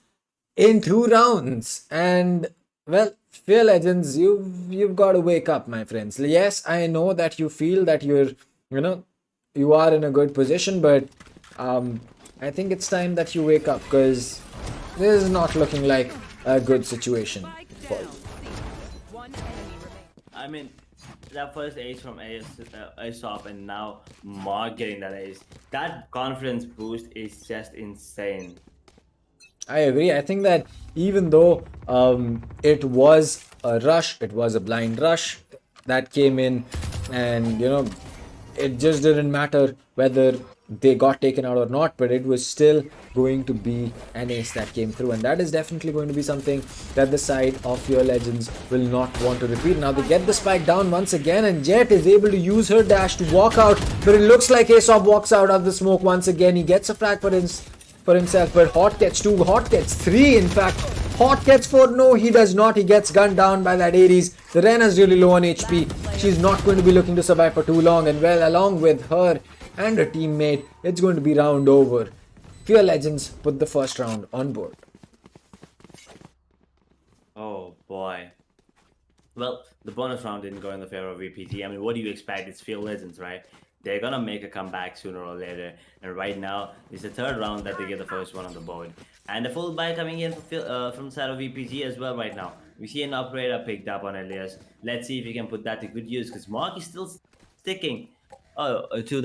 in 2 rounds. And, well, Fear Legends, you've got to wake up, my friends. Yes, I know that you feel that you are in a good position, but I think it's time that you wake up, because this is not looking like a good situation Spike for down. you. One enemy remains. I mean, that first ace from Aesop and now Mark getting that ace. That confidence boost is just insane. I agree. I think that even though it was a rush, it was a blind rush that came in, and it just didn't matter whether they got taken out or not, but it was still going to be an ace that came through, and that is definitely going to be something that the side of your Legends will not want to repeat. Now they get the spike down once again, and Jet is able to use her dash to walk out, but it looks like Aesop walks out of the smoke once again. He gets a frag for himself, but Hot gets 2, Hot gets 3 in fact. Hot gets 4, no he does not, he gets gunned down by that Ares. The Rena's really low on HP, she's not going to be looking to survive for too long, and well, along with her and her teammate, it's going to be round over. Fear Legends put the first round on board. Oh boy. Well, the bonus round didn't go in the favor of VPG. I mean, what do you expect? It's Field Legends, right? They're gonna make a comeback sooner or later. And right now, it's the third round that they get the first one on the board. And a full buy coming in from the side of VPG as well right now. We see an operator picked up on Elias. Let's see if he can put that to good use, because Mark is still sticking to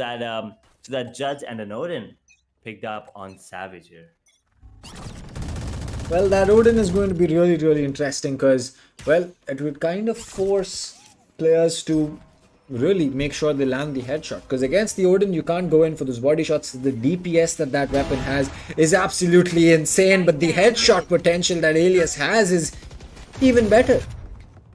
that Judge, and an Odin picked up on Savage here. Well, that Odin is going to be really, really interesting because, well, it would kind of force players to really make sure they land the headshot. Because against the Odin, you can't go in for those body shots. The DPS that weapon has is absolutely insane, but the headshot potential that Alias has is even better.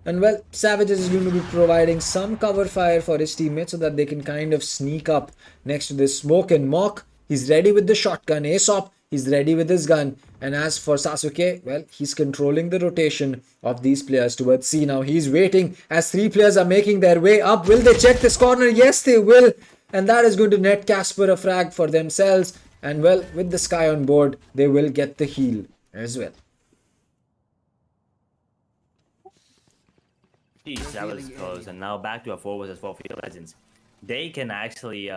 And well, Savage is going to be providing some cover fire for his teammates so that they can kind of sneak up next to this smoke. And Mock, he's ready with the shotgun. Aesop, he's ready with his gun. And as for Sasuke, well, he's controlling the rotation of these players towards C. Now he's waiting as three players are making their way up. Will they check this corner? Yes, they will. And that is going to net Casper a frag for themselves. And well, with the Sky on board, they will get the heal as well. Jeez, that was close. And now back to a 4 vs 4 Field Legends. They can actually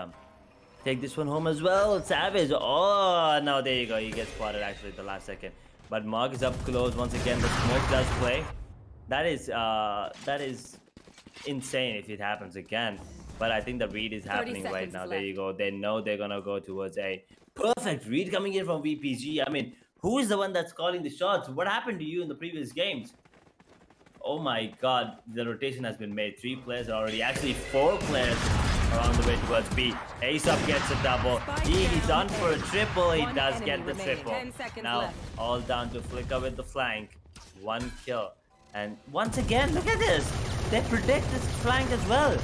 take this one home as well. Savage. Oh, no, there you go. He gets spotted actually at the last second. But Mark is up close once again. The smoke does play. That is insane if it happens again. But I think the read is happening right now. There you go. They know they're gonna go towards a perfect read coming in from VPG. I mean, who is the one that's calling the shots? What happened to you in the previous games? Oh my god, the rotation has been made. 3 players already. Actually, 4 players are on the way towards B. Aesop gets a double. He's on for a triple. He does get the triple. Now, all down to Flicker with the flank. 1 kill. And once again, look at this. They predict this flank as well.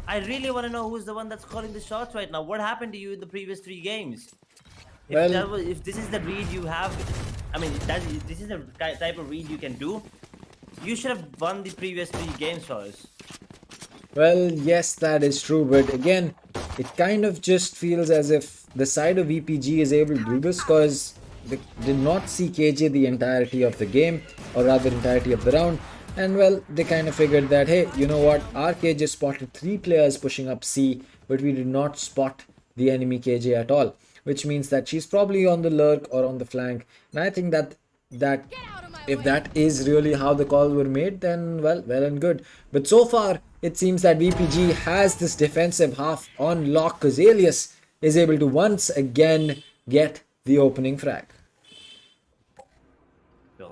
I really want to know who's the one that's calling the shots right now. What happened to you in the previous 3 games? If this is the read you have, I mean, this is the type of read you can do, you should have won the previous 3 games for us. Well, yes, that is true. But again, it kind of just feels as if the side of VPG is able to do this because they did not see KJ the entirety of the game, or rather entirety of the round. And well, they kind of figured that, hey, you know what, our KJ spotted 3 players pushing up C, but we did not spot the enemy KJ at all, which means that she's probably on the lurk or on the flank. And I think that if that is really how the calls were made, then well and good. But so far, it seems that VPG has this defensive half on lock because Alias is able to once again get the opening frag.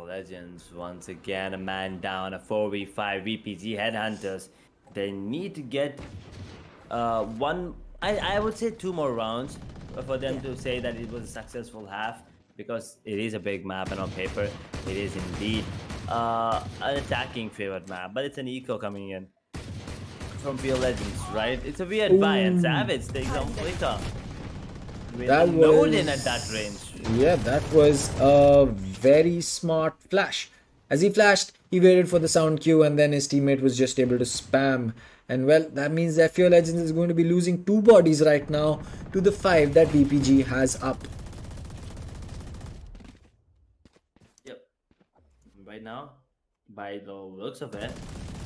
Legends once again, a man down, a 4v5 VPG Headhunters. They need to get one, I would say 2 more rounds for them to say that it was a successful half, because it is a big map and on paper it is indeed an attacking favored map, but it's an eco coming in from Field Legends, right? It's a weird buy, and Savage takes on Flicker. That was Nolan at that range. Yeah, that was a very smart flash. As he flashed, he waited for the sound cue and then his teammate was just able to spam. And well, that means that Field Legends is going to be losing 2 bodies right now to the 5 that VPG has up. Yep. Right now, by the looks of it,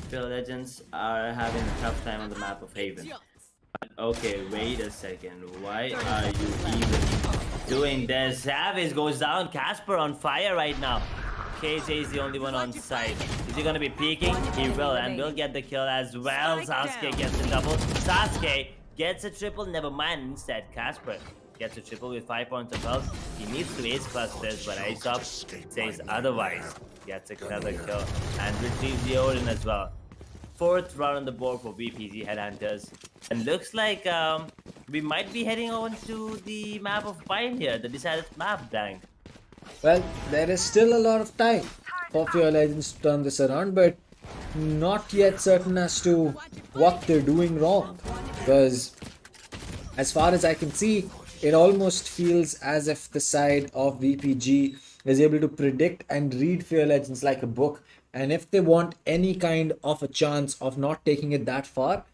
Field Legends are having a tough time on the map of Haven. Okay, wait a second. Why are you even doing this? Savage goes down. Casper on fire right now. KJ is the only one on site. Is he gonna be peeking? He will, and will get the kill as well. Sasuke gets the double. Sasuke gets a triple. Never mind. Instead, Casper gets a triple with 5 points of health. He needs to ace clusters, but Icebox says otherwise. Gets another kill and retrieves the Odin as well. 4th round on the board for VPG Headhunters. And looks like we might be heading on to the map of Pioneer, the decided map, dang. Well, there is still a lot of time for Field Legends to turn this around, but not yet certain as to what they're doing wrong. Because as far as I can see, it almost feels as if the side of VPG is able to predict and read Field Legends like a book. And if they want any kind of a chance of not taking it that far,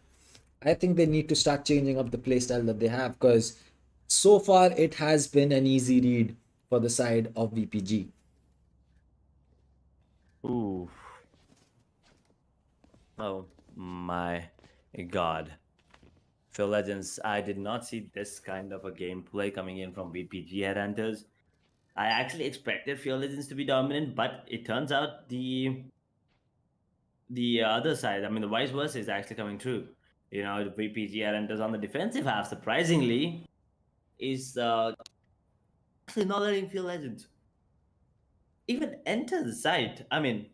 I think they need to start changing up the playstyle that they have, because so far it has been an easy read for the side of VPG. Ooh. Oh my god. Phil Legends, I did not see this kind of a gameplay coming in from VPG Headhunters. I actually expected Phil Legends to be dominant, but it turns out the other side, I mean the vice versa is actually coming true. You know, the VPG Headhunters on the defensive half, surprisingly, is actually not letting Phil Legends even enter the site. I mean,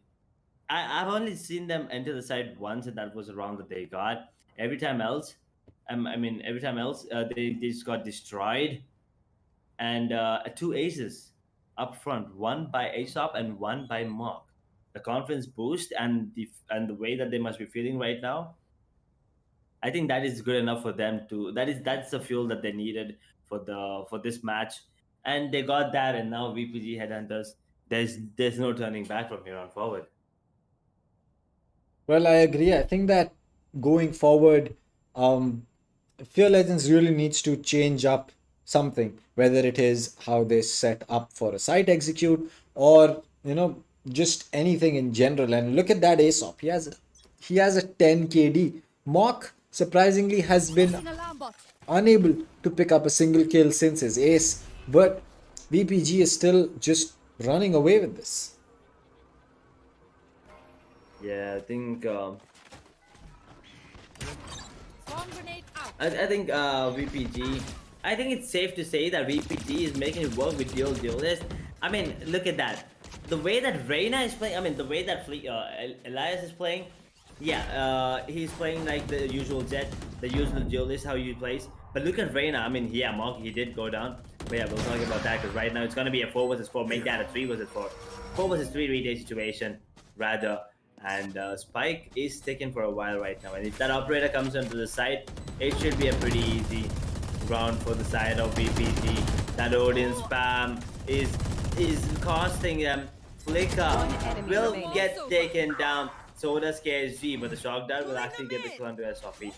I've only seen them enter the site once, and that was around the day guard. Every time else, every time else, they just got destroyed. And two aces up front, one by Aesop and one by Mark. The confidence boost and the way that they must be feeling right now, I think that is good enough for them to. That's the fuel that they needed for this match, and they got that. And now VPG Headhunters, there's no turning back from here on forward. Well, I agree. I think that going forward, Fear Legends really needs to change up something, whether it is how they set up for a site execute or just anything in general. And look at that Aesop. He has a 10 KD. Mock surprisingly has been unable to pick up a single kill since his ace, but VPG is still just running away with this. Yeah, I think Swarm grenade out. I think VPG. I think it's safe to say that VPG is making it work with duelist. I mean, look at that. The way that Reyna is playing. I mean, the way that Elias is playing. Yeah, he's playing like the usual Jet, the usual duelist how he plays. But look at Reyna. I mean, yeah, Mark, he did go down. But yeah, we'll talk about that because right now it's gonna be a 4 versus 4. Make that a 3 versus 4. 4 versus 3 retake situation rather. And Spike is taken for a while right now. And if that operator comes onto the side, it should be a pretty easy round for the side of VPG. That Odin spam is costing them. Flicker will get taken down. So does KSG, but the shock dart will actually get the kill onto SOP.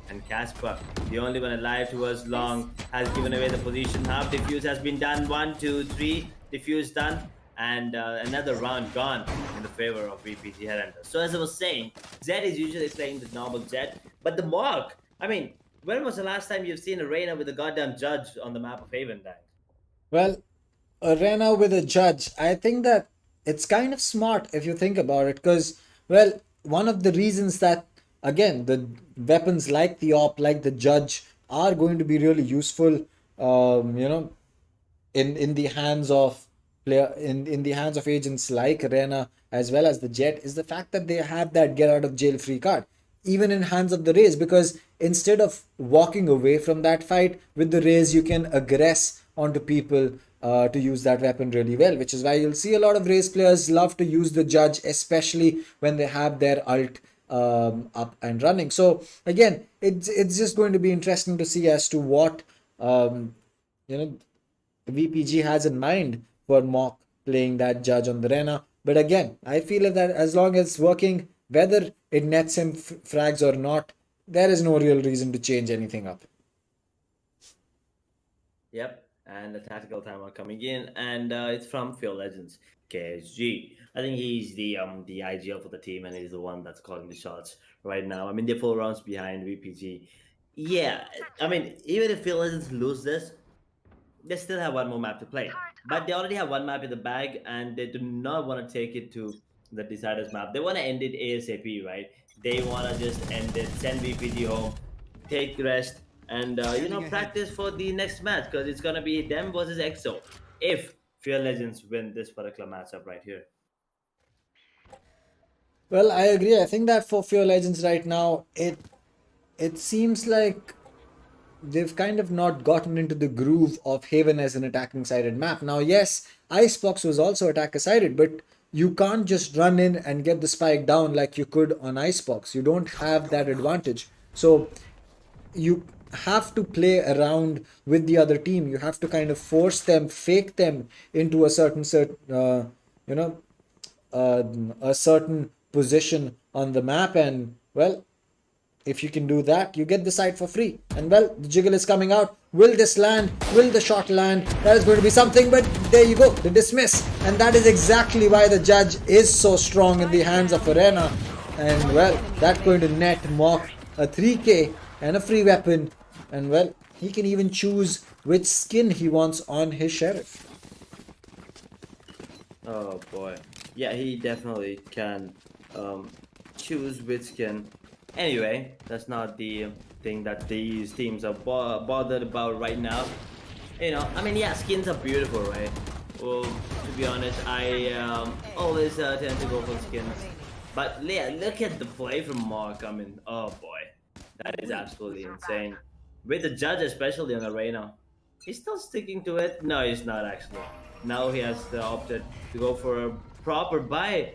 And Casper, the only one alive towards long, has given away the position. Half defuse has been done. 1, 2, 3. Defuse done. And another round gone in the favor of VPG Headhunters. So as I was saying, Zed is usually playing the normal Zed, but the Mark, I mean, when was the last time you've seen a Reyna with a goddamn judge on the map of Haven Dank? Well, Arena with a judge, I think that it's kind of smart if you think about it, because, well, one of the reasons that, again, the weapons like the op, like the judge, are going to be really useful, in the hands of in the hands of agents like Reyna as well as the Jet, is the fact that they have that get out of jail free card, even in hands of the Raze, because instead of walking away from that fight with the Raze, you can aggress onto people to use that weapon really well, which is why you'll see a lot of Raze players love to use the judge, especially when they have their ult up and running. So again, it's just going to be interesting to see as to what VPG has in mind for Mock playing that judge on the Reyna. But again, I feel that as long as it's working, whether it nets him frags or not, there is no real reason to change anything up. Yep, and the tactical timer coming in, and it's from Fear Legends, KSG. I think he's the IGL for the team, and he's the one that's calling the shots right now. I mean, they're 4 rounds behind VPG. Yeah, I mean, even if Fear Legends lose this, they still have one more map to play. But they already have one map in the bag, and they do not want to take it to the Deciders map. They want to end it ASAP, right? They want to just end it, send VPG home, take rest, and practice for the next match, because it's going to be them versus EXO if Fear Legends win this particular matchup right here. Well, I agree. I think that for Fear Legends right now, it seems like they've kind of not gotten into the groove of Haven as an attacking sided map. Now, yes, Icebox was also attacker sided, but you can't just run in and get the spike down like you could on Icebox. You don't have that advantage. So you have to play around with the other team. You have to kind of force them, fake them into a certain position on the map, and well, if you can do that, you get the site for free. And well, the jiggle is coming out. Will this land? Will the shot land? That is going to be something, but there you go, the dismiss. And that is exactly why the judge is so strong in the hands of Arena. And well, that's going to net Mock a 3k and a free weapon. And well, he can even choose which skin he wants on his sheriff. Oh boy. Yeah, he definitely can choose which skin. Anyway, that's not the thing that these teams are bothered about right now. You know, I mean, yeah, skins are beautiful, right? Well, to be honest, I always tend to go for skins. But yeah, look at the play from Mark. I mean, oh boy, that is absolutely insane. With the judge, especially on Arena, he's still sticking to it. No, he's not actually. Now he has opted to go for a proper buy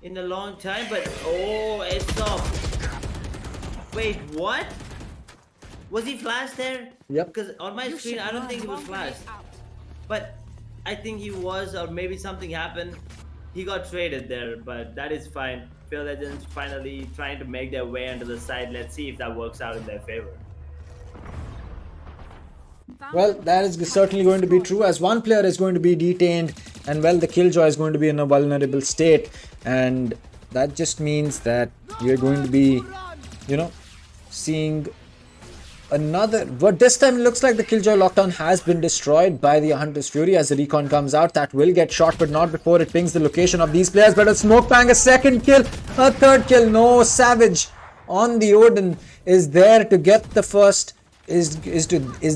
in a long time. But oh, it's off. Wait, what? Was he flashed there? Yep. Because on my screen, I don't think he was flashed. But I think he was, or maybe something happened. He got traded there, but that is fine. Phil Legends finally trying to make their way onto the side. Let's see if that works out in their favor. Well, that is certainly going to be true, as one player is going to be detained, and well, the Killjoy is going to be in a vulnerable state, and that just means that we are going to be, you know, seeing another. But this time it looks like the Killjoy lockdown has been destroyed by the Hunter's Fury. As the recon comes out, that will get shot, but not before it pings the location of these players. But a smoke bang, a second kill, a third kill. No, Savage on the Odin is there to get the first. Is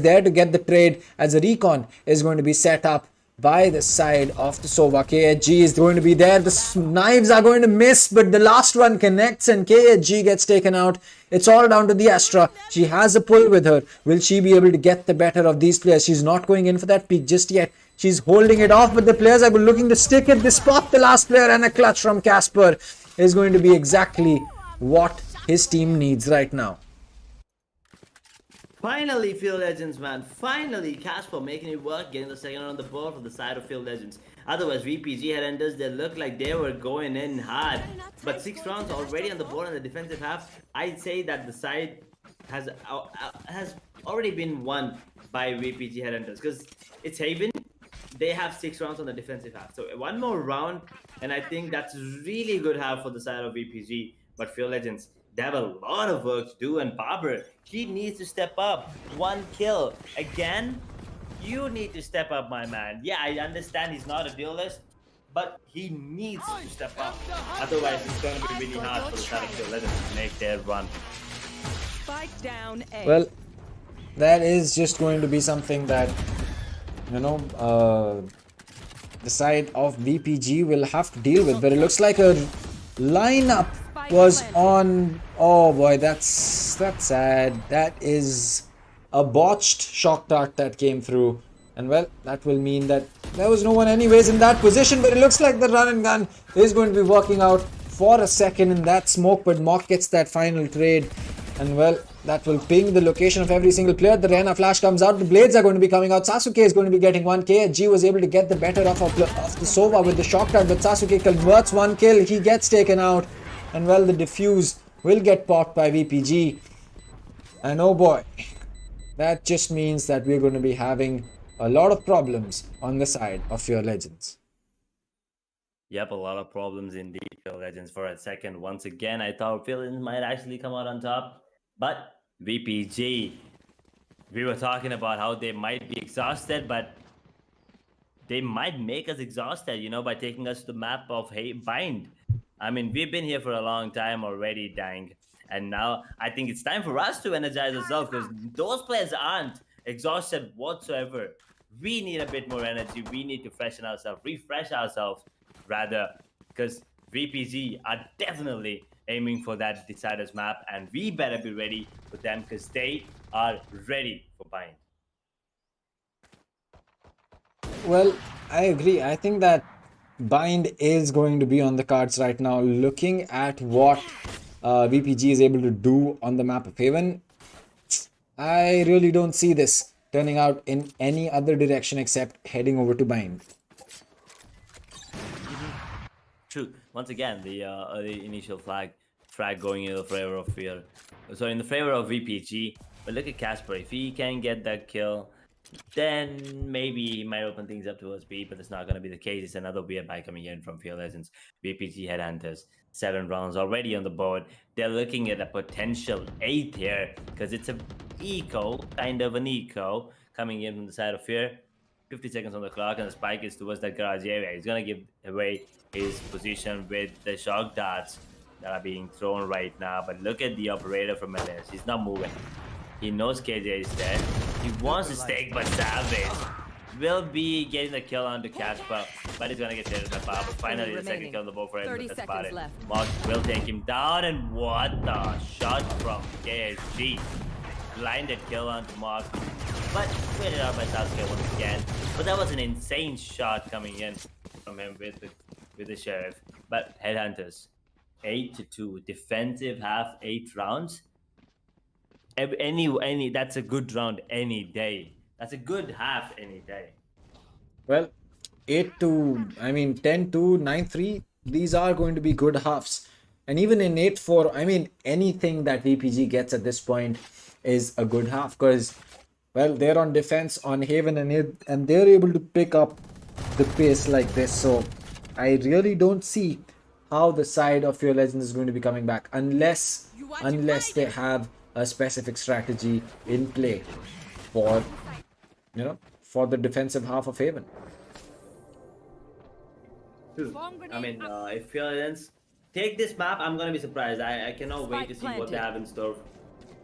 there to get the trade, as a recon is going to be set up by the side of the Sova. KHG is going to be there. The knives are going to miss, but the last one connects and KHG gets taken out. It's all down to the Astra. She has a pull with her. Will she be able to get the better of these players? She's not going in for that peak just yet. She's holding it off, but the players are looking to stick it. They spot the last player, and a clutch from Casper is going to be exactly what his team needs right now. Finally, Field Legends, man. Finally, Casper making it work, getting the second on the board for the side of Field Legends. Otherwise, VPG Headhunters, they looked like they were going in hard. But 6 rounds already on the board in the defensive half. I'd say that the side has already been won by VPG Headhunters, because it's Haven. They have 6 rounds on the defensive half. So one more round, and I think that's really good half for the side of VPG. But Field Legends, they have a lot of work to do, and Barber, he needs to step up. 1 kill. Again, you need to step up, my man. Yeah, I understand he's not a duelist, but he needs to step up. Otherwise, it's going to be really hard for the side of Field Legends to make their run. Spike down A. Well, that is just going to be something that, you know, the side of VPG will have to deal with. But it looks like a lineup was on. Oh boy, that's sad. That is a botched shock dart that came through, and well, that will mean that there was no one anyways in that position. But it looks like the run and gun is going to be working out for a second in that smoke, but Mock gets that final trade, and well, that will ping the location of every single player. The Rena flash comes out, the blades are going to be coming out. Sasuke is going to be getting 1k. G was able to get the better of the Sova with the shock dart, but Sasuke converts 1 kill. He gets taken out, and well, the defuse will get popped by VPG. And oh boy, that just means that we're going to be having a lot of problems on the side of your Legends. Yep, a lot of problems indeed, Field Legends. For a second, once again, I thought Field Legends might actually come out on top. But VPG, we were talking about how they might be exhausted, but they might make us exhausted, you know, by taking us to the map of Bind. I mean, we've been here for a long time already, dang. And now I think it's time for us to energize ourselves, because those players aren't exhausted whatsoever. We need a bit more energy. We need to freshen ourselves, refresh ourselves, rather, because VPG are definitely aiming for that Deciders map, and we better be ready for them, because they are ready for Bind. Well, I agree. I think that Bind is going to be on the cards right now. Looking at what VPG is able to do on the map of Haven, I really don't see this turning out in any other direction except heading over to Bind. True. Once again, the initial frag going in the favor of Fear. So in the favor of VPG. But look at Casper. If he can get that kill, then maybe he might open things up towards B, but that's not going to be the case. It's another weird buy coming in from Field Legends, VPG Headhunters. 7 rounds already on the board. They're looking at a potential 8th here because it's a eco, kind of an eco, coming in from the side of Fear. 50 seconds on the clock, and the spike is towards that garage area. He's going to give away his position with the shock darts that are being thrown right now. But look at the operator from LS. He's not moving. He knows KJ is there. He wants to stake, but Savage will be getting the kill onto Casper, but he's gonna get hit in the power. But finally, the second kill on the board for him. But that's about it. Mark will take him down, and what the shot from KSG. Blinded kill onto Mark, but waited out by Sasuke once again. But that was an insane shot coming in from him with the Sheriff. But Headhunters, 8-2, defensive half, 8 rounds. Any that's a good round any day. That's a good half any day. Well, 8-2, I mean 10-2, 9-3, these are going to be good halves. And even in 8-4, I mean anything that VPG gets at this point is a good half because, well, they're on defense on Haven and they're able to pick up the pace like this. So I really don't see how the side of your Legends is going to be coming back unless they have a specific strategy in play for, you know, for the defensive half of Haven. I mean, if Fields take this map, I'm gonna be surprised. I cannot wait to see what they have in store.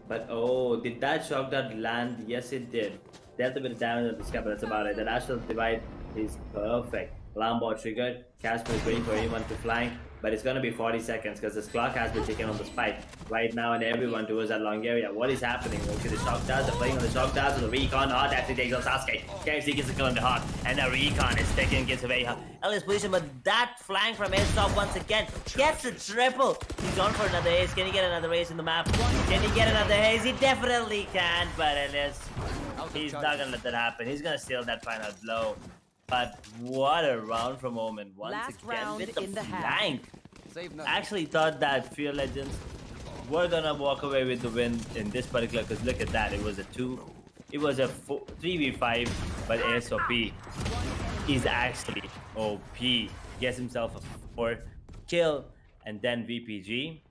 But oh, did that shock dart land? Yes, it did. Dealt a bit of damage on the sky, but that's about it. The National Divide is perfect. Alarm bot triggered. Casper is waiting for anyone to flank, but it's gonna be 40 seconds because this clock has been taken on the spike right now, and everyone towards that long area. What is happening? Okay, the shock darts are playing on the shock darts, and the recon Hot actually takes on Sasuke. KFC gets the kill on the Hot, and the recon is taken and gets away Ellio's position, but that flank from Airsoft once again gets a triple. He's on for another ace. Can he get another ace in the map? Can he get another ace? He definitely can, but Elias, he's not gonna let that happen. He's gonna steal that final blow. But what a round from Omen once again with the flank. Actually thought that Fear Legends were gonna walk away with the win in this particular, because look at that, it was a 3v5, but ASOP is actually OP. Gets himself a 4 kill, and then VPG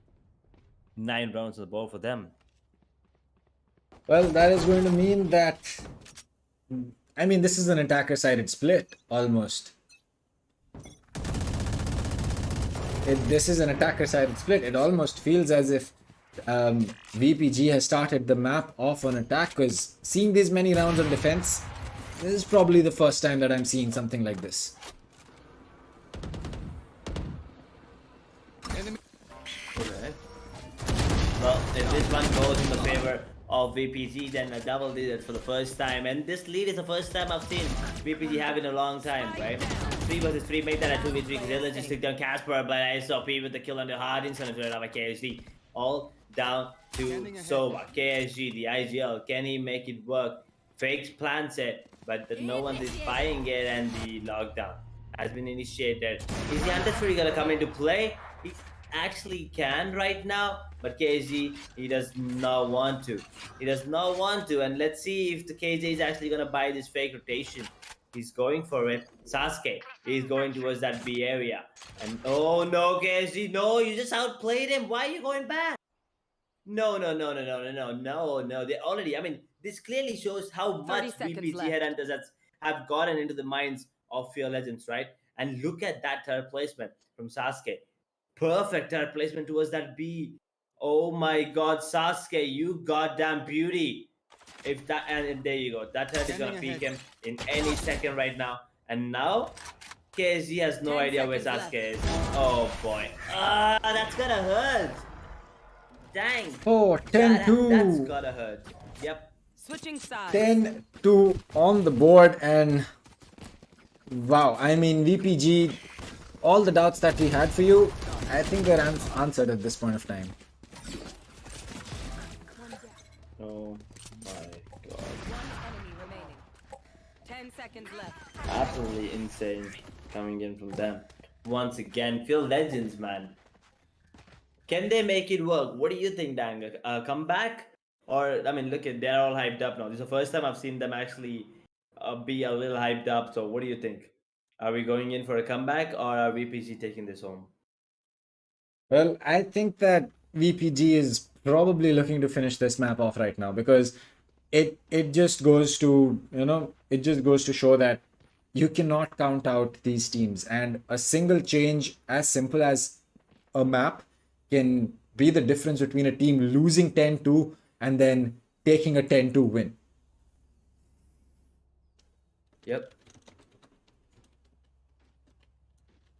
9 rounds on the board for them. Well, that is going to mean that, I mean, this is an attacker-sided split, almost. This is an attacker-sided split. It almost feels as if VPG has started the map off on attack, because seeing these many rounds on defense, this is probably the first time that I'm seeing something like this. Well, if this one goes in the favor of VPG, then a double did it for the first time, and this lead is the first time I've seen VPG have in a long time, right? 3 versus 3, make that a 2v3 because they just took down Casper, but SOP with the kill on the hard instant of KSG. All down to Sova. KSG, the IGL, can he make it work? Fakes plans it, but no one is buying it, and the lockdown has been initiated. Is the Underfury gonna come into play? He actually can right now, but KSG, he does not want to. He does not want to, and let's see if the KJ is actually gonna buy this fake rotation. He's going for it. Sasuke, he's going towards that B area. And oh no, KSG, no, you just outplayed him. Why are you going back? No. They already, I mean, this clearly shows how much VPG Headhunters have gotten into the minds of Fear Legends, right? And look at that third placement from Sasuke. Perfect third placement towards that B. Oh my god, Sasuke, you goddamn beauty. If that, and there you go. That third is gonna peek him in any second right now. And now, KSG has no idea where Sasuke is. Oh boy. That's gonna hurt. Dang. Oh, 10-2. That's gotta hurt. Yep. Switching sides. 10-2 on the board, and wow, I mean, VPG, all the doubts that we had for you, I think they're answered at this point of time. Oh my god. 1 enemy remaining. 10 seconds left. Absolutely insane coming in from them. Once again, Fear Legends, man. Can they make it work? What do you think, Dang? Come back? Or, I mean, look at, they're all hyped up now. This is the first time I've seen them actually be a little hyped up. So what do you think? Are we going in for a comeback or are VPG taking this home? Well, I think that VPG is probably looking to finish this map off right now because it just goes to, it just goes to show that you cannot count out these teams, and a single change as simple as a map can be the difference between a team losing 10-2 and then taking a 10-2 win. Yep.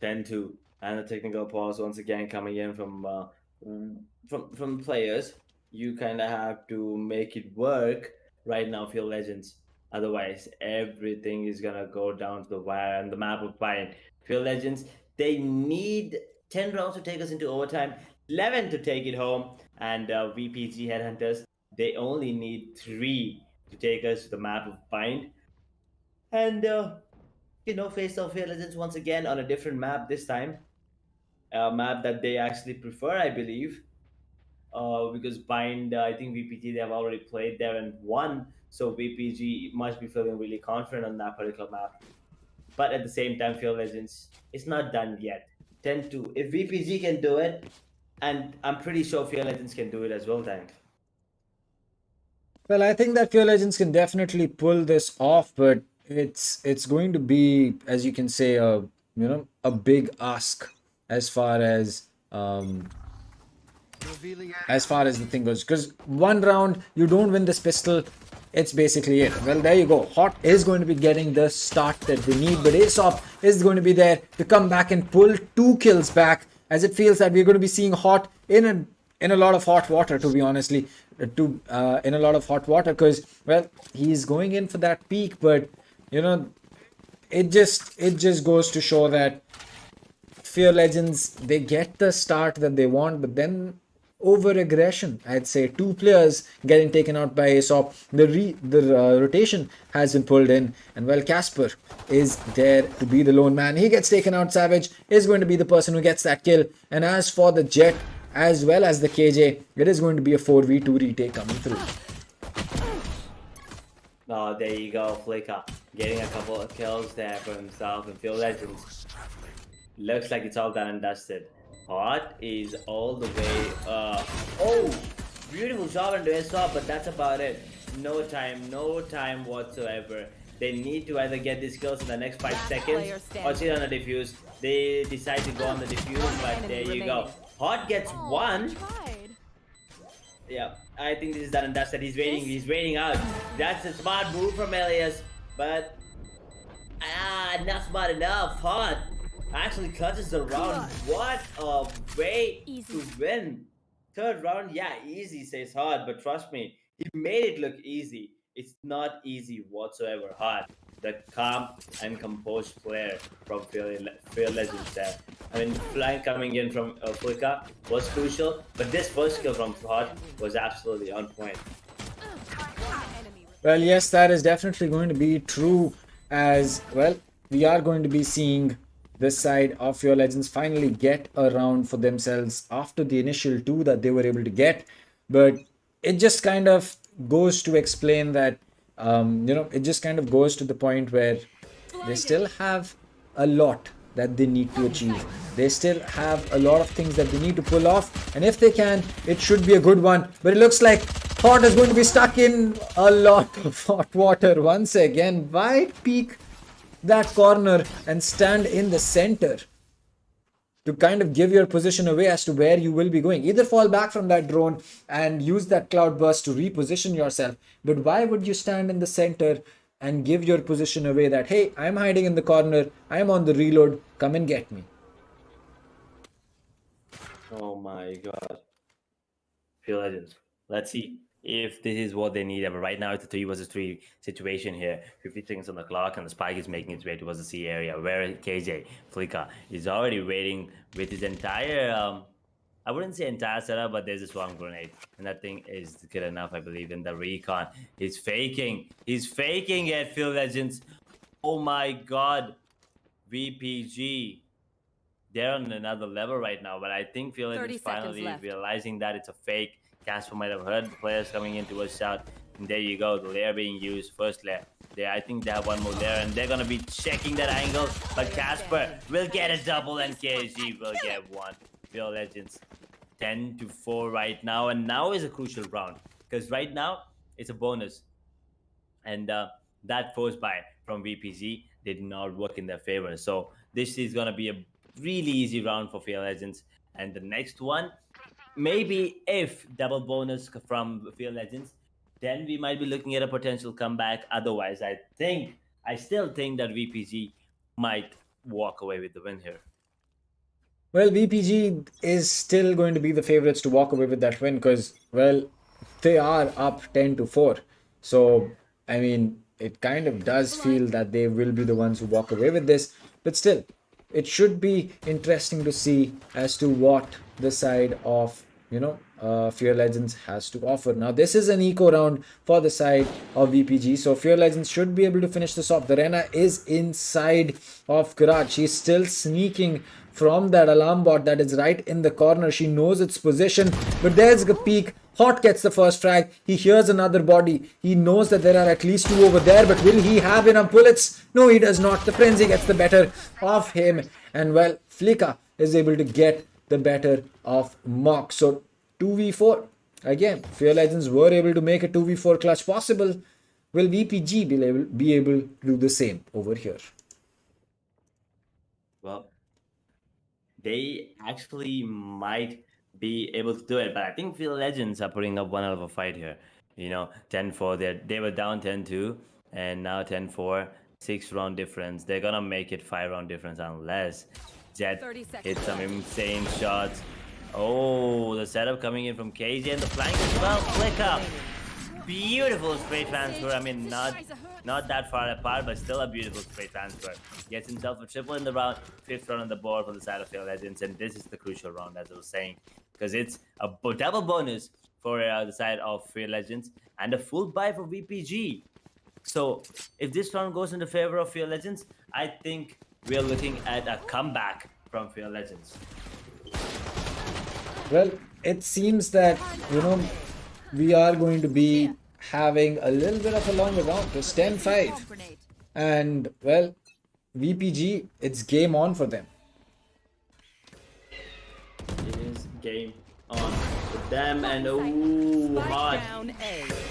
10-2, and the technical pause once again coming in from players. You kind of have to make it work right now, Field Legends. Otherwise, everything is gonna go down to the wire and the map of fine. Field Legends, they need 10 rounds to take us into overtime, 11 to take it home, and VPG Headhunters, they only need 3 to take us to the map of bind. And face off Field Legends once again on a different map this time. A map that they actually prefer, I believe. Because Bind, I think VPG, they have already played there and won. So VPG must be feeling really confident on that particular map. But at the same time, Field Legends, it's not done yet. 10-2. If VPG can do it, and I'm pretty sure Field Legends can do it as well, Tank. Well, I think that Pure Legends can definitely pull this off, but it's going to be, as you can say, a big ask as far as the thing goes. Because one round you don't win this pistol, it's basically it. Well, there you go. Hot is going to be getting the start that they need, but Aesop is going to be there to come back and pull 2 kills back, as it feels that we're going to be seeing Hot in a lot of hot water, to be honestly, in a lot of hot water, because, well, he's going in for that peak, but it just goes to show that Fear Legends, they get the start that they want, but then over aggression, I'd say 2 players getting taken out by Aesop, the rotation has been pulled in, and well, Casper is there to be the lone man. He gets taken out. Savage is going to be the person who gets that kill, and as for the Jet as well as the KJ, it is going to be a 4v2 retake coming through. Oh, there you go, Flicker. Getting a couple of kills there for himself and Field Legends. Looks like it's all done and dusted. Hot is all the way. Oh, beautiful job on the Aesop, but that's about it. No time whatsoever. They need to either get these kills in the next 5 seconds or sit on the defuse. They decide to go on the defuse, but there you go. Hot gets 1. Yeah, I think this is done and dusted. He's waiting out. That's a smart move from Elias, but not smart enough. Hot actually clutches the round. What a way to win. 3rd round, yeah, easy, says Hot, but trust me, he made it look easy. It's not easy whatsoever. Hot, the calm and composed player from Field Legends there. I mean, flank coming in from Flicker was crucial, but this first kill from Hot was absolutely on point. Well, yes, that is definitely going to be true, as well. We are going to be seeing this side of Your Legends finally get a round for themselves after the initial 2 that they were able to get, but it just kind of goes to explain that it just kind of goes to the point where they still have a lot that they need to achieve. They still have a lot of things that they need to pull off, and if they can, it should be a good one. But it looks like Hot is going to be stuck in a lot of hot water once again. Why peek that corner and stand in the center to kind of give your position away as to where you will be going? Either fall back from that drone and use that cloud burst to reposition yourself, but why would you stand in the center and give your position away that, hey, I'm hiding in the corner, I'm on the reload, come and get me? Oh my god. Field Legends. Let's see if this is what they need. But right now it's a 3 versus 3 situation here. 50 seconds on the clock, and the spike is making its way towards the C area where KJ Flicker is already waiting with his entire I wouldn't say entire setup, but there's a swarm grenade, and that thing is good enough, I believe. In the recon, he's faking it, Field Legends. Oh my god, VPG, they're on another level right now, but I think Field Legends finally realizing that it's a fake. Casper might have heard the players coming in to a shot. And there you go, the layer being used, first layer. I think they have one more layer, and they're gonna be checking that angle. But Casper will get a double, and KSG will get one. Pure Legends 10-4 right now, and now is a crucial round because right now it's a bonus, and that force buy from VPG did not work in their favor. So this is gonna be a really easy round for Pure Legends, and the next one, maybe if double bonus from Pure Legends, then we might be looking at a potential comeback. Otherwise, I still think that VPG might walk away with the win here. Well, VPG is still going to be the favorites to walk away with that win because, well, they are up 10-4. So, I mean, it kind of does feel that they will be the ones who walk away with this. But still, it should be interesting to see as to what the side of, Fear Legends has to offer. Now, this is an eco round for the side of VPG, so Fear Legends should be able to finish this off. The Rena is inside of Garage. She's still sneaking from that alarm bot that is right in the corner. She knows its position, but there's the peak. Hot gets the first frag. He hears another body. He knows that there are at least two over there, but will he have enough bullets? No, he does not. The frenzy gets the better of him, and well, Flicka is able to get the better of Mock. So 2v4 again. Fear Legends were able to make a 2v4 clutch possible. Will VPG be able to do the same over here? Well, they actually might be able to do it, but I think Fear Legends are putting up one hell of a fight here. 10-4. They were down 10-2, and now 10-4. 6-round difference. They're gonna make it 5-round difference unless Jet hits some insane shots. Oh, the setup coming in from KJ and the flank as well. Flick up. Beautiful spray transfer. I mean, not that far apart, but still a beautiful spray transfer. Gets himself a triple in the round, 5th round on the board for the side of Fear Legends, and this is the crucial round, as I was saying, because it's a double bonus for the side of Fear Legends and a full buy for VPG. So if this round goes in the favor of Fear Legends, I think we are looking at a comeback from Fear Legends. Well, it seems that, we are going to be having a little bit of a longer round. It's 10-5. And, well, VPG, it's game on for them. It is game on for them. And, ooh, Hot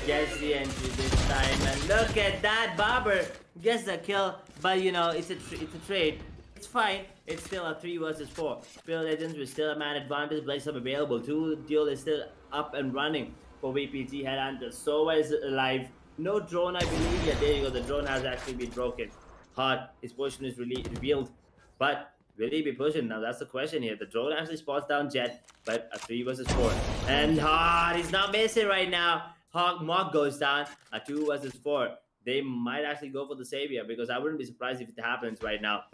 gets the entry this time. And look at that. Barber gets the kill. But, it's a trade. It's fine. It's still a 3 versus 4. Fear Legends with still a man advantage. Blaze up available. 2 duel is still up and running for VPG Headhunters. Sova is alive. No drone, I believe. Yeah, there you go. The drone has actually been broken. Hard. His position is really revealed. But will he be pushing? Now that's the question here. The drone actually spots down Jet, but a 3 versus 4. And Hard, he's not missing right now. Mock goes down. A 2 versus 4. They might actually go for the savior because I wouldn't be surprised if it happens right now.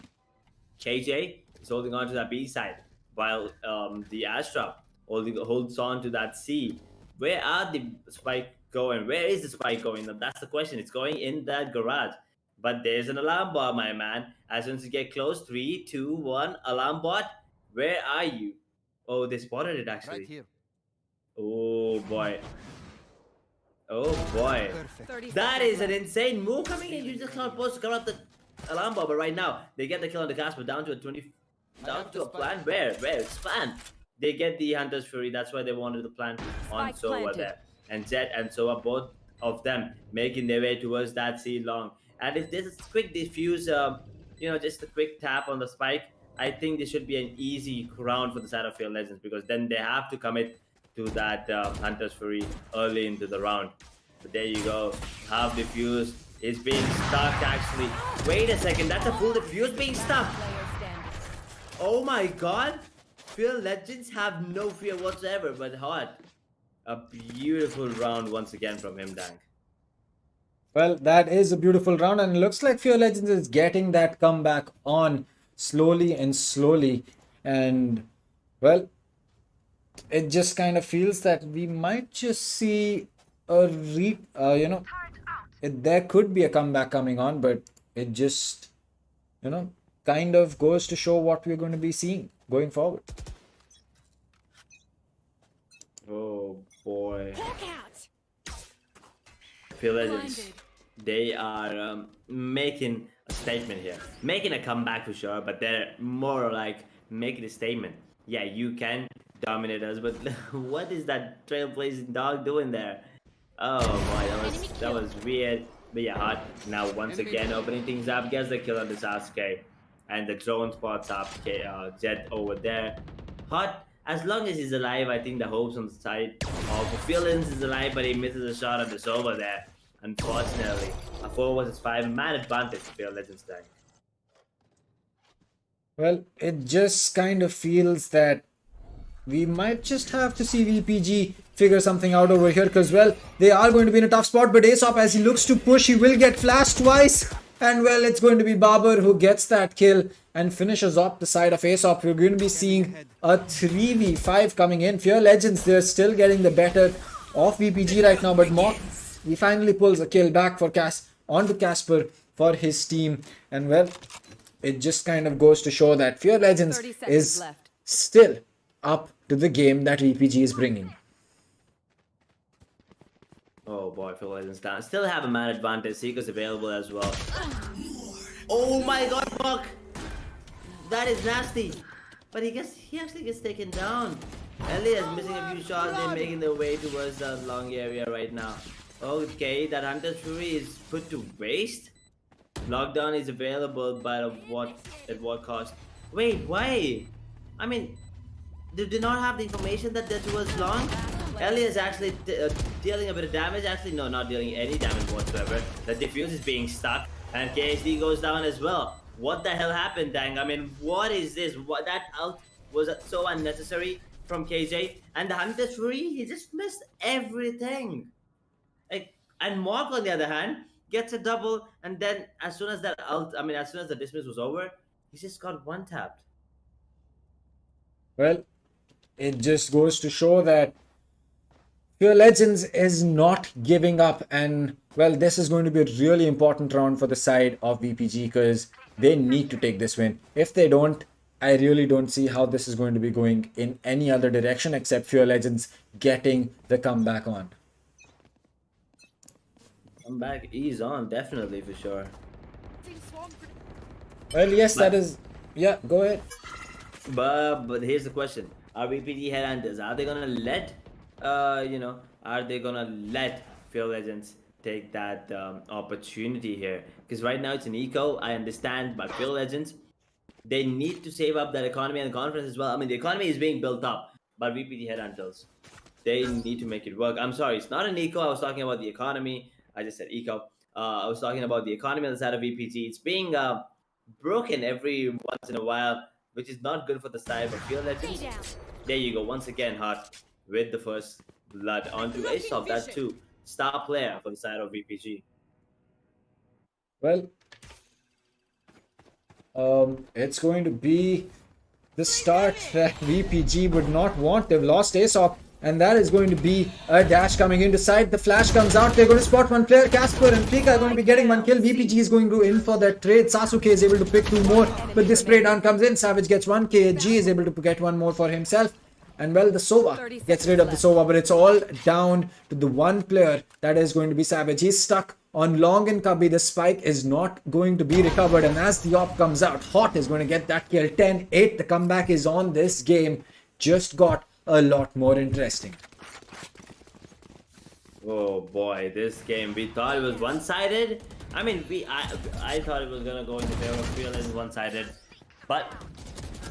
KJ is holding on to that B side while the Astra holds on to that C. Where are the spike going? Where is the spike going? That's the question. It's going in that garage. But there's an alarm bot, my man. As soon as you get close, 3, 2, 1, alarm bot. Where are you? Oh, they spotted it actually. Right here. Oh boy. Oh boy. That is an insane move coming in. You just not supposed to cover up the alarm bot, but right now they get the kill on the Casper down to a 20. Down to a plan. Where? It's plan. They get the Hunter's Fury. That's why they wanted the plan on Sova there. And Zed and Sova, both of them making their way towards that C long. And if this is quick diffuse, just a quick tap on the spike, I think this should be an easy round for the side of Fear Legends because then they have to commit to that Hunter's Fury early into the round. But there you go. Half diffuse is being stuck actually. Wait a second, that's a full diffuse being stuck. Oh my god. Fear Legends have no fear whatsoever, but Hot. A beautiful round once again from him, Dank. Well, that is a beautiful round, and it looks like Fear Legends is getting that comeback on slowly and slowly. And, well, it just kind of feels that we might just see there could be a comeback coming on, but it just, kind of goes to show what we're going to be seeing going forward. Oh boy. Fear Legends, they are making a statement here, making a comeback for sure, but they're more like making a statement. Yeah, you can dominate us, but what is that trailblazing dog doing there? Oh boy, that was weird. But yeah, hot. Now once again opening things up, gets the kill on the Sasuke, and the drone spots up Jet over there. Hot. As long as he's alive, I think the hopes on the side of Feelings is alive, but he misses a shot on the Sova there. Unfortunately, a 4 vs 5 man advantage for Fear Legends tank. Well, it just kind of feels that we might just have to see VPG figure something out over here, because, well, they are going to be in a tough spot, but Aesop, as he looks to push, he will get flashed twice. And, well, it's going to be Babar who gets that kill and finishes off the side of Aesop. We're going to be seeing a 3v5 coming in. Fear Legends, they're still getting the better of VPG right now, but Mock, he finally pulls a kill back for onto Casper for his team. And, well, it just kind of goes to show that Fear Legends is still up to the game that VPG is bringing. Oh boy, Fear Legends down. Still have a man advantage. Seeker's available as well. Oh my god, fuck! That is nasty. But he actually gets taken down. Ellie is missing a few shots. They're making their way towards the long area right now. Okay, that Hunter's Fury is put to waste. Lockdown is available, but at what cost? Wait, why? I mean, did they not have the information that was long? Ellie is actually dealing a bit of damage. Actually, no, not dealing any damage whatsoever. The defuse is being stuck, and KHD goes down as well. What the hell happened, dang? I mean, what is this? What, that ult was so unnecessary from KJ. And the Hunter's Fury, he just missed everything. Like, and Mork, on the other hand, gets a double, and then as soon as as soon as the dismiss was over, he just got one tapped. Well, it just goes to show that Fear Legends is not giving up, and, well, this is going to be a really important round for the side of VPG, because they need to take this win. If they don't, I really don't see how this is going to be going in any other direction except Fear Legends getting the comeback on. Comeback is on, definitely, for sure. Well, yes, that is... Yeah, go ahead. But here's the question. Are VPG Headhunters, are they gonna let are they gonna let Fear Legends take that opportunity here? Because right now it's an eco, I understand, but Fear Legends, they need to save up their economy and conference as well. I mean, the economy is being built up, but VPG Headhunters, they need to make it work. I'm sorry, it's not an eco, I was talking about the economy. I just said eco. I was talking about the economy on the side of VPG. It's being broken every once in a while, which is not good for the side of Fear Legends. There you go, once again, Hot with the first blood onto Aesop, that too. Star player for the side of VPG. Well, it's going to be the start that VPG would not want. They've lost Aesop, and that is going to be a dash coming into sight. The flash comes out. They're going to spot one player. Casper and Pika are going to be getting one kill. VPG is going to in for that trade. Sasuke is able to pick two more, but this spray down comes in. Savage gets one. KG is able to get one more for himself. And, well, the Sova gets rid of the Sova, but it's all down to the one player that is going to be Savage. He's stuck on Long and Cubby. The spike is not going to be recovered, and as the op comes out, Hot is going to get that kill. 10-8, the comeback is on. This game just got a lot more interesting. Oh boy, this game, we thought it was one-sided. I mean, I thought it was gonna go in the favor of Fear Legends one-sided, but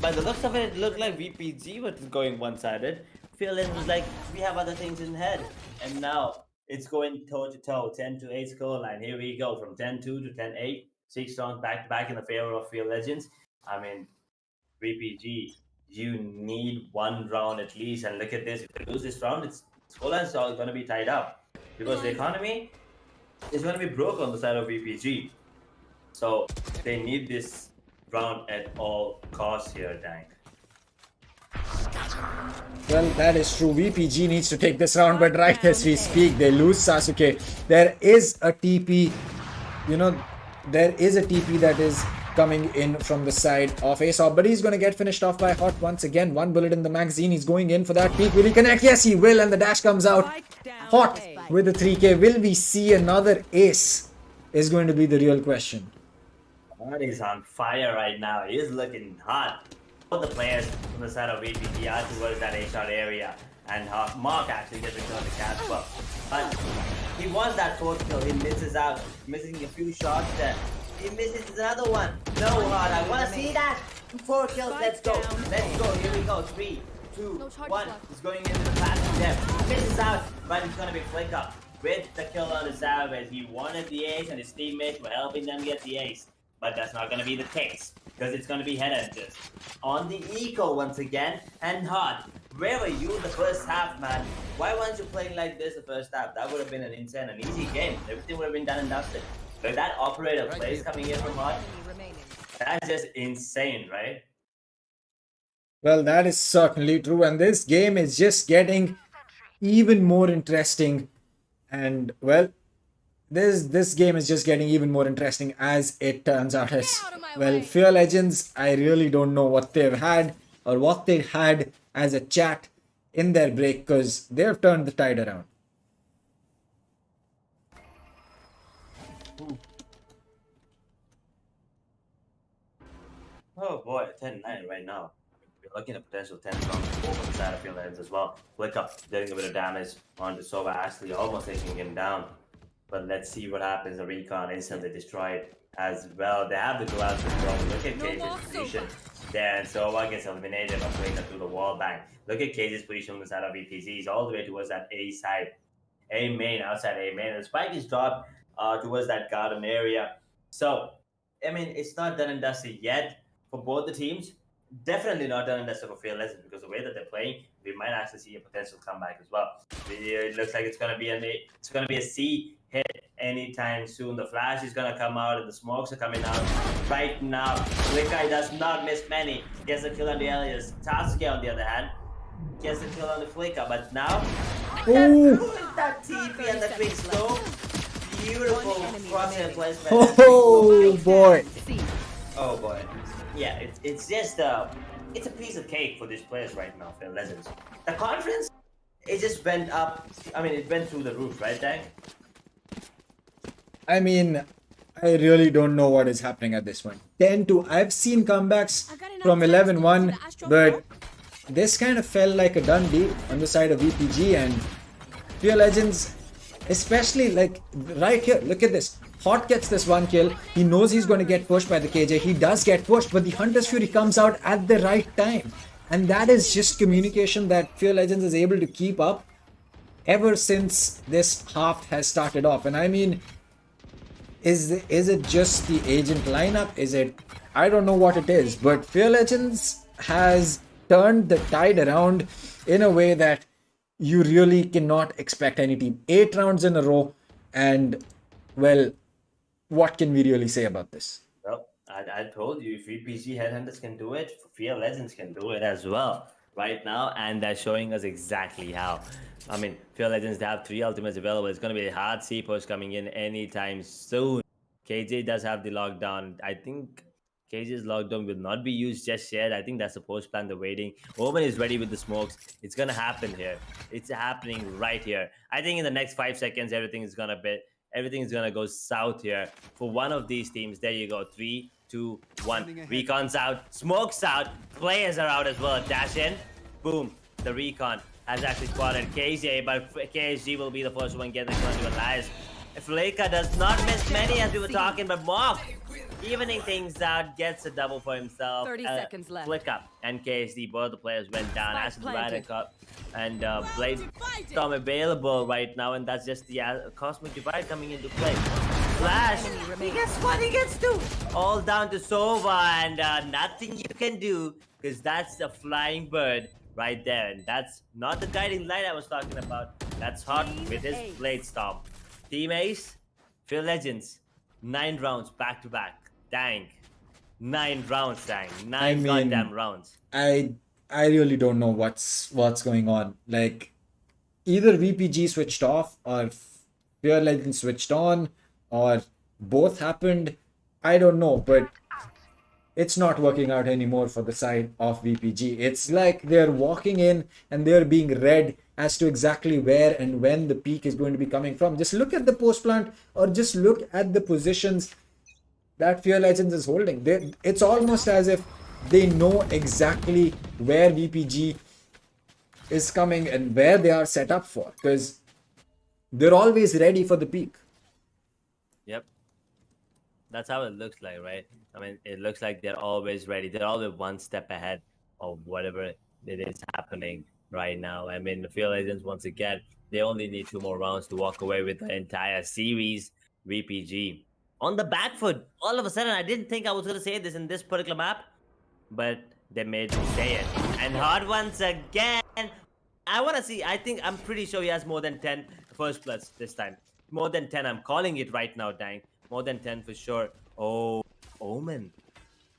by the looks of it, it looked like VPG was going one-sided. Fear Legends was like, we have other things in head, and now it's going toe-to-toe, 10-8 scoreline. Here we go, from 10-2 to 10-8, 6 rounds back-to-back in the favor of Fear Legends. I mean, VPG, you need one round at least, and look at this. If they lose this round, it's scoreline's going to be tied up, because the economy is going to be broke on the side of VPG. So they need this round at all costs here, Dank. Well, that is true. VPG needs to take this round, but right as we speak, they lose Sasuke. There is a TP, there is a TP that is coming in from the side of Aesop, but he's going to get finished off by Hot once again. 1 bullet in the magazine. He's going in for that peak. Will he connect? Yes, he will, and the dash comes out. Spike down Hot A. with the 3K. Will we see another ace? Is going to be the real question. Hot is on fire right now. He is looking hot. Both the players from the side of VPG are towards that A-shot area. And Mark actually gets a kill on the catch well. But he wants that fourth kill. He misses out, missing a few shots there. He misses another one. No, Hot, I want to see that. 4 kills, let's go. Let's go, here we go. 3, 2, 1. He's going into the pass there. Misses out, but he's going to be flick up. With the kill on the Savage, he wanted the ace and his teammates were helping them get the ace. But that's not going to be the case, because it's going to be Headhunters on the eco once again. And Hot, where were you the first half, man? Why weren't you playing like this the first half? That would have been an insane and easy game. Everything would have been done and dusted. But that operator plays coming in from Hot, that's just insane, right? Well, that is certainly true, and this game is just getting even more interesting. And well, this game is just getting even more interesting as it turns out. As well, Fear Legends, I really don't know what they've had or what they had as a chat in their break, because they've turned the tide around. Oh boy, 10-9 right now. We're looking at potential 10 rounds over the side of Field Legends as well. Flick up, doing a bit of damage onto Sova Ashley, almost taking him down. But let's see what happens. The recon instantly destroyed as well. They have the gloves as well. Look at Cage's position there, and Sova gets eliminated by playing through the wall bang. Look at Cage's position on the side of VPZ. He's all the way towards that A side. A main, outside A main. And the spike is dropped towards that garden area. So, I mean, it's not done and dusted yet for both the teams. Definitely not done and dusted for Fear Legends, because the way that they're playing, we might actually see a potential comeback as well. It looks like it's gonna be a C hit anytime soon. The flash is gonna come out and the smokes are coming out right now. Flicker does not miss many. Gets the kill on the Elias. Sasuke on the other hand gets the kill on the Flicker, but now that TP and the quick scope. Beautiful crosshair placement. Oh boy. Oh boy. Yeah, it's just it's a piece of cake for these players right now, Fear Legends. The confidence, it just went up. I mean, it went through the roof, right, Tank? I mean, I really don't know what is happening at this point. 10-2. I've seen comebacks from 11-1, but this kind of felt like a done deal on the side of VPG and Fear Legends, especially like right here. Look at this. Hot gets this 1 kill. He knows he's going to get pushed by the KJ. He does get pushed, but the Hunter's Fury comes out at the right time. And that is just communication that Fear Legends is able to keep up ever since this half has started off. And I mean, is it just the agent lineup? Is it? I don't know what it is, but Fear Legends has turned the tide around in a way that you really cannot expect any team. 8 rounds in a row, and well, what can we really say about this? Well, I told you, if VPG Headhunters can do it, Fear Legends can do it as well right now, and they're showing us exactly how. I mean, Fear Legends, they have 3 ultimates available. It's going to be a hard C push coming in anytime soon. KJ does have the lockdown. I think KJ's lockdown will not be used just yet. I think that's the post plan they're waiting. Omen is ready with the smokes. It's going to happen here. It's happening right here. I think in the next 5 seconds, everything is going to go south here for one of these teams. There you go. 3, 2, 1. Recon's out. Smoke's out. Players are out as well. Dash in. Boom. The recon has actually spotted KJ, but KSG will be the first one getting to Elias. Flaker does not miss many, as we were talking, but Mock, evening things out, gets a double for himself. 30 seconds left. Flick up and KSD, both the players went down. Acid Rider Cup and Blade Storm available right now, and that's just the Cosmic Divide coming into play. Flash, he gets 1, he gets 2. All down to Sova, and nothing you can do, because that's the flying bird right there, and that's not the guiding light I was talking about. That's Hot with his Blade Storm. Team Ace, Fear Legends, 9 rounds back to back. Dang, 9 rounds, dang, 9 goddamn rounds. I really don't know what's going on. Like, either VPG switched off or Fear Legends switched on, or both happened. I don't know, but it's not working out anymore for the side of VPG. It's like they're walking in and they're being read as to exactly where and when the peak is going to be coming from. Just look at the post plant, or just look at the positions that Fear Legends is holding. It's almost as if they know exactly where VPG is coming and where they are set up for, because they're always ready for the peak. Yep. That's how it looks like, right? I mean, it looks like they're always ready. They're always one step ahead of whatever it is happening right now. I mean, the Fear Legends, once again, they only need 2 more rounds to walk away with the entire series. VPG on the back foot. All of a sudden, I didn't think I was going to say this in this particular map, but they made me say it. And hard once again. I want to see. I'm pretty sure he has more than 10 first bloods this time. More than 10. I'm calling it right now, dang. More than 10 for sure. Oh, Omen.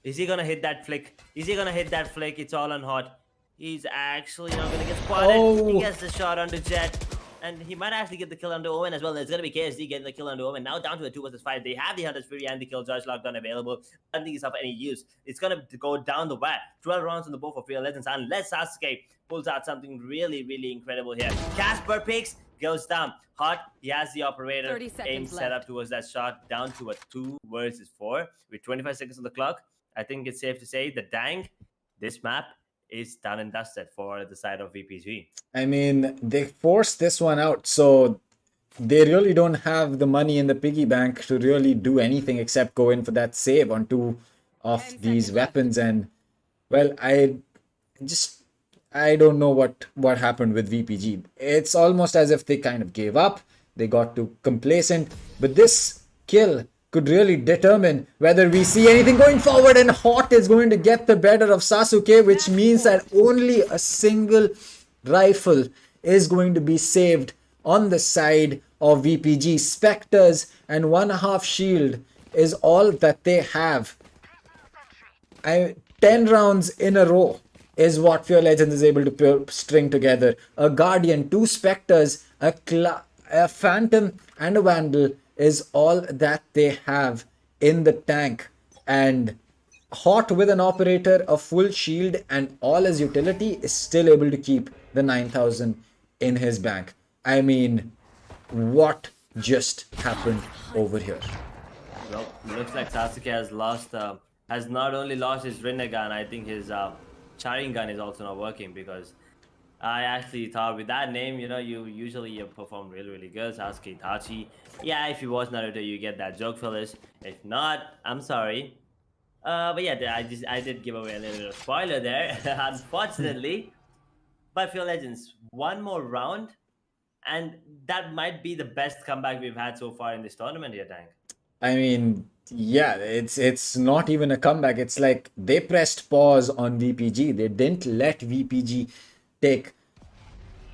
Is he going to hit that flick? Is he going to hit that flick? It's all on hot. He's actually not going to get spotted. Oh. He gets the shot on the Jet. And he might actually get the kill under Owen as well. It's going to be KSD getting the kill under Owen. Now down to a 2 versus 5. They have the Hunter's Fury and the Killjoy's lockdown available. I don't think it's of any use. It's going to go down the wire. 12 rounds on the board for Fear Legends. Unless Sasuke pulls out something really, really incredible here. Casper picks, goes down. Hot, he has the operator aim set up towards that shot. Down to a 2 versus 4. With 25 seconds on the clock, I think it's safe to say that dang, this map is done and dusted for the side of VPG. I mean, they forced this one out, so they really don't have the money in the piggy bank to really do anything except go in for that save on 2 of these weapons. And well, I don't know what happened with VPG. It's almost as if they kind of gave up. They got too complacent. But this kill could really determine whether we see anything going forward, and Hot is going to get the better of Sasuke, which means that only a single rifle is going to be saved on the side of VPG. Spectres and 1.5 shield is all that they have. 10 rounds in a row is what Fear Legends is able to string together. A Guardian, 2 Spectres, a Phantom and a Vandal is all that they have in the tank. And Hot with an operator, a full shield and all his utility is still able to keep the 9,000 in his bank. I mean, what just happened over here? Well, looks like Sasuke has not only lost his Rinnegan, I think his Sharingan is also not working, because I actually thought with that name, you usually perform really, really good. Sasuke Itachi. Yeah, if you watch Naruto, you get that joke, fellas. If not, I'm sorry. But yeah, I did give away a little bit of spoiler there, unfortunately. But Fear Legends, 1 more round, and that might be the best comeback we've had so far in this tournament here, Tank. I mean, yeah, it's not even a comeback. It's like they pressed pause on VPG. They didn't let VPG take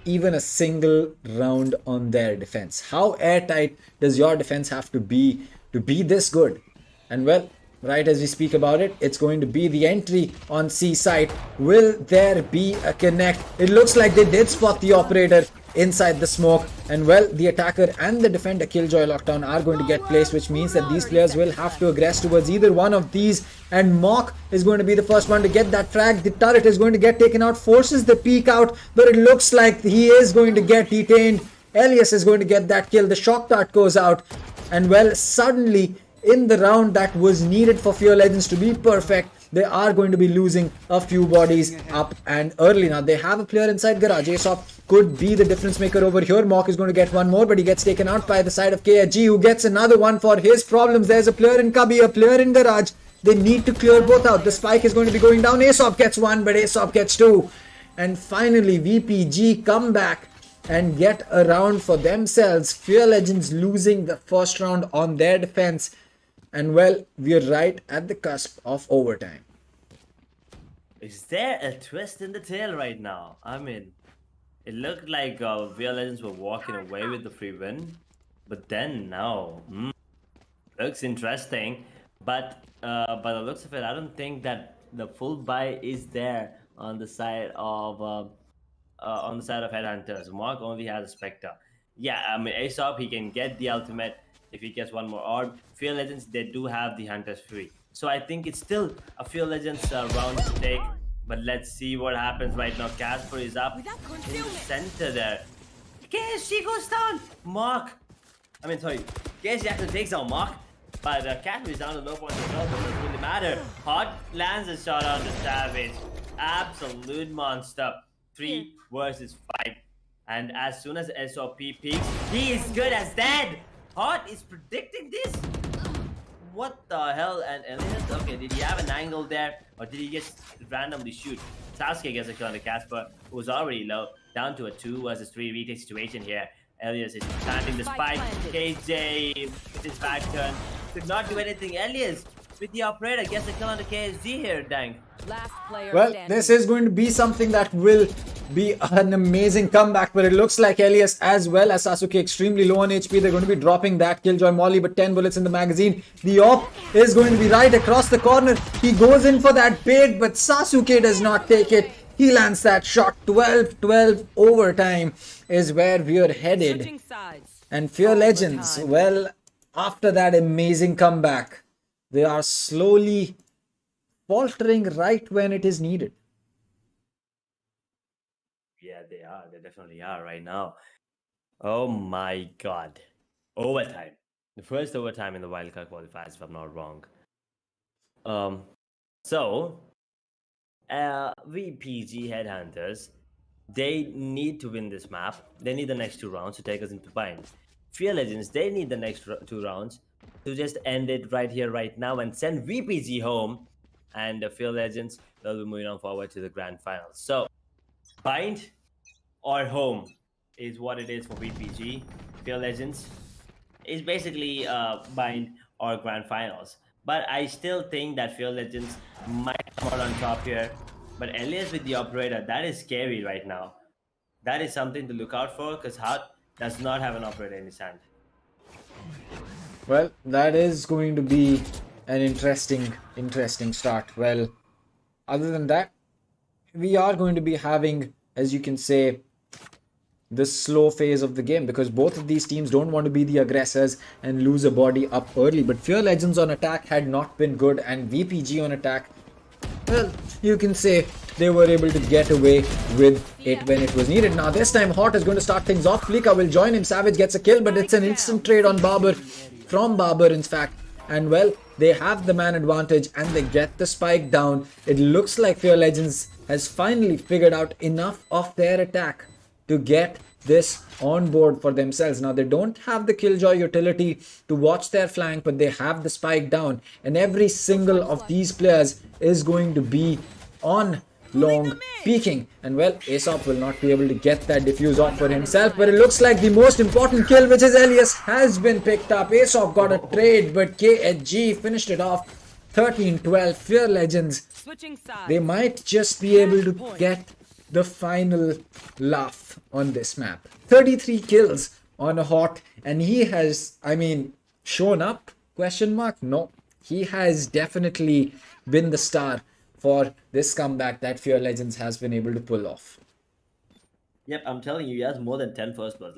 even a single round on their defense. How airtight does your defense have to be this good? And well, right as we speak about it, it's going to be the entry on C site. Will there be a connect? It looks like they did spot the operator inside the smoke, and well, the attacker and the defender Killjoy lockdown are going to get placed, which means that these players will have to aggress towards either one of these, and Mock is going to be the first one to get that frag. The turret is going to get taken out, forces the peek out, but it looks like he is going to get detained. Elias is going to get that kill. The shock dart goes out, and well, suddenly in the round that was needed for Fear Legends to be perfect, they are going to be losing a few bodies up and early. Now they have a player inside garage. Aesop could be the difference maker over here. Mock is going to get 1 more, but he gets taken out by the side of KHG, who gets another one for his problems. There's a player in Cubby, a player in garage. They need to clear both out. The spike is going to be going down. Aesop gets 1, but Aesop gets 2. And finally, VPG come back and get a round for themselves. Fear Legends losing the first round on their defense. And well, we're right at the cusp of overtime. Is there a twist in the tail right now? I mean, it looked like Fear Legends were walking away with the free win, but then now, looks interesting. But by the looks of it, I don't think that the full buy is there on the side of Headhunters. Mark only has a Spectre. Yeah, I mean, Aesop, he can get the ultimate if he gets 1 more orb. Fear Legends, they do have the Hunter's Fury. So I think it's still a Fear Legends round to take. But let's see what happens right now. Casper is up in the center there. KSG goes down. KSG actually takes out Mark. But Casper is down to low point as well, but it doesn't really matter. Hot lands a shot on the Savage. Absolute monster. 3 versus 5. And as soon as SOP peaks, he is good as dead. Hot is predicting this. What the hell? And Elias, okay, did he have an angle there? Or did he just randomly shoot? Sasuke gets a kill on the Casper, who was already low. Down to a 2 versus 3 retake situation here. Elias is planting the spike. KJ with his back turn. Could not do anything. Elias with the operator gets a kill on the KSG here, dang. Last player Well, standing. this is going to be something that will be an amazing comeback, but it looks like Elias as well as Sasuke extremely low on HP. They're going to be dropping that Killjoy Molly, but 10 bullets in the magazine. The op is going to be right across the corner. He goes in for that bait, but Sasuke does not take it. He lands that shot. 12-12 overtime is where we're headed. Switching sides. And Fear Legends, well, after that amazing comeback, they are slowly faltering right when it is needed. Yeah, they are. They definitely are right now. Oh my god. Overtime. The first overtime in the Wildcard qualifiers, if I'm not wrong. VPG Headhunters, they need to win this map. They need the next 2 rounds to take us into bind. Fear Legends, they need the next 2 rounds to just end it right here, right now, and send VPG home. And the Fear Legends, they'll be moving on forward to the grand finals. So, bind or home is what it is for VPG. Fear Legends is basically bind or grand finals. But I still think that Fear Legends might come out on top here. But Elias with the operator, that is scary right now. That is something to look out for, because Hart does not have an operator in his hand. Well, that is going to be an interesting start. Well, other than that, we are going to be having, as you can say, the slow phase of the game, because both of these teams don't want to be the aggressors and lose a body up early. But Fear Legends on attack had not been good, and VPG on attack, well, you can say they were able to get away with it when it was needed. Now this time Hot is going to start things off. Fleeka will join him. Savage gets a kill, but it's an instant trade on Barber, from Barber in fact. And well, they have the man advantage and they get the spike down. It looks like Fear Legends has finally figured out enough of their attack to get this on board for themselves. Now they don't have the Killjoy utility to watch their flank, but they have the spike down, and every single of these players is going to be on long peeking. And well, Aesop will not be able to get that diffuse off for himself, but it looks like the most important kill, which is Elias, has been picked up. Aesop got a trade, but KHG finished it off. 13-12. Fear Legends, Switching sides. they might just be able to get the final laugh on this map. 33 kills on a Hot, and he has, I mean, shown up? Question mark? No. He has definitely been the star for this comeback that Fear Legends has been able to pull off. Yep, I'm telling you, he has more than 10 first bloods.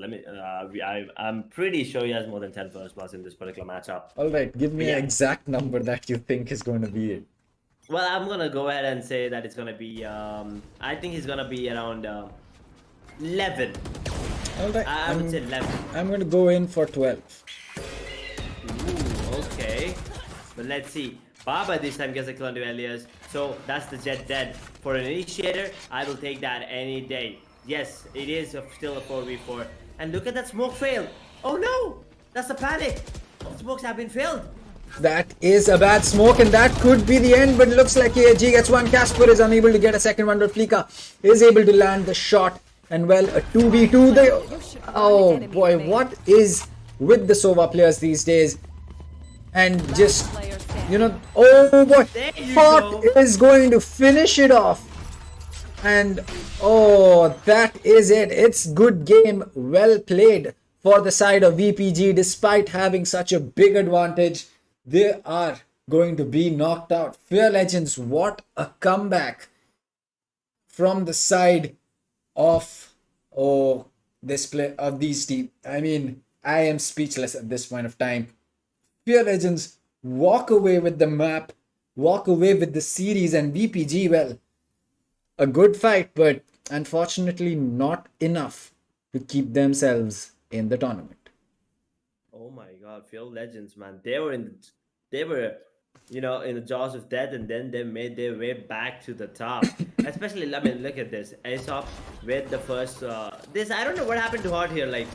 I'm pretty sure he has more than 10 first bloods in this particular matchup. Alright, give me an exact number that you think is going to be it. Well, I'm gonna go ahead and say that it's gonna be. I think he's gonna be around 11. Alright, I would say 11. I'm going to go in for 12. Ooh, okay. But let's see. Baba this time gets a kill onto Elias. So that's the Jet dead. For an initiator, I will take that any day. Yes, it is still a 4v4. And look at that smoke fail. Oh no! That's a panic. Smokes have been failed. That is a bad smoke, and that could be the end, but it looks like KG gets one. Casper is unable to get a second one, but Fleeka is able to land the shot. And well, a 2v2. Oh boy, what is with the Sova players these days? And just, you know, oh boy, Hot is going to finish it off. And oh, that is it. It's good game, well played for the side of VPG. Despite having such a big advantage, they are going to be knocked out. Fear Legends, what a comeback from the side of these teams. I mean, I am speechless at this point of time. Fear Legends walk away with the map walk away with the series, and VPG, well, a good fight, but unfortunately not enough to keep themselves in the tournament. Oh my God, Field Legends, man. They were, in the jaws of death, and then they made their way back to the top. Especially, I mean, look at this. Aesop with the first. This I don't know what happened to Hot here. Like,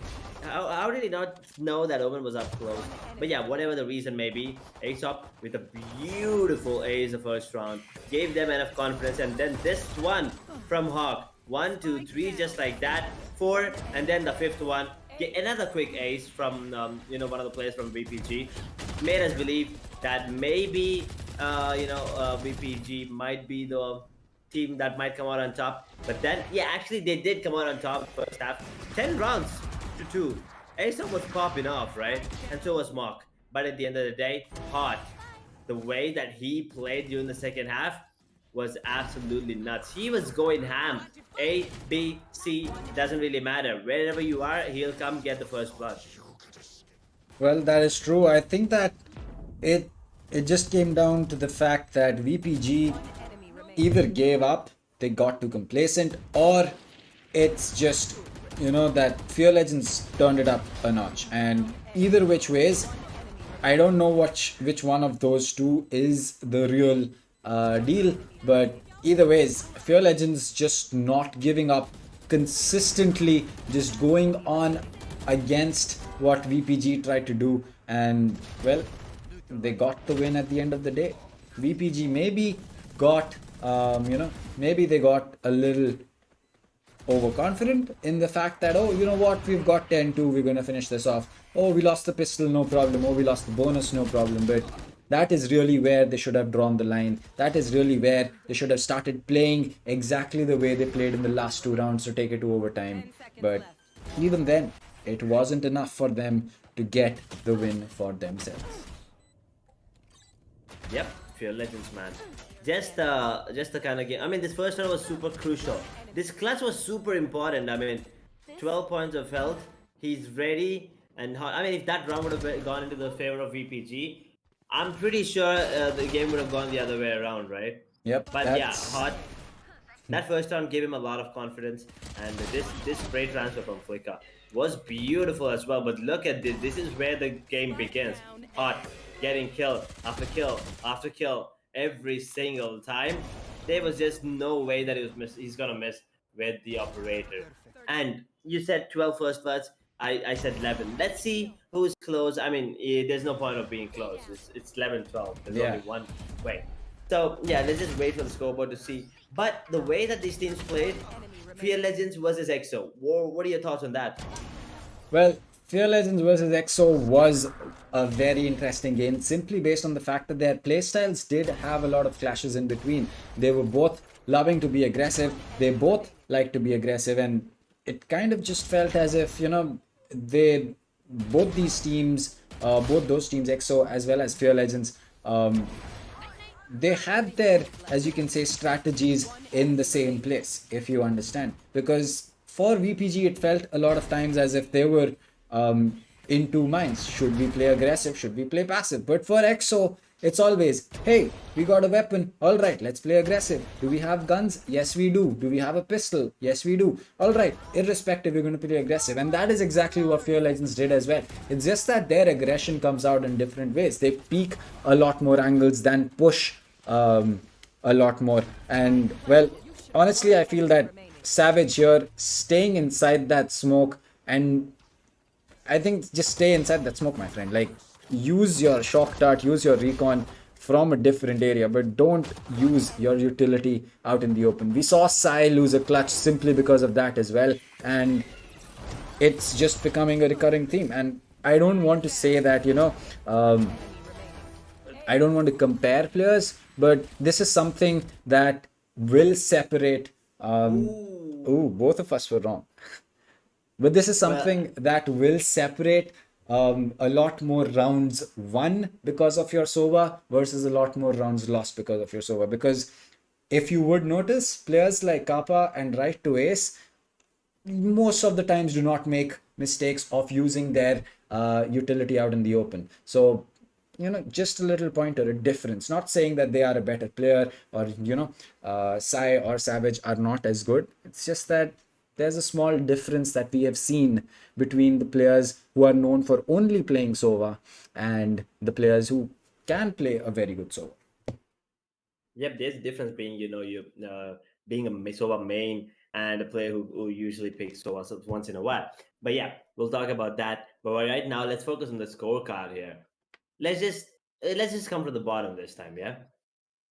how did he not know that Omen was up close? But yeah, whatever the reason may be, Aesop with a beautiful ace the first round gave them enough confidence, and then this one from Hawk. 1, 2, 3, just like that. 4, and then the fifth one. Get another quick ace from one of the players from VPG made us believe that maybe VPG might be the team that might come out on top. But then yeah, actually they did come out on top first half. 10 rounds to 2. Aesop was popping off, right? And so was Mock. But at the end of the day, Hot, the way that he played during the second half was absolutely nuts. He was going ham. A, B, C, doesn't really matter. Wherever you are, he'll come get the first blood. Well, that is true. I think that it just came down to the fact that VPG either gave up, they got too complacent, or it's just that Fear Legends turned it up a notch. And either which ways, I don't know which one of those two is the real deal, but either ways, Fear Legends just not giving up, consistently just going on against what VPG tried to do, and well, they got the win at the end of the day. VPG maybe got maybe they got a little overconfident in the fact that, oh, you know what, we've got 10-2, we're gonna finish this off. Oh, we lost the pistol, no problem. Oh, we lost the bonus, no problem. But that is really where they should have drawn the line. That is really where they should have started playing exactly the way they played in the last 2 rounds to take it to overtime. But even then, it wasn't enough for them to get the win for themselves. Yep, Fear Legends, man. Just the kind of game. I mean, this first round was super crucial. This clutch was super important. I mean, 12 points of health. He's ready. And I mean, if that round would have gone into the favor of VPG, I'm pretty sure the game would have gone the other way around, right? Yep. But yeah, Hot. That first round gave him a lot of confidence, and this spray transfer from Flicker was beautiful as well. But look at this. This is where the game begins. Hot getting kill after kill after kill every single time. There was just no way that he's gonna miss with the operator. And you said 12 first bloods. I said 11. Let's see who's close. I mean, there's no point of being close. It's 11-12. There's only one way. So yeah, let's just wait for the scoreboard to see. But the way that these teams played, Fear Legends versus EXO. What are your thoughts on that? Well, Fear Legends versus EXO was a very interesting game, simply based on the fact that their playstyles did have a lot of clashes in between. They were both loving to be aggressive. They both like to be aggressive, and it kind of just felt as if, both those teams, EXO as well as Fear Legends, they had their, as you can say, strategies in the same place, if you understand. Because for VPG, it felt a lot of times as if they were in two minds. Should we play aggressive? Should we play passive? But for EXO, it's always, hey, we got a weapon. All right, let's play aggressive. Do we have guns? Yes, we do. Do we have a pistol? Yes, we do. All right, irrespective, we're going to play aggressive. And that is exactly what Fear Legends did as well. It's just that their aggression comes out in different ways. They peek a lot more angles than push a lot more. And, well, honestly, I feel that Savage here staying inside that smoke, and I think just stay inside that smoke, my friend. Like, use your shock dart, use your recon from a different area, but don't use your utility out in the open. We saw Sai lose a clutch simply because of that as well, and it's just becoming a recurring theme. And I don't want to say that, I don't want to compare players, but this is something that will separate. Both of us were wrong. But this is something that will separate a lot more rounds won because of your Sova versus a lot more rounds lost because of your Sova. Because if you would notice, players like Kappa and Right to Ace most of the times do not make mistakes of using their utility out in the open. So just a little point or a difference. Not saying that they are a better player, or Sai or Savage are not as good. It's just that there's a small difference that we have seen between the players who are known for only playing Sova and the players who can play a very good Sova. Yep, there's a difference being, you being a Sova main and a player who usually picks Sova once in a while. But yeah, we'll talk about that. But right now, let's focus on the scorecard here. Let's just let's just come from the bottom this time, yeah.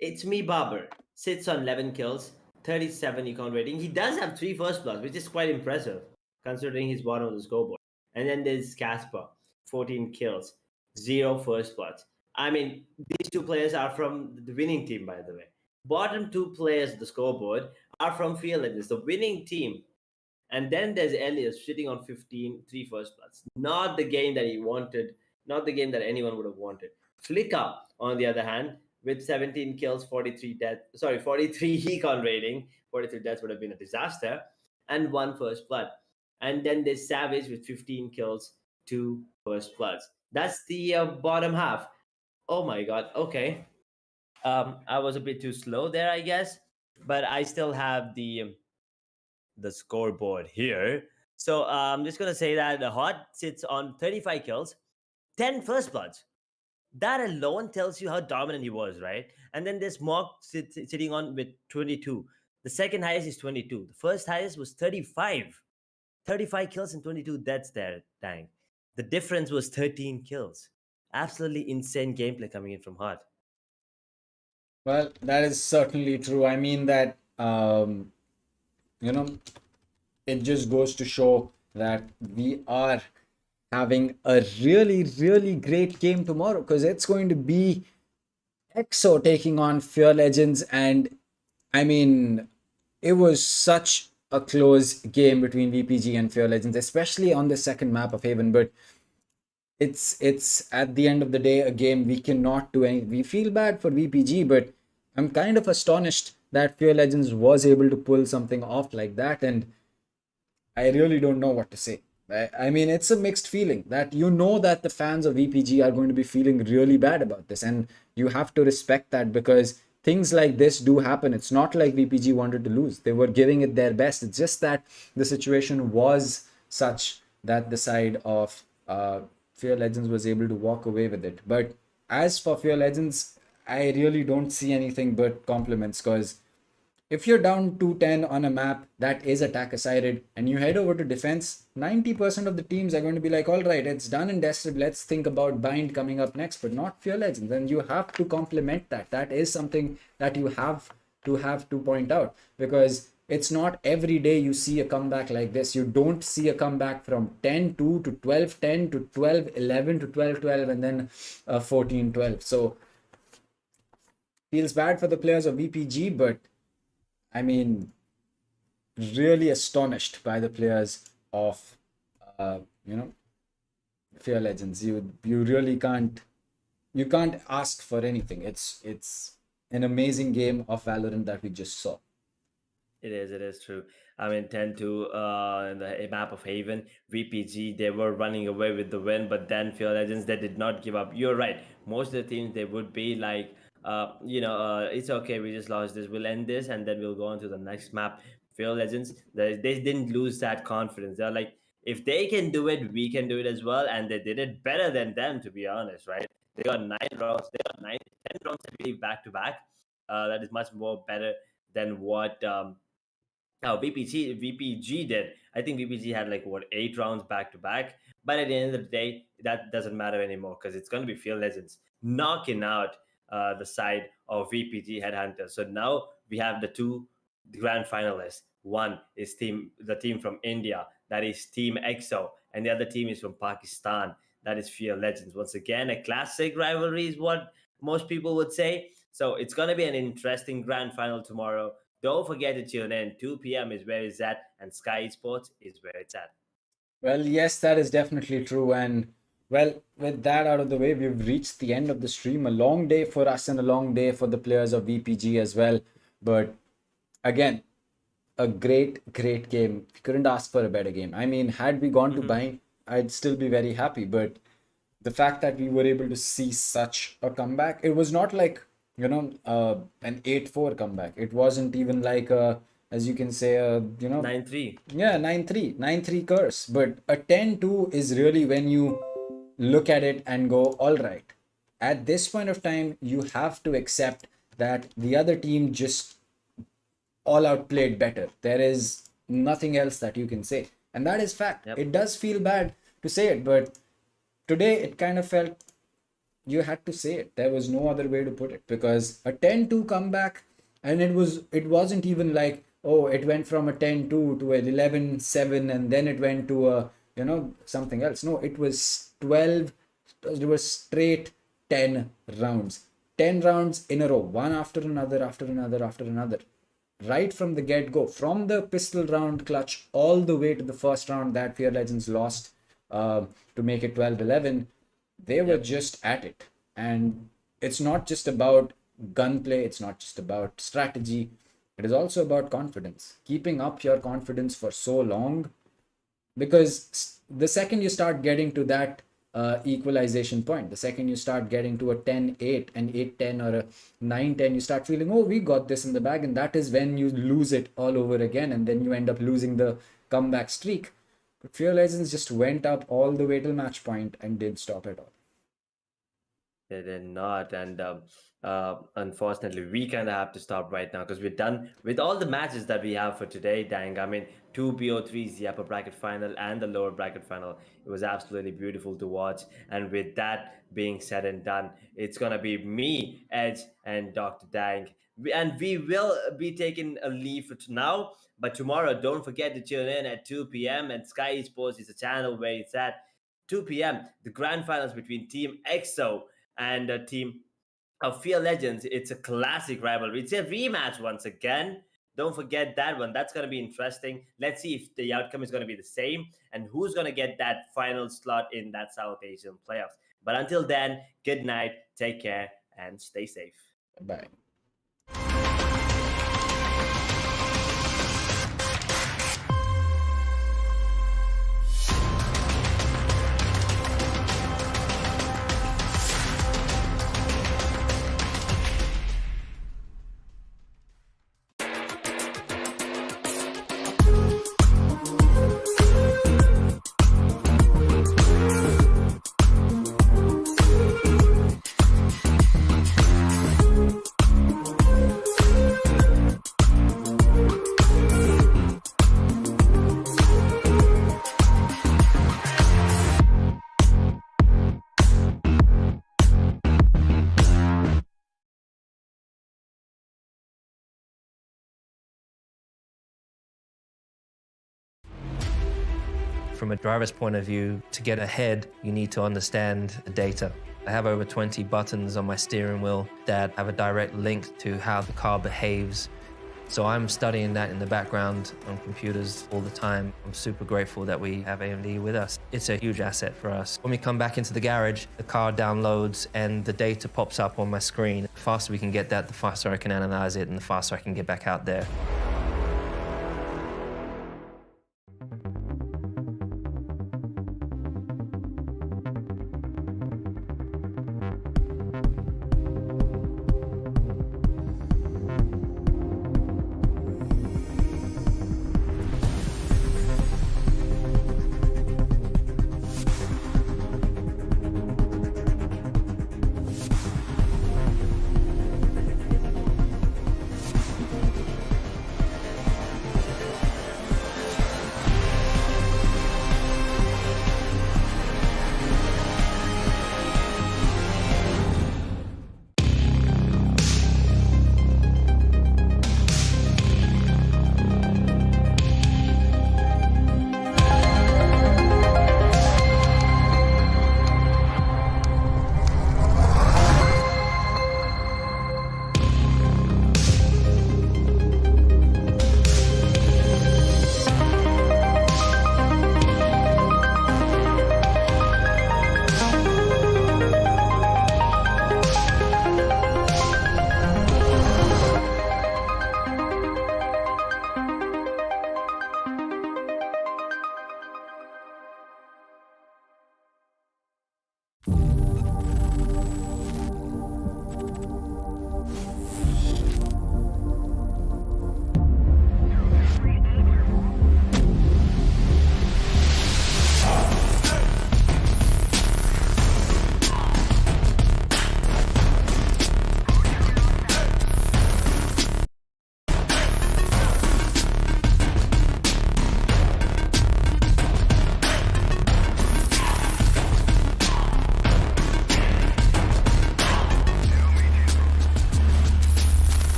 It's me, Barber. Sits on 11 kills, 37 econ rating. He does have 3 first bloods, which is quite impressive considering he's bottom of the scoreboard. And then there's Casper, 14 kills, 0 first bloods. I mean, these two players are from the winning team, by the way. Bottom 2 players of the scoreboard are from Field Legends, the winning team. And then there's Elias sitting on 15, 3 first bloods. Not the game that he wanted, not the game that anyone would have wanted. Flicker, on the other hand, with 17 kills, 43 deaths, 43 econ rating, 43 deaths would have been a disaster, and 1 first blood. And then there's Savage with 15 kills, 2 first bloods. That's the bottom half. Oh my god, okay. I was a bit too slow there, I guess, but I still have the scoreboard here. So I'm just gonna say that the Hot sits on 35 kills, 10 first bloods. That alone tells you how dominant he was, right? And then there's Mock sitting on with 22. The second highest is 22. The first highest was 35. 35 kills and 22 deaths there, dang. The difference was 13 kills. Absolutely insane gameplay coming in from Hot. Well, that is certainly true. I mean that it just goes to show that we are having a really, really great game tomorrow, because it's going to be EXO taking on Fear Legends. And I mean, it was such a close game between VPG and Fear Legends, especially on the second map of Haven. But it's at the end of the day a game we cannot do anything. We feel bad for VPG, but I'm kind of astonished that Fear Legends was able to pull something off like that, and I really don't know what to say. I mean, it's a mixed feeling that that the fans of VPG are going to be feeling really bad about this, and you have to respect that, because things like this do happen. It's not like VPG wanted to lose. They were giving it their best. It's just that the situation was such that the side of Fear Legends was able to walk away with it. But as for Fear Legends, I really don't see anything but compliments, because if you're down 210 on a map that is attacker sided and you head over to defense, 90% of the teams are going to be like, all right, it's done and dusted. Let's think about Bind coming up next, but not Fear Legends. And you have to compliment that. That is something that you have to point out, because it's not every day you see a comeback like this. You don't see a comeback from 10-2 to 12-10 to 12-11 to 12-12 and then 14-12. So feels bad for the players of VPG, but I mean, really astonished by the players of, Fear Legends. You really can't ask for anything. It's an amazing game of Valorant that we just saw. It is true. I mean, 10-2 in the map of Haven, VPG, they were running away with the win, but then Fear Legends, they did not give up. You're right. Most of the teams, they would be like, it's okay, we just lost this, we'll end this, and then we'll go on to the next map. Fear Legends, they didn't lose that confidence. They're like, if they can do it, we can do it as well, and they did it better than them, to be honest, right? They got 9 rounds, they got 10 rounds, I believe, back to back. That is much more better than what VPG did. I think VPG had like 8 rounds back to back. But at the end of the day, that doesn't matter anymore, because it's going to be Field Legends knocking out the side of VPG Headhunters. So now we have the 2 grand finalists. One is the team from India, that is Team EXO, and the other team is from Pakistan, that is Fear Legends. Once again, a classic rivalry is what most people would say. So it's going to be an interesting grand final tomorrow. Don't forget to tune in. 2 p.m. is where it's at, and Skyesports is where it's at. Well, yes, that is definitely true. And well, with that out of the way, we've reached the end of the stream. A long day for us and a long day for the players of VPG as well. But again, a great, great game. We couldn't ask for a better game. I mean, had we gone to Bind, I'd still be very happy. But the fact that we were able to see such a comeback, it was not like, an 8-4 comeback. It wasn't even like as you can say, 9-3. yeah, 9-3, 9-3 curse. But a 10-2 is really when you look at it and go, all right, at this point of time, you have to accept that the other team just all out played better. There is nothing else that you can say. And that is fact. Yep. It does feel bad to say it, but today it kind of felt you had to say it. There was no other way to put it, because a 10-2 comeback, and it wasn't even like, oh, it went from a 10-2 to an 11-7 and then it went to a something else. No, it was 12. It was straight 10 rounds. 10 rounds in a row, one after another, after another, after another. Right from the get-go, from the pistol round clutch all the way to the first round that Fear Legends lost to make it 12-11, they were just at it. And it's not just about gunplay, it's not just about strategy, it is also about confidence. Keeping up your confidence for so long, because the second you start getting to that equalization point, the second you start getting to a 10-8, an 8-10 or a 9-10, you start feeling, oh, we got this in the bag, and that is when you lose it all over again, and then you end up losing the comeback streak. But Fear Legends just went up all the way till match point and didn't stop at all. They did not, and unfortunately, we kind of have to stop right now because we're done with all the matches that we have for today. Dang, I mean, 2BO3 is the upper bracket final and the lower bracket final. It was absolutely beautiful to watch. And with that being said and done, it's gonna be me, Edge, and Dr. Dang. And we will be taking a leave for now. But tomorrow, don't forget to tune in at 2 p.m. And Sky Esports is a channel where it's at 2 p.m. The grand finals between Team EXO and Team of Fear Legends. It's a classic rivalry. It's a rematch once again. Don't forget that one. That's going to be interesting. Let's see if the outcome is going to be the same and who's going to get that final slot in that South Asian playoffs. But until then, good night, take care, and stay safe. Bye. From a driver's point of view, to get ahead, you need to understand the data. I have over 20 buttons on my steering wheel that have a direct link to how the car behaves. So I'm studying that in the background on computers all the time. I'm super grateful that we have AMD with us. It's a huge asset for us. When we come back into the garage, the car downloads and the data pops up on my screen. The faster we can get that, the faster I can analyze it and the faster I can get back out there.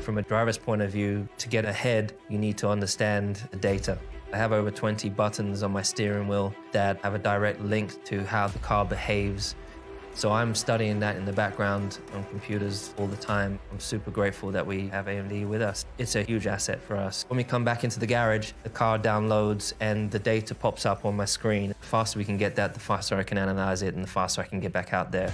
From a driver's point of view, to get ahead, you need to understand the data. I have over 20 buttons on my steering wheel that have a direct link to how the car behaves. So I'm studying that in the background on computers all the time. I'm super grateful that we have AMD with us. It's a huge asset for us. When we come back into the garage, the car downloads and the data pops up on my screen. The faster we can get that, the faster I can analyze it and the faster I can get back out there.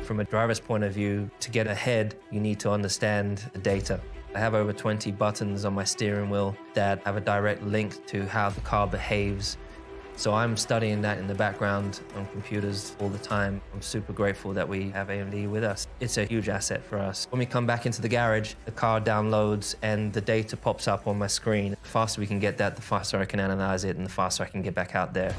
From a driver's point of view, to get ahead, you need to understand the data. I have over 20 buttons on my steering wheel that have a direct link to how the car behaves. So I'm studying that in the background on computers all the time. I'm super grateful that we have AMD with us. It's a huge asset for us. When we come back into the garage, the car downloads and the data pops up on my screen. The faster we can get that, the faster I can analyze it and the faster I can get back out there.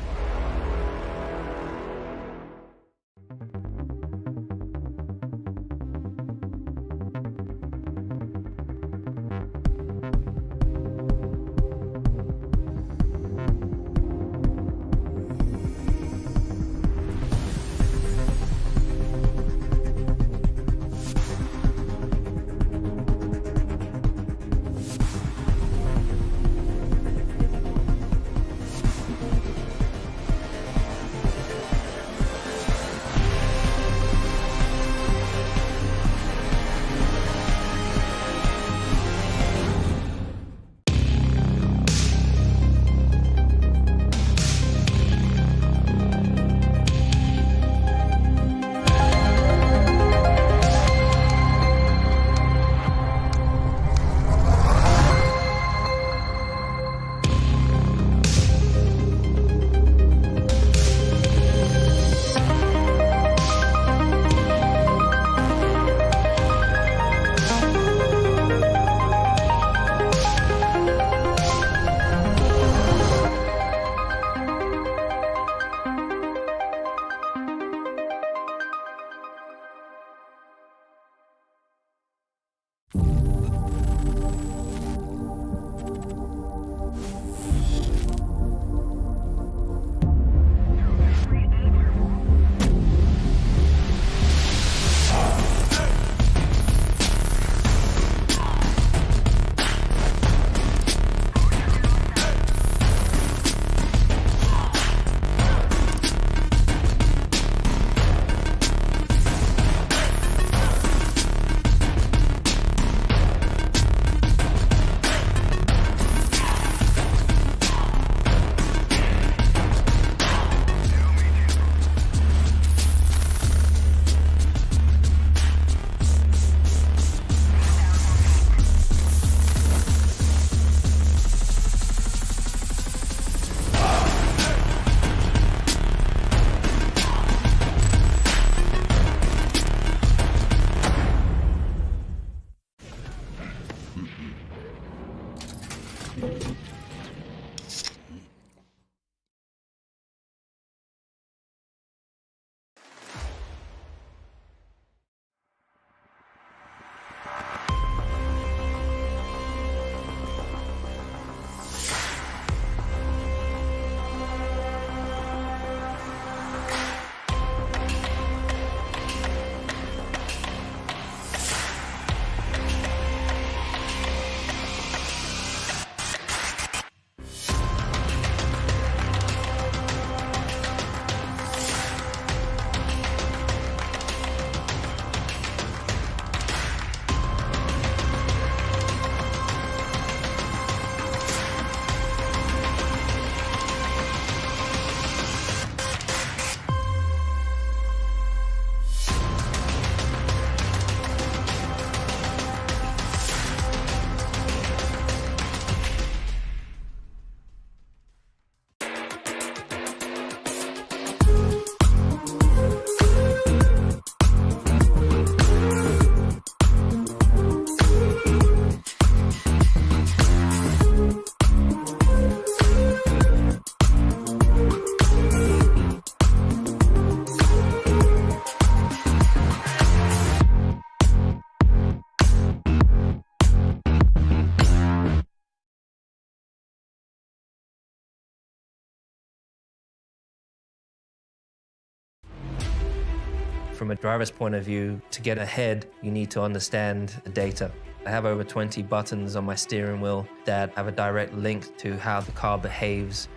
From a driver's point of view, to get ahead, you need to understand the data. I have over 20 buttons on my steering wheel that have a direct link to how the car behaves.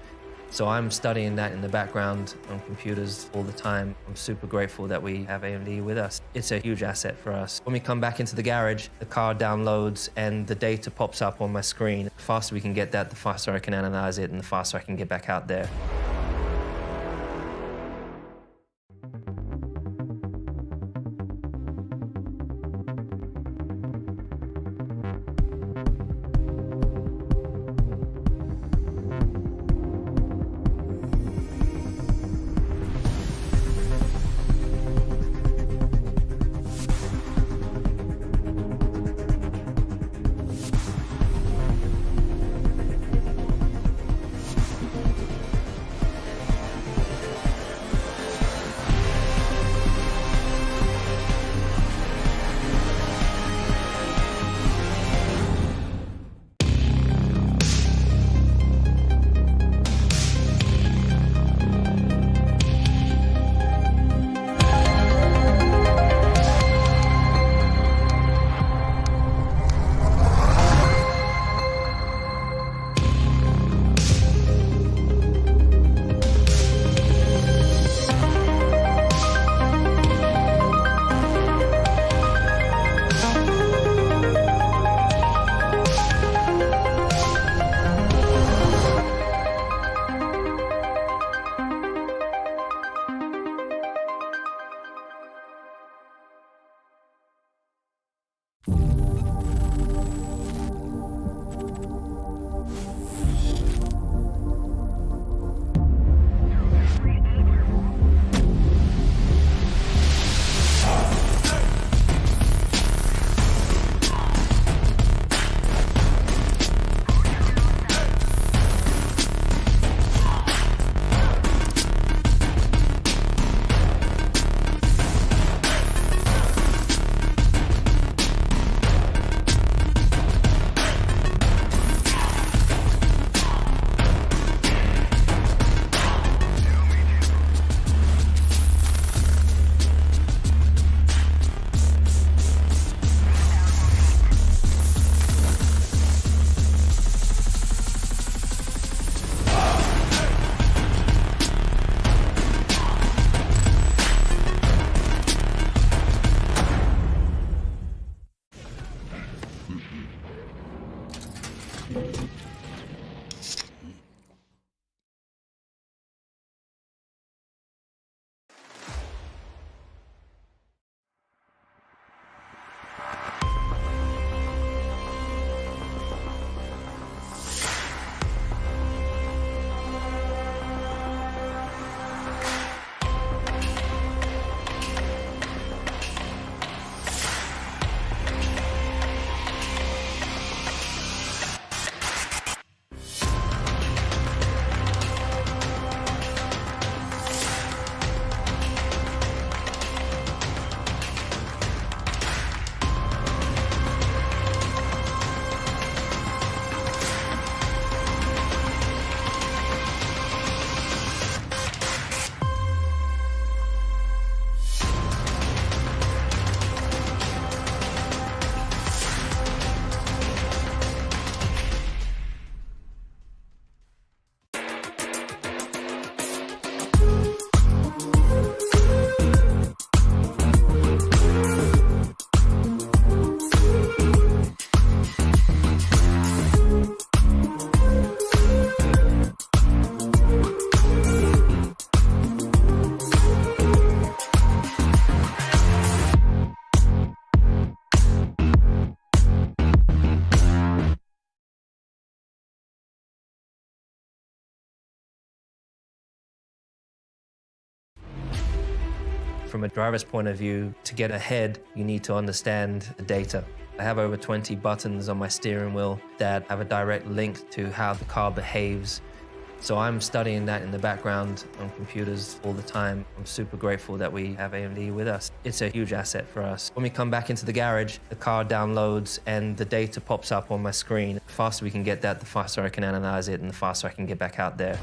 So I'm studying that in the background on computers all the time. I'm super grateful that we have AMD with us. It's a huge asset for us. When we come back into the garage, the car downloads and the data pops up on my screen. The faster we can get that, the faster I can analyze it and the faster I can get back out there. From a driver's point of view, to get ahead, you need to understand the data. I have over 20 buttons on my steering wheel that have a direct link to how the car behaves. So I'm studying that in the background on computers all the time. I'm super grateful that we have AMD with us. It's a huge asset for us. When we come back into the garage, the car downloads and the data pops up on my screen. The faster we can get that, the faster I can analyze it and the faster I can get back out there.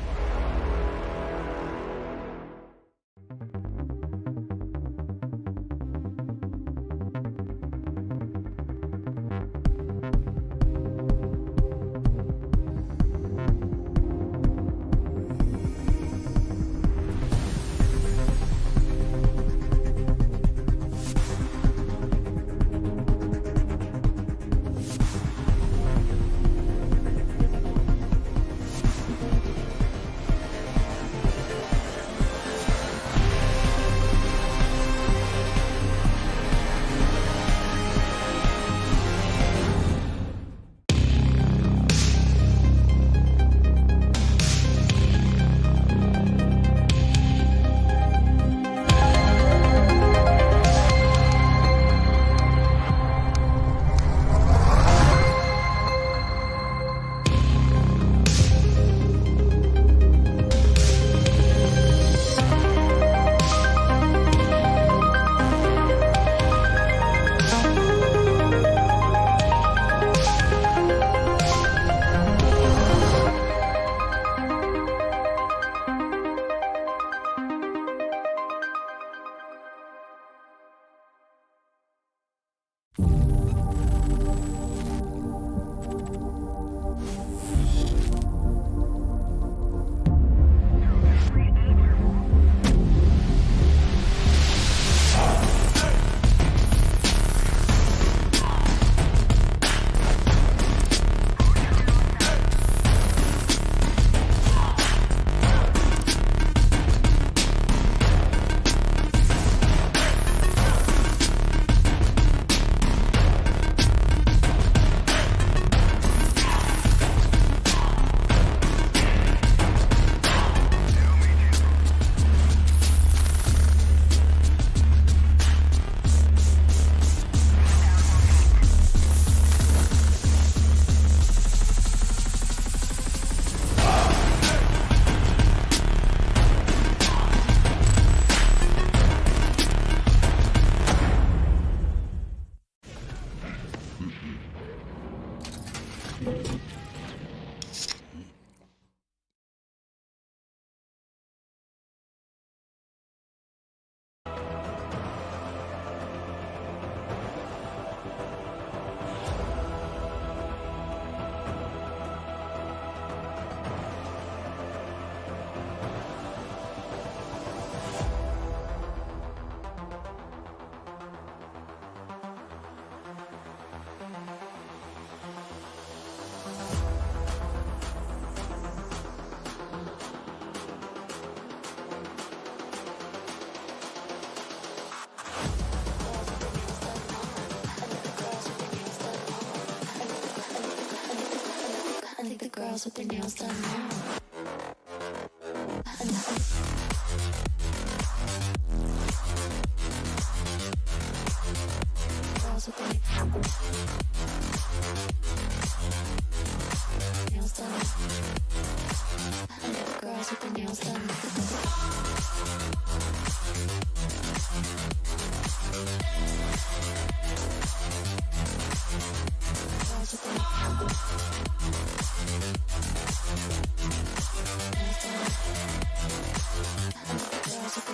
girls with their nails done now. Girls with their nails done. Girls with their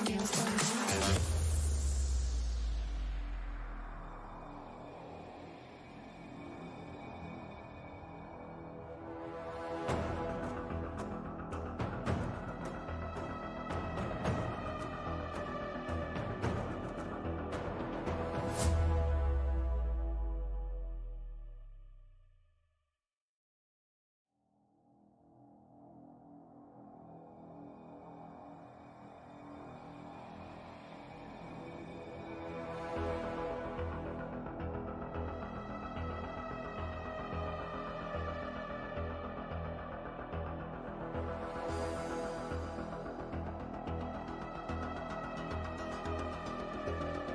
nails done.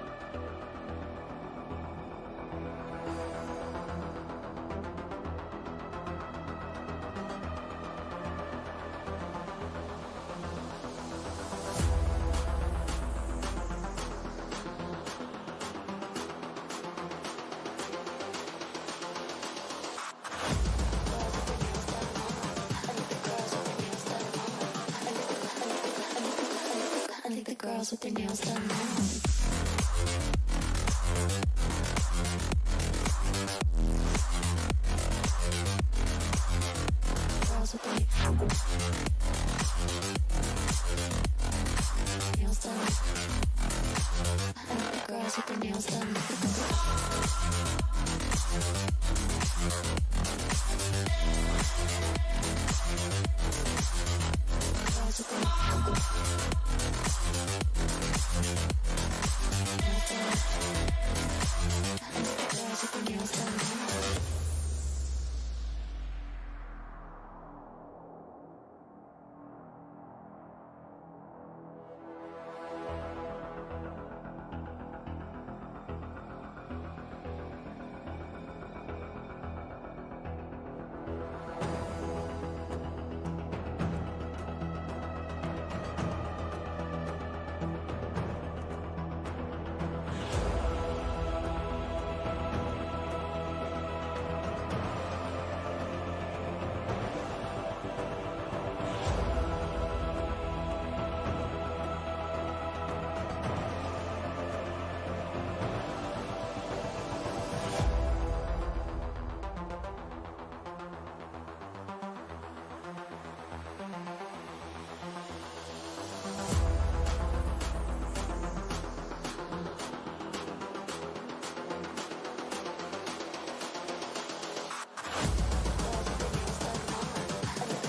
I think the girls with their nails done now. Girls with their nails done. I think the girls with their nails done.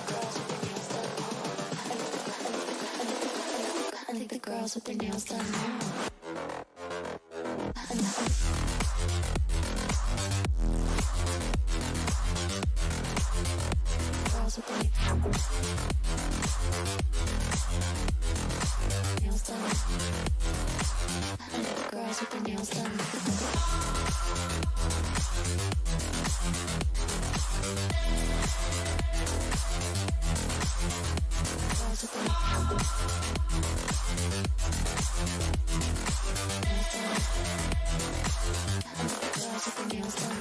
Girls with their nails done. I think the girls with their nails done now. Girls with their nails done. I think the girls with their nails done. Girls with their nails done.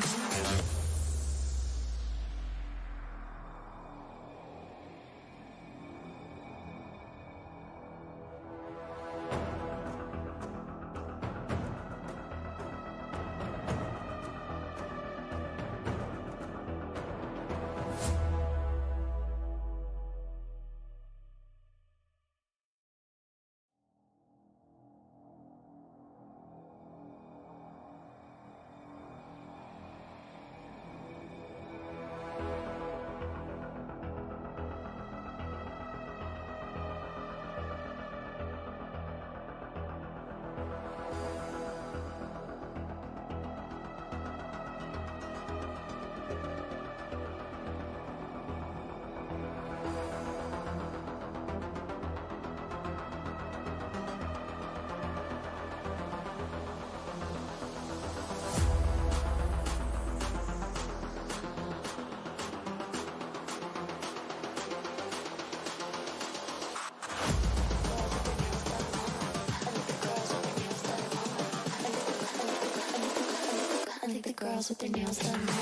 girls with their nails done now.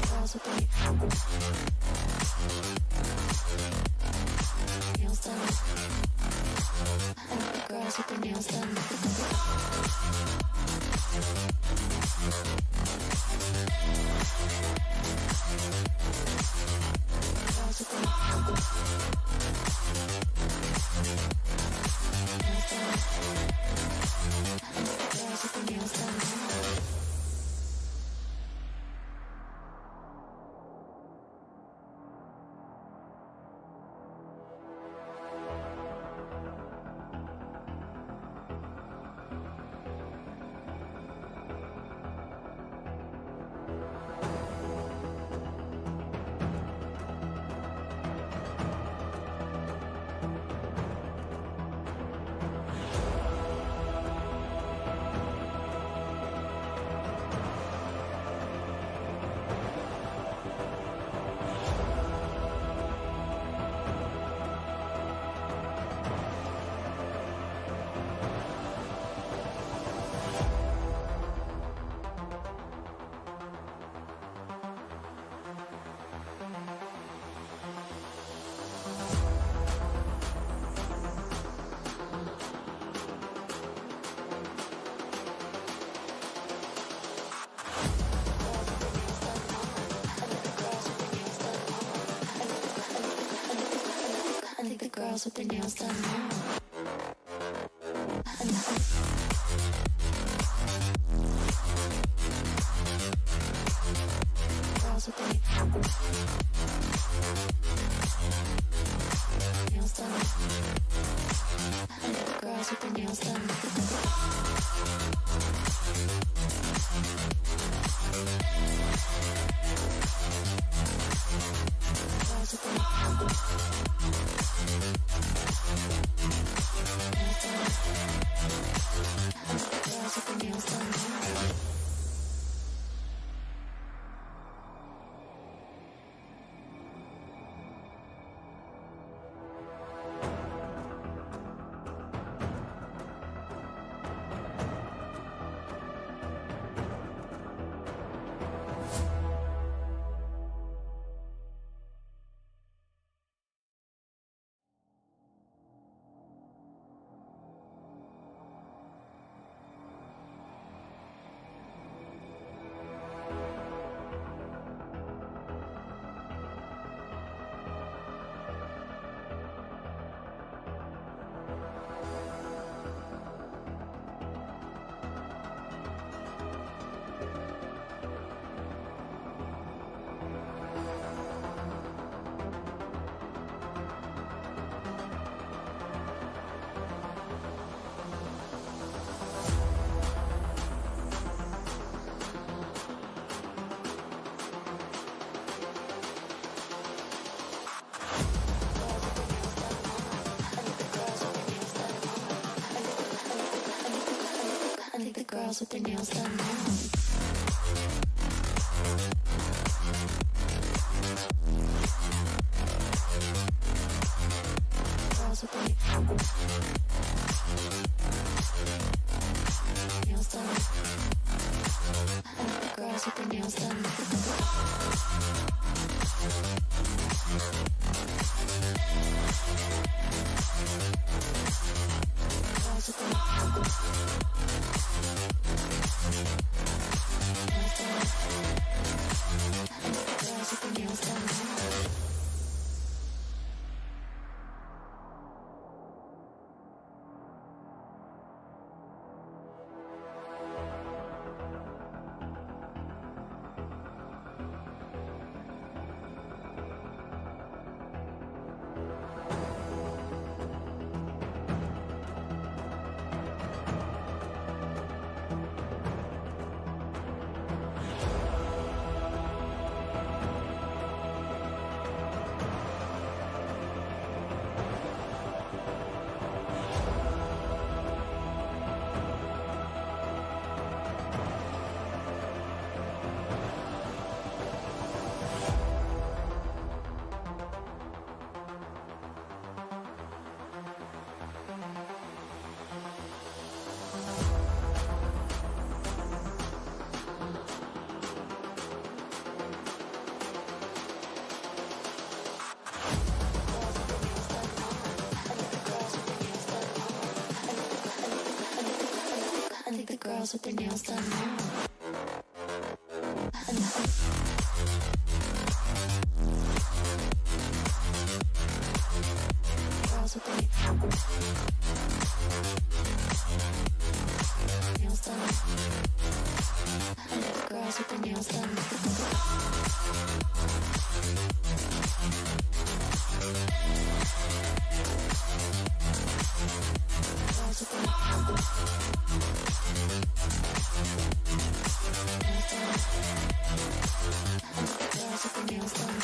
Girls with their nails done. And the girls with their nails done. Girls with their nails done. I think the girls with their nails done now. Girls with their nails done. I think the girls with their nails done. Girls with their nails done. I think the girls with their nails done now. Girls with their nails done. I think the girls with their nails done. Girls with their nails done. girls with their nails done now. Girls with their nails done. Girls with their nails done. Girls with their nails done.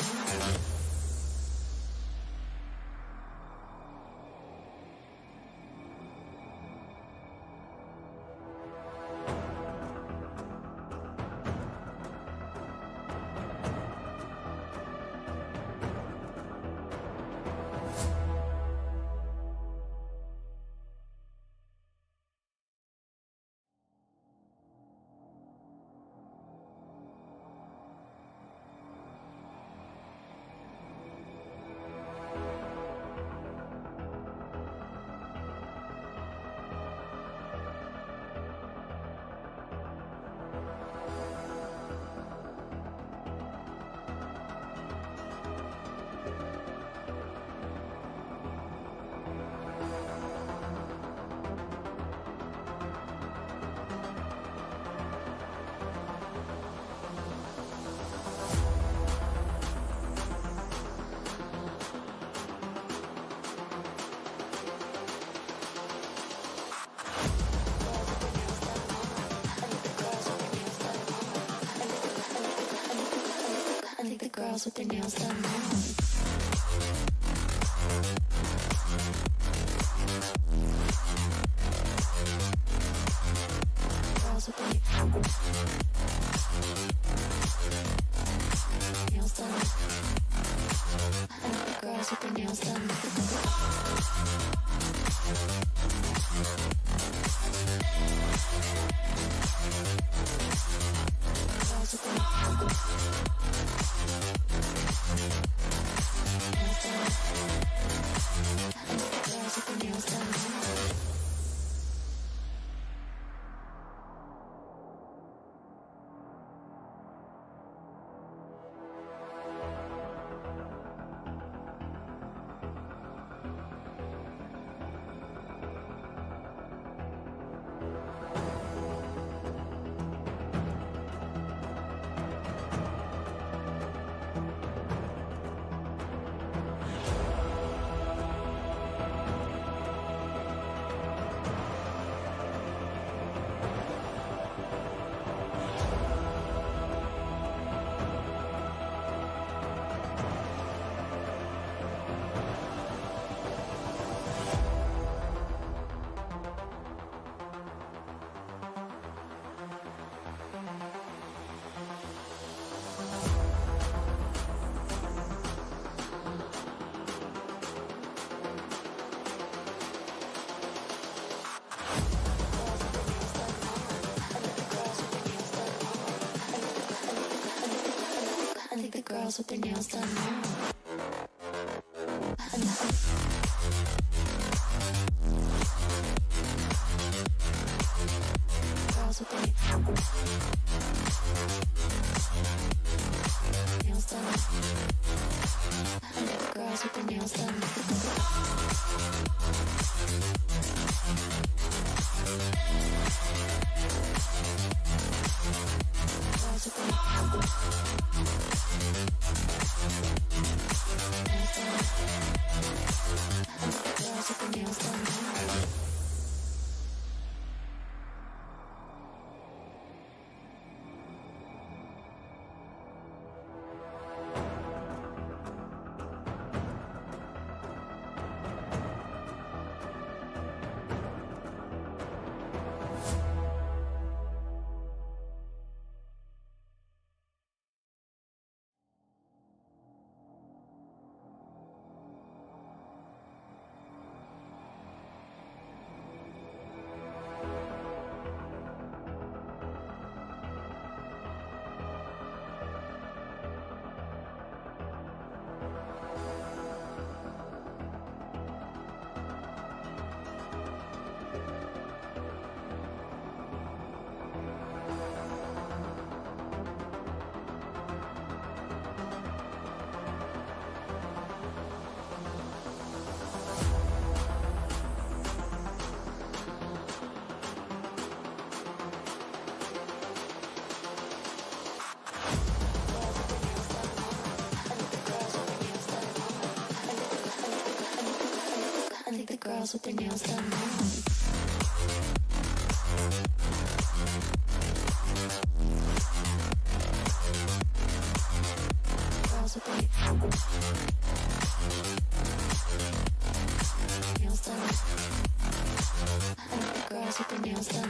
I think the girls with their nails done now. Girls with their nails done. I think the girls with their nails done. Girls with their nails done. I think the girls with their nails done now. Girls with their nails done. I think the girls with their nails done. Girls with their girls with their nails done now. girls with their nails done now. Girls with their nails done. I like the girls with their nails done.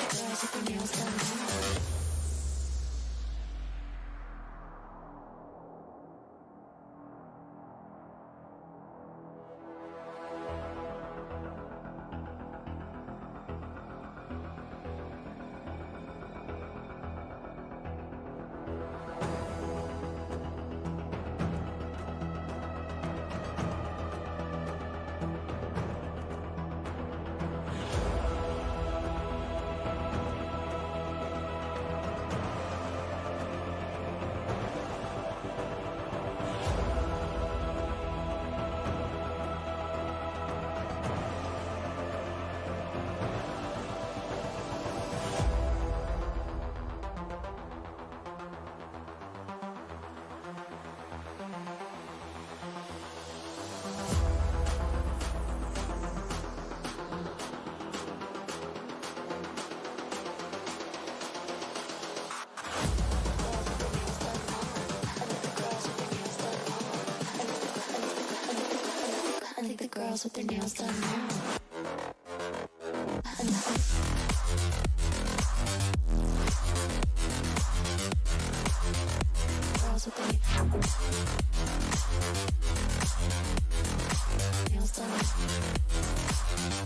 Girls with their nails done. I think the girls with their nails done now. Girls with their nails done.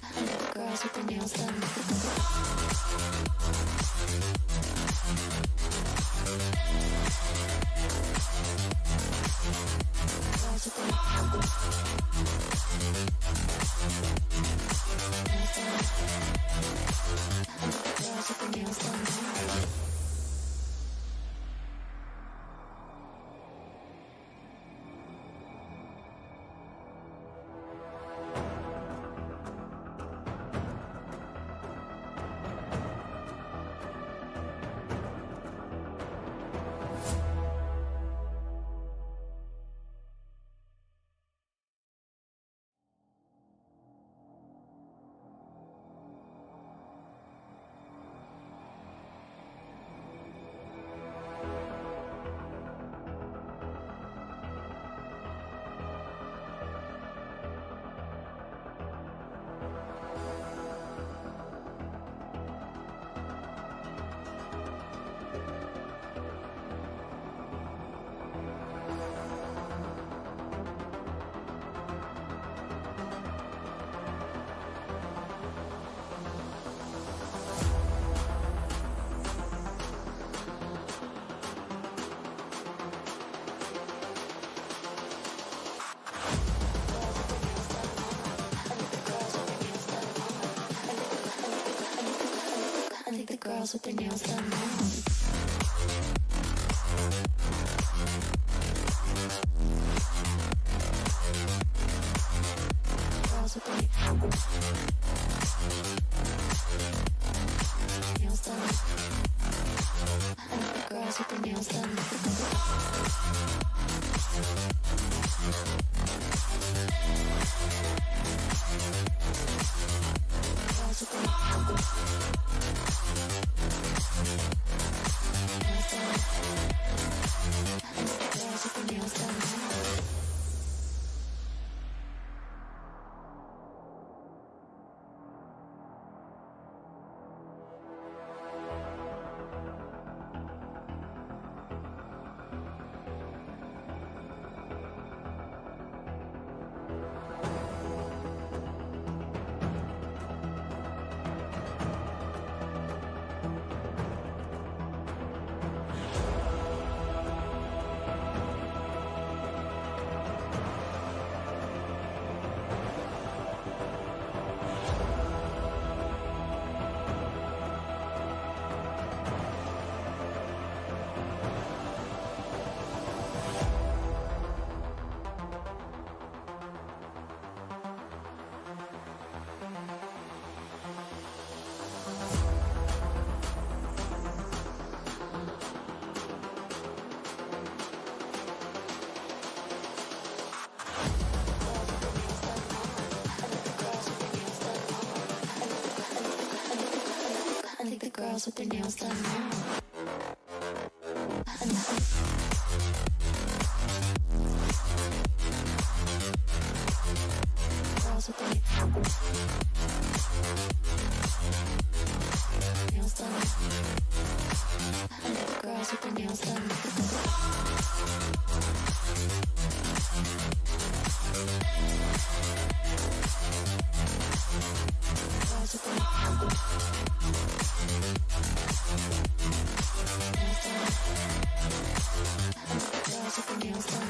I think the girls with their nails done. Girls with their nails done. I think the girls with their nails done now. Girls with their nails done. I think the girls with their nails done. Girls with their girls with their nails done now. Girls with their nails done. Girls with their nails done. Girls with their nails done.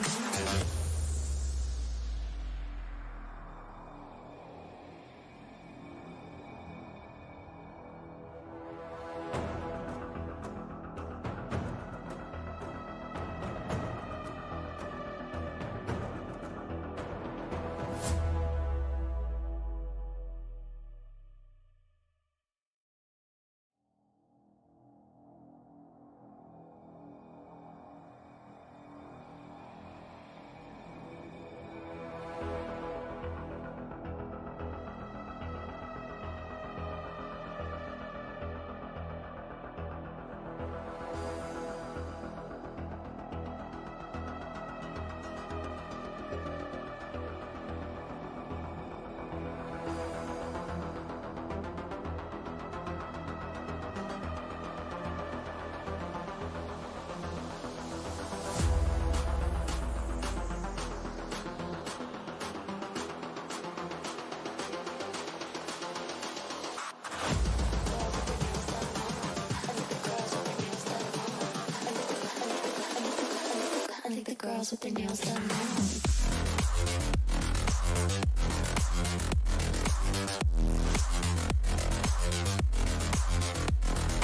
I think the girls with their nails done now.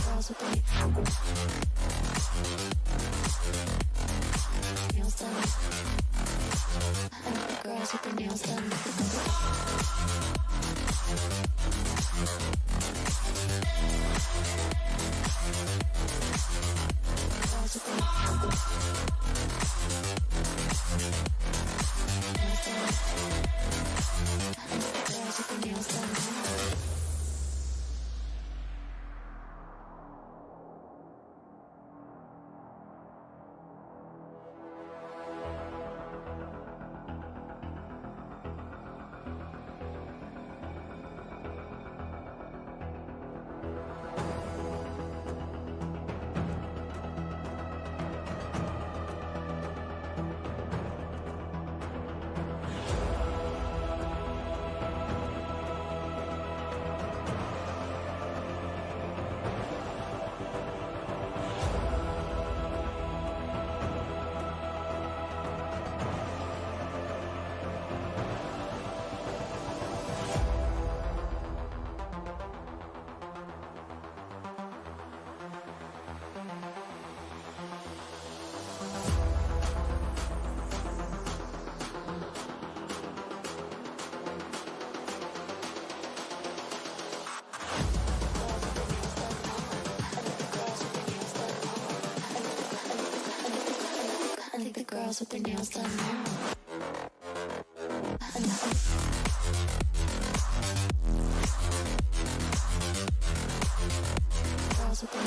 Girls with their nails done. I think the girls with their nails done. Girls with their nails done now. I think the girls with their nails done now. Girls with their